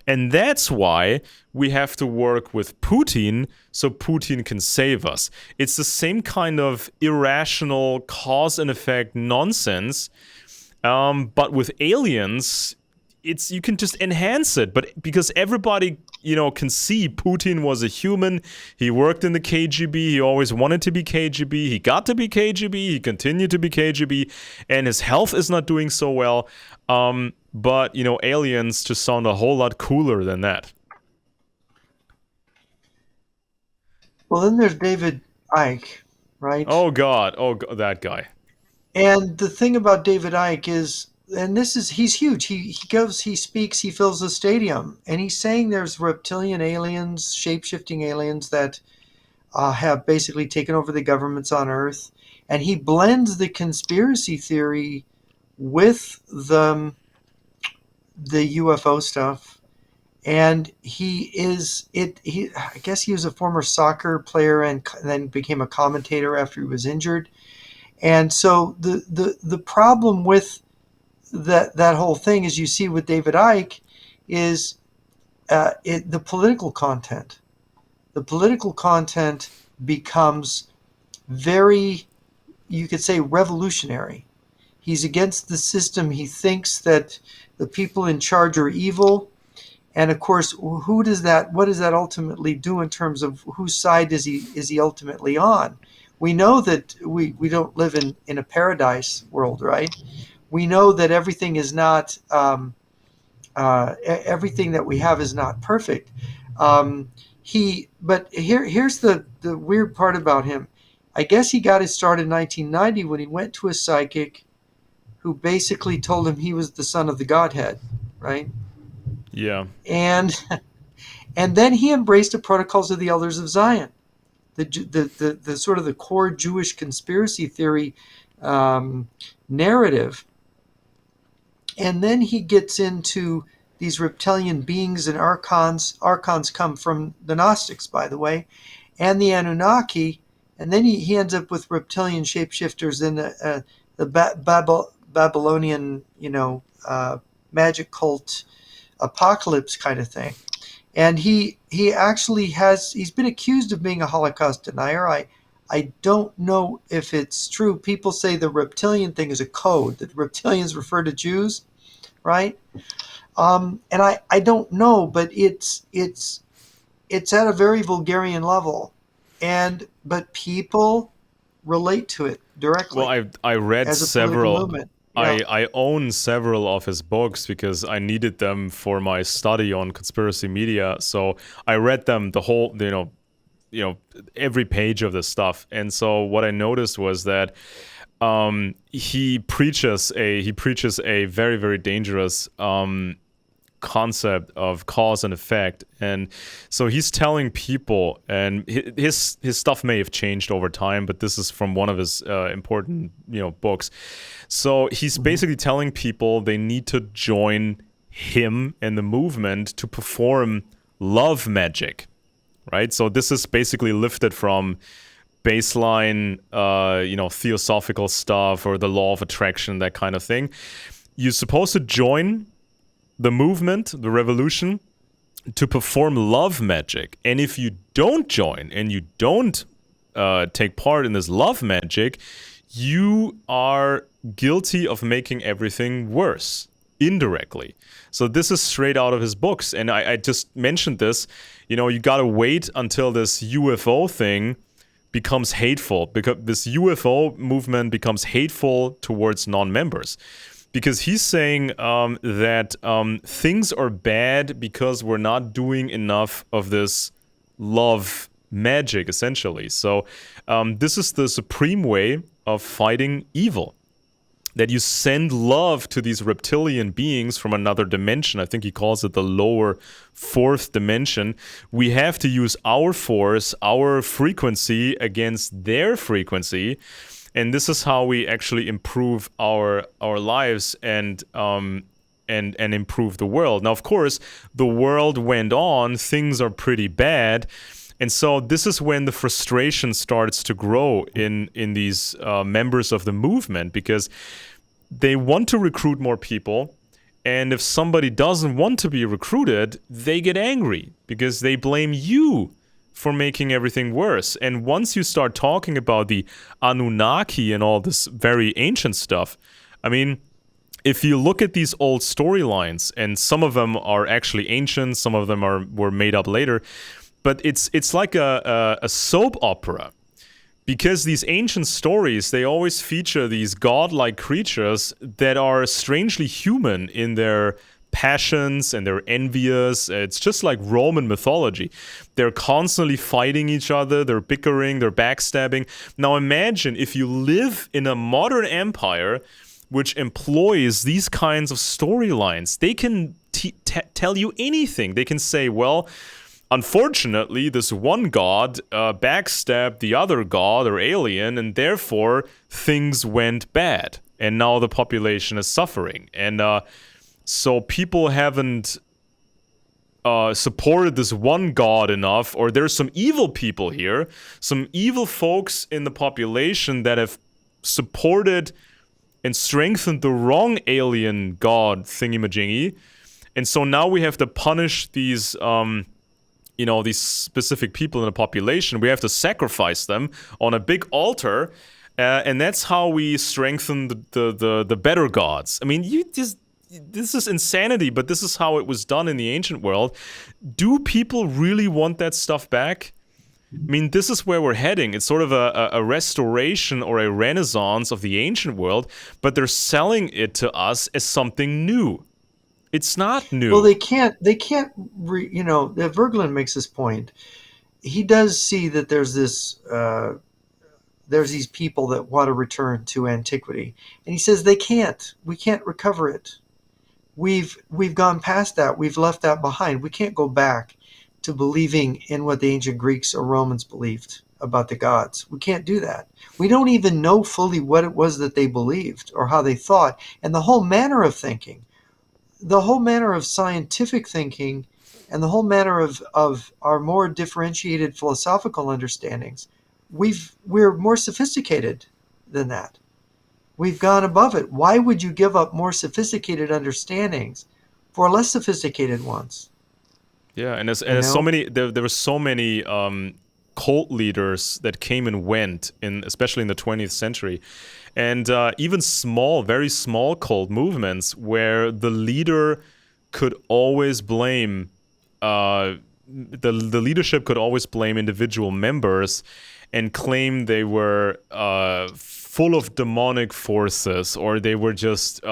And that's why we have to work with Putin so Putin can save us. It's the same kind of irrational cause and effect nonsense, but with aliens, you can just enhance it. But because everybody, can see Putin was a human. He worked in the KGB. He always wanted to be KGB. He got to be KGB. He continued to be KGB. And his health is not doing so well. But, aliens just sound a whole lot cooler than that. Well, then there's David Icke, right? Oh, God. That guy. And the thing about David Icke is, and he's huge. He speaks, he fills the stadium, and he's saying there's reptilian aliens, shape-shifting aliens that have basically taken over the governments on Earth, and he blends the conspiracy theory with the UFO stuff. And I guess he was a former soccer player and then became a commentator after he was injured. And so the problem with that whole thing, as you see with David Icke, is the political content. The political content becomes very, you could say, revolutionary. He's against the system. He thinks that the people in charge are evil. And of course, what does that ultimately do in terms of whose side is he ultimately on? We know that we don't live in a paradise world, right? We know that everything is not everything that we have is not perfect. But here's the weird part about him. I guess he got his start in 1990 when he went to a psychic who basically told him he was the son of the Godhead, right? Yeah. And then he embraced the protocols of the Elders of Zion, the sort of the core Jewish conspiracy theory narrative. And then he gets into these reptilian beings and archons. Archons come from the Gnostics, by the way, and the Anunnaki. And then he ends up with reptilian shapeshifters in the Babylonian, magic cult apocalypse kind of thing. And he actually he's been accused of being a Holocaust denier. I don't know if it's true. People say the reptilian thing is a code, that reptilians refer to Jews, right? And I don't know, but it's at a very Vulgarian level, but people relate to it directly. Well, I read as a several. Movement. I own several of his books because I needed them for my study on conspiracy media. So I read them the whole, every page of this stuff. And so what I noticed was that he preaches a very, very dangerous concept of cause and effect. And so he's telling people, and his stuff may have changed over time, but this is from one of his important books. So he's basically telling people they need to join him and the movement to perform love magic, right? So this is basically lifted from baseline theosophical stuff or the law of attraction, that kind of thing. You're supposed to join the movement, the revolution, to perform love magic. And if you don't join and you don't take part in this love magic, you are guilty of making everything worse, indirectly. So this is straight out of his books. And I just mentioned this, you gotta wait until this UFO thing becomes hateful, because this UFO movement becomes hateful towards non-members. Because he's saying that things are bad because we're not doing enough of this love magic, essentially. So this is the supreme way of fighting evil. That you send love to these reptilian beings from another dimension. I think he calls it the lower fourth dimension. We have to use our force, our frequency against their frequency. And this is how we actually improve our lives and improve the world. Now, of course, the world went on. Things are pretty bad. And so this is when the frustration starts to grow in these members of the movement, because they want to recruit more people. And if somebody doesn't want to be recruited, they get angry because they blame you for making everything worse. And once you start talking about the Anunnaki and all this very ancient stuff, I mean, if you look at these old storylines, and some of them are actually ancient, some of them were made up later, but it's like a soap opera. Because these ancient stories, they always feature these godlike creatures that are strangely human in their passions, and they're envious. It's just like Roman mythology. They're constantly fighting each other, they're bickering, they're backstabbing. Now imagine if you live in a modern empire which employs these kinds of storylines. They can tell you anything. They can say, well, unfortunately, this one god backstabbed the other god or alien, and therefore things went bad. And now the population is suffering. And so people haven't supported this one god enough, or there's some evil people here, some evil folks in the population that have supported and strengthened the wrong alien god thingy-majingy. And so now we have to punish these these specific people in the population. We have to sacrifice them on a big altar, and that's how we strengthen the better gods. I mean, this is insanity, but this is how it was done in the ancient world. Do people really want that stuff back? I mean, this is where we're heading. It's sort of a restoration or a renaissance of the ancient world, but they're selling it to us as something new. It's not new. Well, Verglen makes this point. He does see that there's these people that want to return to antiquity. And he says we can't recover it. We've gone past that. We've left that behind. We can't go back to believing in what the ancient Greeks or Romans believed about the gods. We can't do that. We don't even know fully what it was that they believed or how they thought. And the whole manner of thinking, the whole manner of scientific thinking, and the whole manner of our more differentiated philosophical understandings, we're more sophisticated than that. We've gone above it. Why would you give up more sophisticated understandings for less sophisticated ones? Yeah, and there's so many. There were so many cult leaders that came and went, especially in the 20th century, and even very small cult movements where the leader could always blame the leadership could always blame individual members and claim they were full of demonic forces, or they were just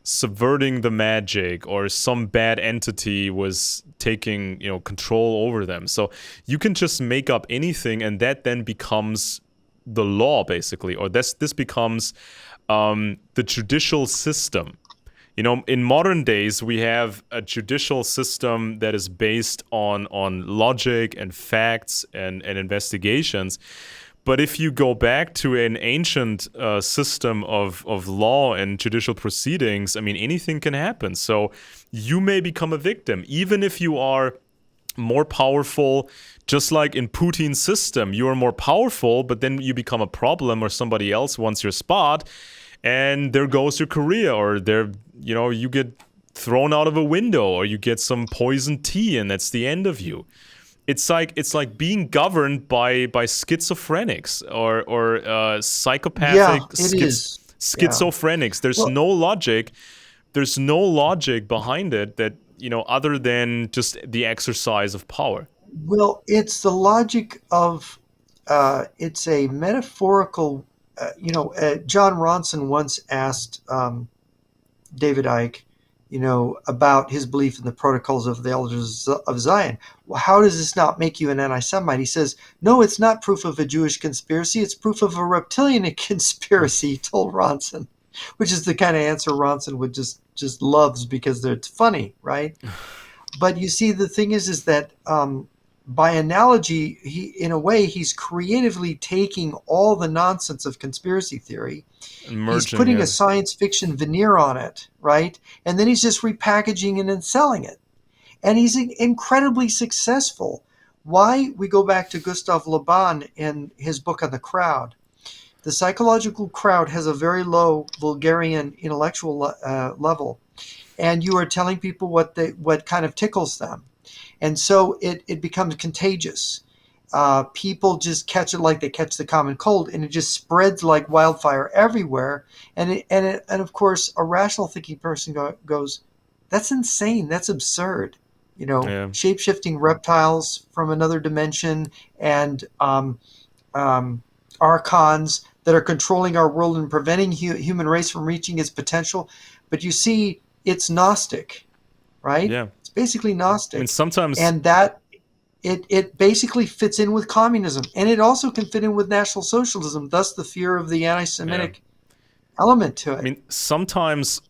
subverting the magic, or some bad entity was taking control over them. So you can just make up anything, and that then becomes the law, basically, or this becomes the judicial system. In modern days, we have a judicial system that is based on logic and facts and investigations. But if you go back to an ancient system of law and judicial proceedings, I mean, anything can happen. So you may become a victim, even if you are more powerful. Just like in Putin's system, you are more powerful, but then you become a problem, or somebody else wants your spot, and there goes your career, or you get thrown out of a window, or you get some poisoned tea, and that's the end of you. It's like being governed by schizophrenics or psychopathic schizophrenics. There's no logic. There's no logic behind it that other than just the exercise of power. Well, it's the logic of it's a metaphorical. John Ronson once asked David Icke, about his belief in the protocols of the elders of Zion. Well, how does this not make you an anti-Semite? He says, no, it's not proof of a Jewish conspiracy. It's proof of a reptilian conspiracy, he told Ronson, which is the kind of answer Ronson would just loves because it's funny, right? But you see, the thing is that by analogy, he's creatively taking all the nonsense of conspiracy theory. He's putting a science fiction veneer on it, right? And then he's just repackaging it and selling it. And he's incredibly successful. Why? We go back to Gustav Le Bon in his book on the crowd. The psychological crowd has a very low Bulgarian intellectual level. And you are telling people what kind of tickles them. And so it becomes contagious. people just catch it like they catch the common cold, and it just spreads like wildfire everywhere. And of course, a rational thinking person goes, "That's insane. That's absurd." Yeah. Shape shifting reptiles from another dimension and um, archons that are controlling our world and preventing human race from reaching its potential. But you see, it's Gnostic, right? Yeah. It's basically I mean, Gnostic, sometimes, and that it basically fits in with communism, and it also can fit in with National Socialism. Thus, the fear of the yeah. anti-Semitic element to I it. mean, sometimes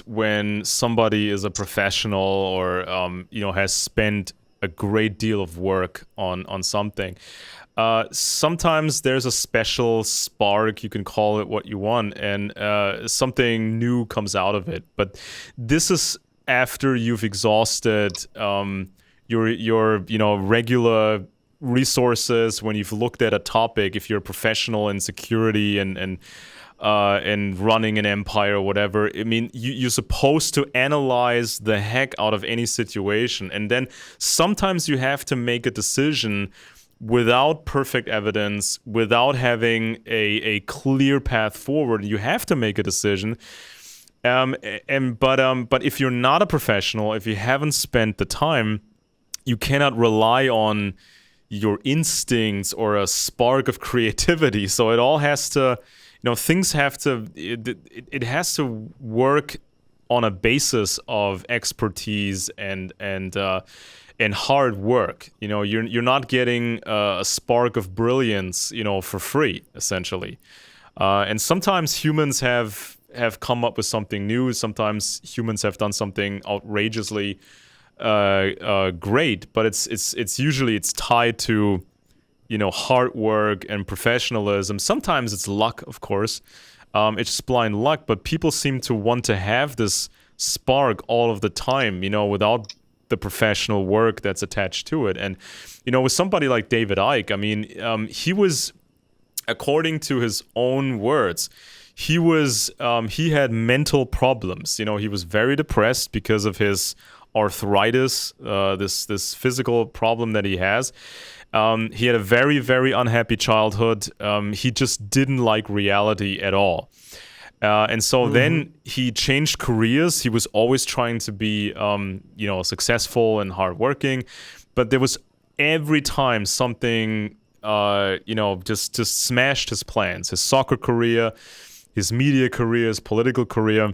when somebody is a professional or has spent a great deal of work on something, sometimes there's a special spark. You can call it what you want, and something new comes out of it. But this is after you've exhausted your regular resources, when you've looked at a topic. If you're a professional in security and running an empire or whatever, I mean, you're supposed to analyze the heck out of any situation, and then sometimes you have to make a decision without perfect evidence, without having a clear path forward. You have to make a decision. But if you're not a professional, if you haven't spent the time, you cannot rely on your instincts or a spark of creativity. So it all has to, things have to, it has to work on a basis of expertise and hard work. You're not getting a spark of brilliance, for free, essentially. And sometimes humans have come up with something new. Sometimes humans have done something outrageously great, but it's usually tied to hard work and professionalism. Sometimes it's luck, of course. It's just blind luck, but people seem to want to have this spark all of the time, without the professional work that's attached to it. And with somebody like David Icke, I mean, he was, according to his own words, he had mental problems. He was very depressed because of his arthritis, this physical problem that he has. He had a very, very unhappy childhood. He just didn't like reality at all. And so then he changed careers. He was always trying to be, successful and hardworking. But there was every time something, just smashed his plans, his soccer career, his media career, his political career.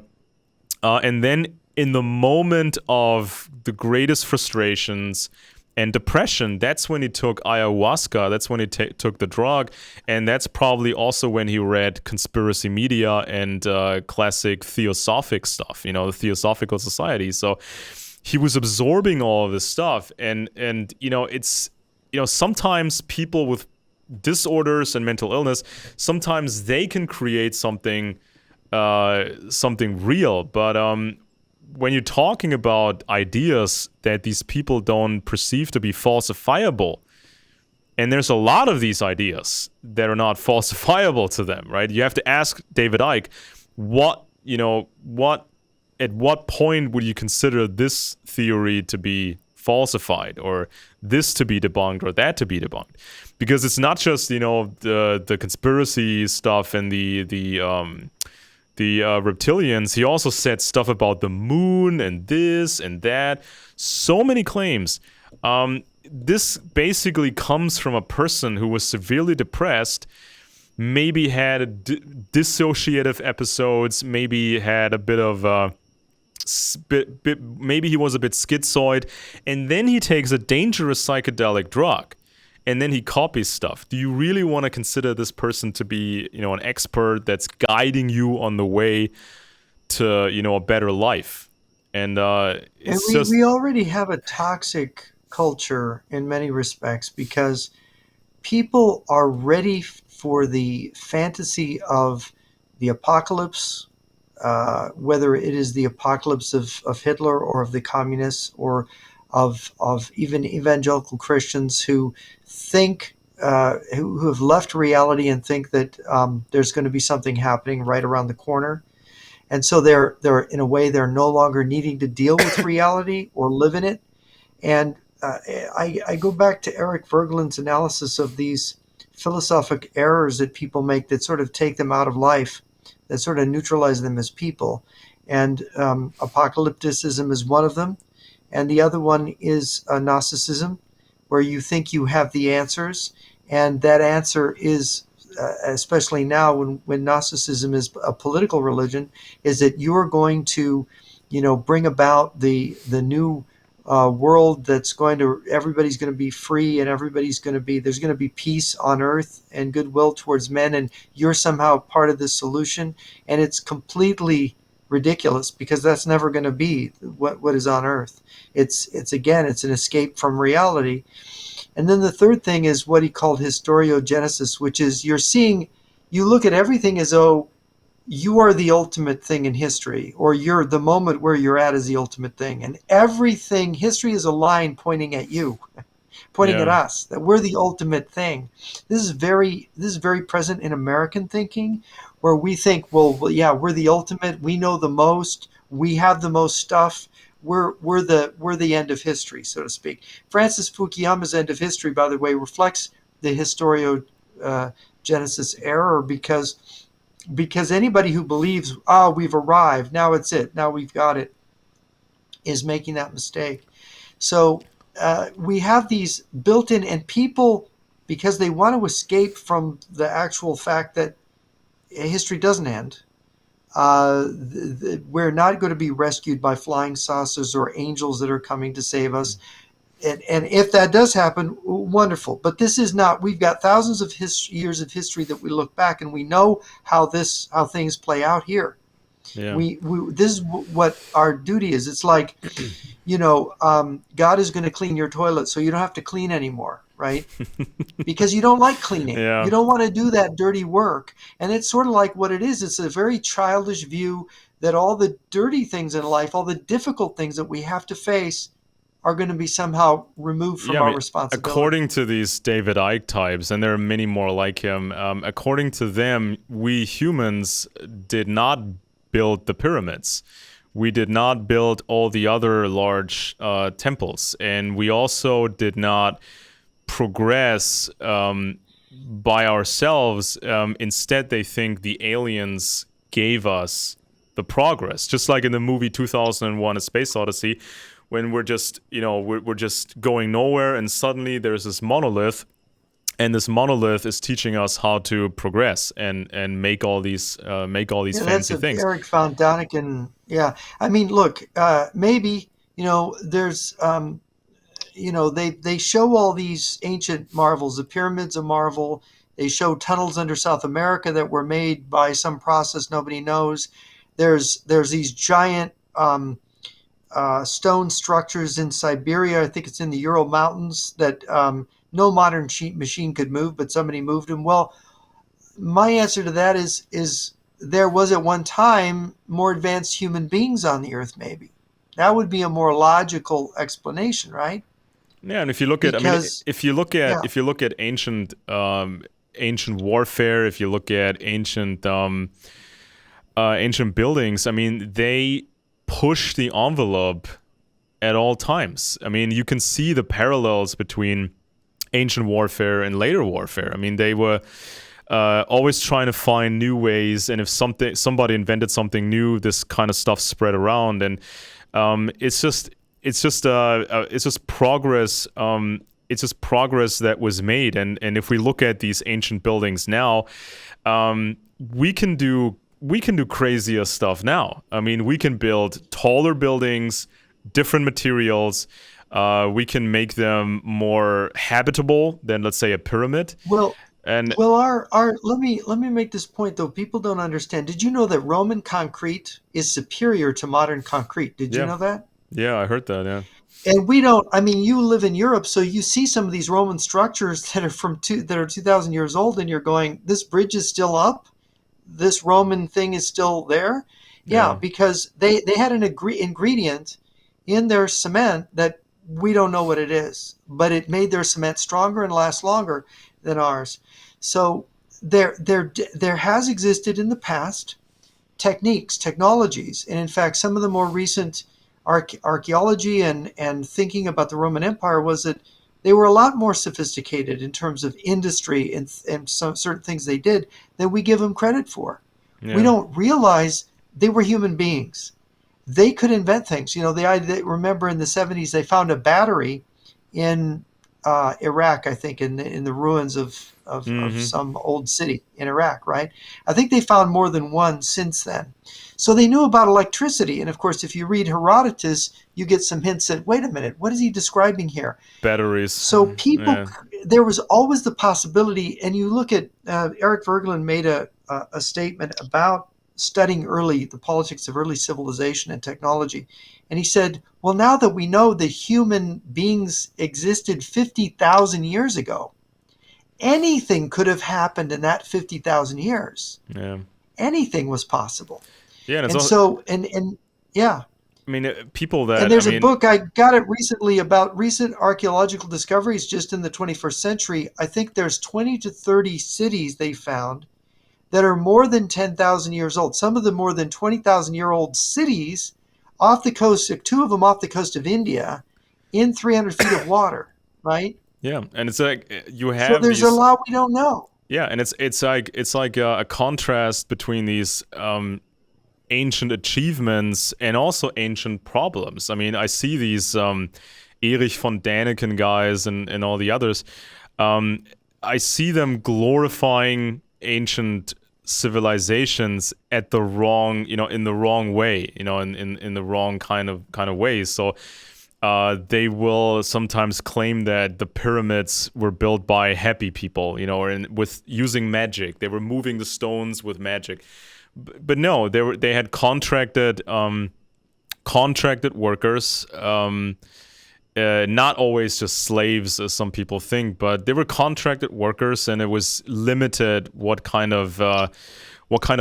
And then in the moment of the greatest frustrations and depression, that's when he took ayahuasca. That's when he took the drug. And that's probably also when he read conspiracy media and classic theosophic stuff, the Theosophical Society. So he was absorbing all of this stuff. And it's, sometimes people with disorders and mental illness, sometimes they can create something real. But when you're talking about ideas that these people don't perceive to be falsifiable, and there's a lot of these ideas that are not falsifiable to them, right? You have to ask David Icke, at what point would you consider this theory to be falsified, or this to be debunked, or that to be debunked? Because it's not just the conspiracy stuff and the reptilians. He also said stuff about the moon and this and that. So many claims. This basically comes from a person who was severely depressed, maybe had dissociative episodes, maybe had a bit of maybe he was a bit schizoid, and then he takes a dangerous psychedelic drug, and then he copies stuff. Do you really want to consider this person to be, an expert that's guiding you on the way to, a better life? And We already have a toxic culture in many respects, because people are ready for the fantasy of the apocalypse, whether it is the apocalypse of Hitler or of the communists, or of even evangelical Christians who think, who have left reality and think that there's going to be something happening right around the corner. And so they're in a way, they're no longer needing to deal with reality or live in it. And I go back to Eric Berglund's analysis of these philosophic errors that people make that sort of take them out of life, that sort of neutralize them as people. And apocalypticism is one of them. And the other one is Gnosticism, where you think you have the answers. And that answer is, especially now when Gnosticism is a political religion, is that you're going to, bring about the new world that's everybody's going to be free, and there's going to be peace on earth and goodwill towards men, and you're somehow part of the solution. And it's completely ridiculous, because that's never going to be what is on earth. It's an escape from reality. And then the third thing is what he called historiogenesis, which is you look at everything as though you are the ultimate thing in history, or you're the moment where you're at is the ultimate thing. And everything, history is a line pointing at you, pointing at Yeah. us, that we're the ultimate thing. This is very present in American thinking, where we think, well, yeah, we're the ultimate, we know the most, we have the most stuff. We're the end of history, so to speak. Francis Fukuyama's end of history, by the way, reflects the historiogenesis error, because anybody who believes, we've arrived, now it's it, now we've got it, is making that mistake. So we have these built in, and people, because they want to escape from the actual fact that history doesn't end. We're not going to be rescued by flying saucers or angels that are coming to save us. And if that does happen, wonderful. But this is not. We've got thousands of years of history that we look back, and we know how things play out here. Yeah. We this is what our duty is. It's like, God is going to clean your toilet, so you don't have to clean anymore, right? Because you don't like cleaning. Yeah. You don't want to do that dirty work. And it's sort of like what it is. It's a very childish view that all the dirty things in life, all the difficult things that we have to face, are going to be somehow removed Yeah, from I our mean, responsibility. according to these David Icke types, and there are many more like him, according to them, we humans did not build the pyramids. We did not build all the other large temples. And we also did not progress by ourselves. Instead, they think the aliens gave us the progress. Just like in the movie 2001: A Space Odyssey, when we're just, we're just going nowhere, and suddenly there's this monolith, and this monolith is teaching us how to progress and make all these Yeah, that's fancy a things. Eric von Daniken. Yeah, I mean, look, maybe there's they show all these ancient marvels. The pyramids a marvel. They show tunnels under South America that were made by some process nobody knows. There's these giant stone structures in Siberia. I think it's in the Ural Mountains that no modern machine could move, but somebody moved them. Well, my answer to that is there was at one time more advanced human beings on the earth. Maybe that would be a more logical explanation, right? Yeah, and if you look at, I mean, Because if you look at yeah, ancient warfare, if you look at ancient buildings, I mean, they push the envelope at all times. I mean, you can see the parallels between ancient warfare and later warfare. I mean, they were always trying to find new ways, and if somebody invented something new, this kind of stuff spread around, and it's just progress. It's just progress that was made, and if we look at these ancient buildings now, we can do crazier stuff now. I mean, we can build taller buildings, different materials. We can make them more habitable than, let's say, a pyramid. well, And our let me make this point though. People don't understand. Did you know that Roman concrete is superior to modern concrete? Did you yeah, know that? yeah, I heard that. Yeah, And we don't. I mean, you live in Europe, so you see some of these Roman structures that are 2,000 years old, and you're going, "This bridge is still up. This Roman thing is still there." Yeah, yeah. because they had an ingredient in their cement that we don't know what it is, but it made their cement stronger and last longer than ours. So there has existed in the past techniques, technologies, and in fact, some of the more recent archaeology and thinking about the Roman Empire was that they were a lot more sophisticated in terms of industry and some certain things they did than we give them credit for. We Yeah. don't realize they were human beings. They could invent things. They remember in the 70s they found a battery in Iraq, I think, in the ruins of Mm-hmm. some old city in Iraq, right? I think they found more than one since then. So they knew about electricity. And of course, if you read Herodotus, you get some hints that, wait a minute, what is he describing here? Batteries. So people, Yeah. there was always the possibility, and you look at Eric Voegelin made a statement about studying the politics of early civilization and technology. And he said, well, now that we know that human beings existed 50,000 years ago, anything could have happened in that 50,000 years. Yeah. Anything was possible. Yeah, and it's And also, so, and yeah. I mean, people And that, I there's a mean, book, I got it recently, about recent archaeological discoveries just in the 21st century. I think there's 20 to 30 cities they found that are more than 10,000 years old. Some of them more than 20,000-year-old cities off the coast, two of them off the coast of India, in 300 feet of water, right? yeah, and it's like you So have there's a these, lot we don't know. yeah, and it's like a contrast between these ancient achievements and also ancient problems. I mean, I see these Erich von Däniken guys and all the others. Um, I see them glorifying ancient civilizations at the wrong, in the wrong way, in the wrong kind of ways. So they will sometimes claim that the pyramids were built by happy people, or with using magic. They were moving the stones with magic. But no, they had contracted workers, not always just slaves, as some people think, but they were contracted workers, and it was limited what kind of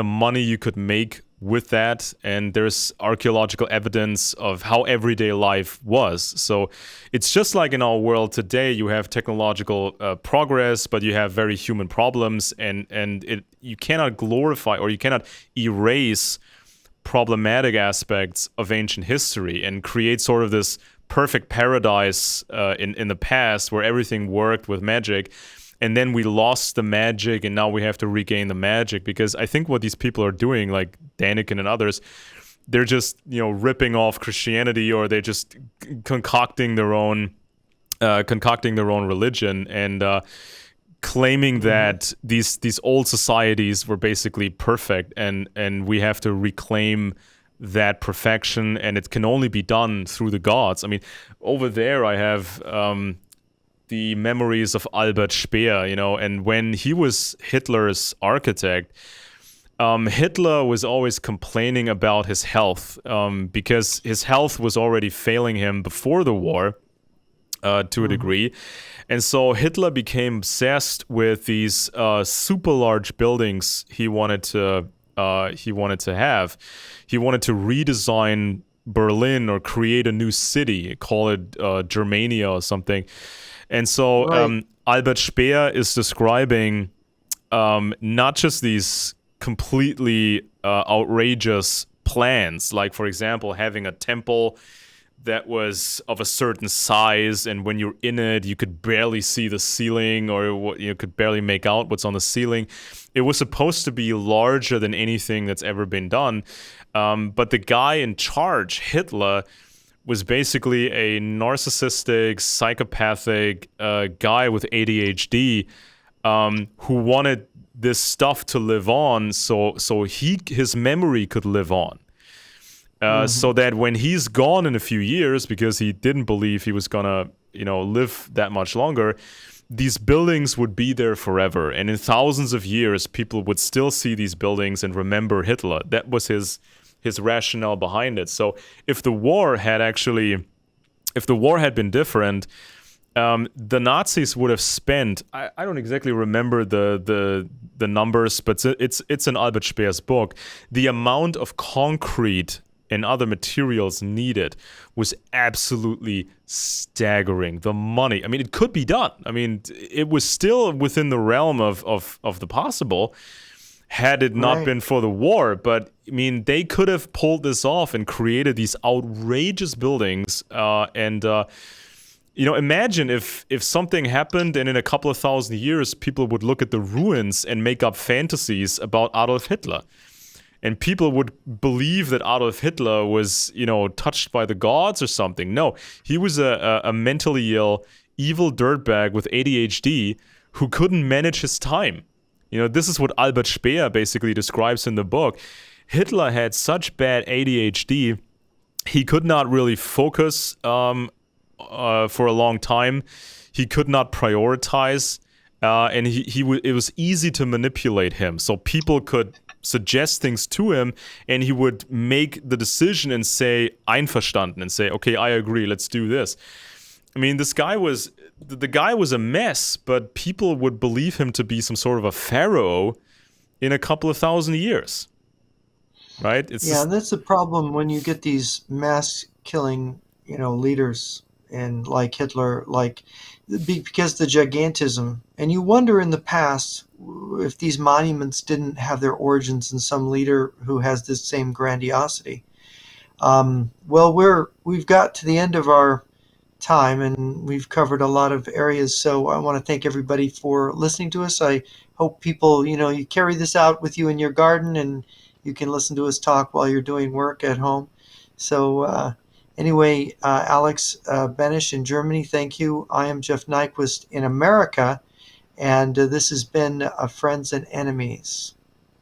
money you could make with that. And there's archaeological evidence of how everyday life was. So it's just like in our world today, you have technological progress, but you have very human problems, and you cannot glorify, or you cannot erase problematic aspects of ancient history and create sort of this perfect paradise in the past where everything worked with magic. And then we lost the magic, and now we have to regain the magic. Because I think what these people are doing, like Däniken and others, they're just ripping off Christianity, or they're just concocting their own religion, and claiming that these old societies were basically perfect, and we have to reclaim that perfection, and it can only be done through the gods. I mean, over there I have the memories of Albert Speer, and when he was Hitler's architect, Hitler was always complaining about his health, because his health was already failing him before the war, to a degree. And so Hitler became obsessed with these super large buildings he wanted to have. He wanted to redesign Berlin, or create a new city, call it Germania or something. And so Right. Albert Speer is describing not just these completely outrageous plans, like, for example, having a temple that was of a certain size, and when you're in it, you could barely see the ceiling, or you could barely make out what's on the ceiling. It was supposed to be larger than anything that's ever been done. But the guy in charge, Hitler, was basically a narcissistic, psychopathic guy with ADHD, who wanted this stuff to live on, so his memory could live on. So that when he's gone in a few years, because he didn't believe he was gonna, live that much longer, these buildings would be there forever, and in thousands of years, people would still see these buildings and remember Hitler. That was his rationale behind it. So if the war had been different, the Nazis would have spent, I don't exactly remember the numbers, but it's in Albert Speer's book. The amount of concrete and other materials needed was absolutely staggering. The money, I mean, it could be done. I mean, it was still within the realm of the possible. had it not Right. been for the war. But I mean, they could have pulled this off and created these outrageous buildings. Imagine if something happened and in a couple of thousand years, people would look at the ruins and make up fantasies about Adolf Hitler. And people would believe that Adolf Hitler was, touched by the gods or something. No, he was a mentally ill, evil dirtbag with ADHD who couldn't manage his time. This is what Albert Speer basically describes in the book. Hitler had such bad ADHD, he could not really focus for a long time. He could not prioritize, and it was easy to manipulate him. So people could suggest things to him, and he would make the decision and say "einverstanden" and say, "Okay, I agree. Let's do this." I mean, the guy was a mess, but people would believe him to be some sort of a pharaoh in a couple of thousand years, right? It's Yeah, just, and that's the problem when you get these mass killing, leaders and like Hitler, because the gigantism, and you wonder in the past if these monuments didn't have their origins in some leader who has this same grandiosity. Well, we've got to the end of our time and we've covered a lot of areas. So I want to thank everybody for listening to us. I hope people, you carry this out with you in your garden and you can listen to us talk while you're doing work at home. So, anyway, Alex Benesch in Germany, thank you. I am Jeff Nyquist in America, and this has been Friends and Enemies.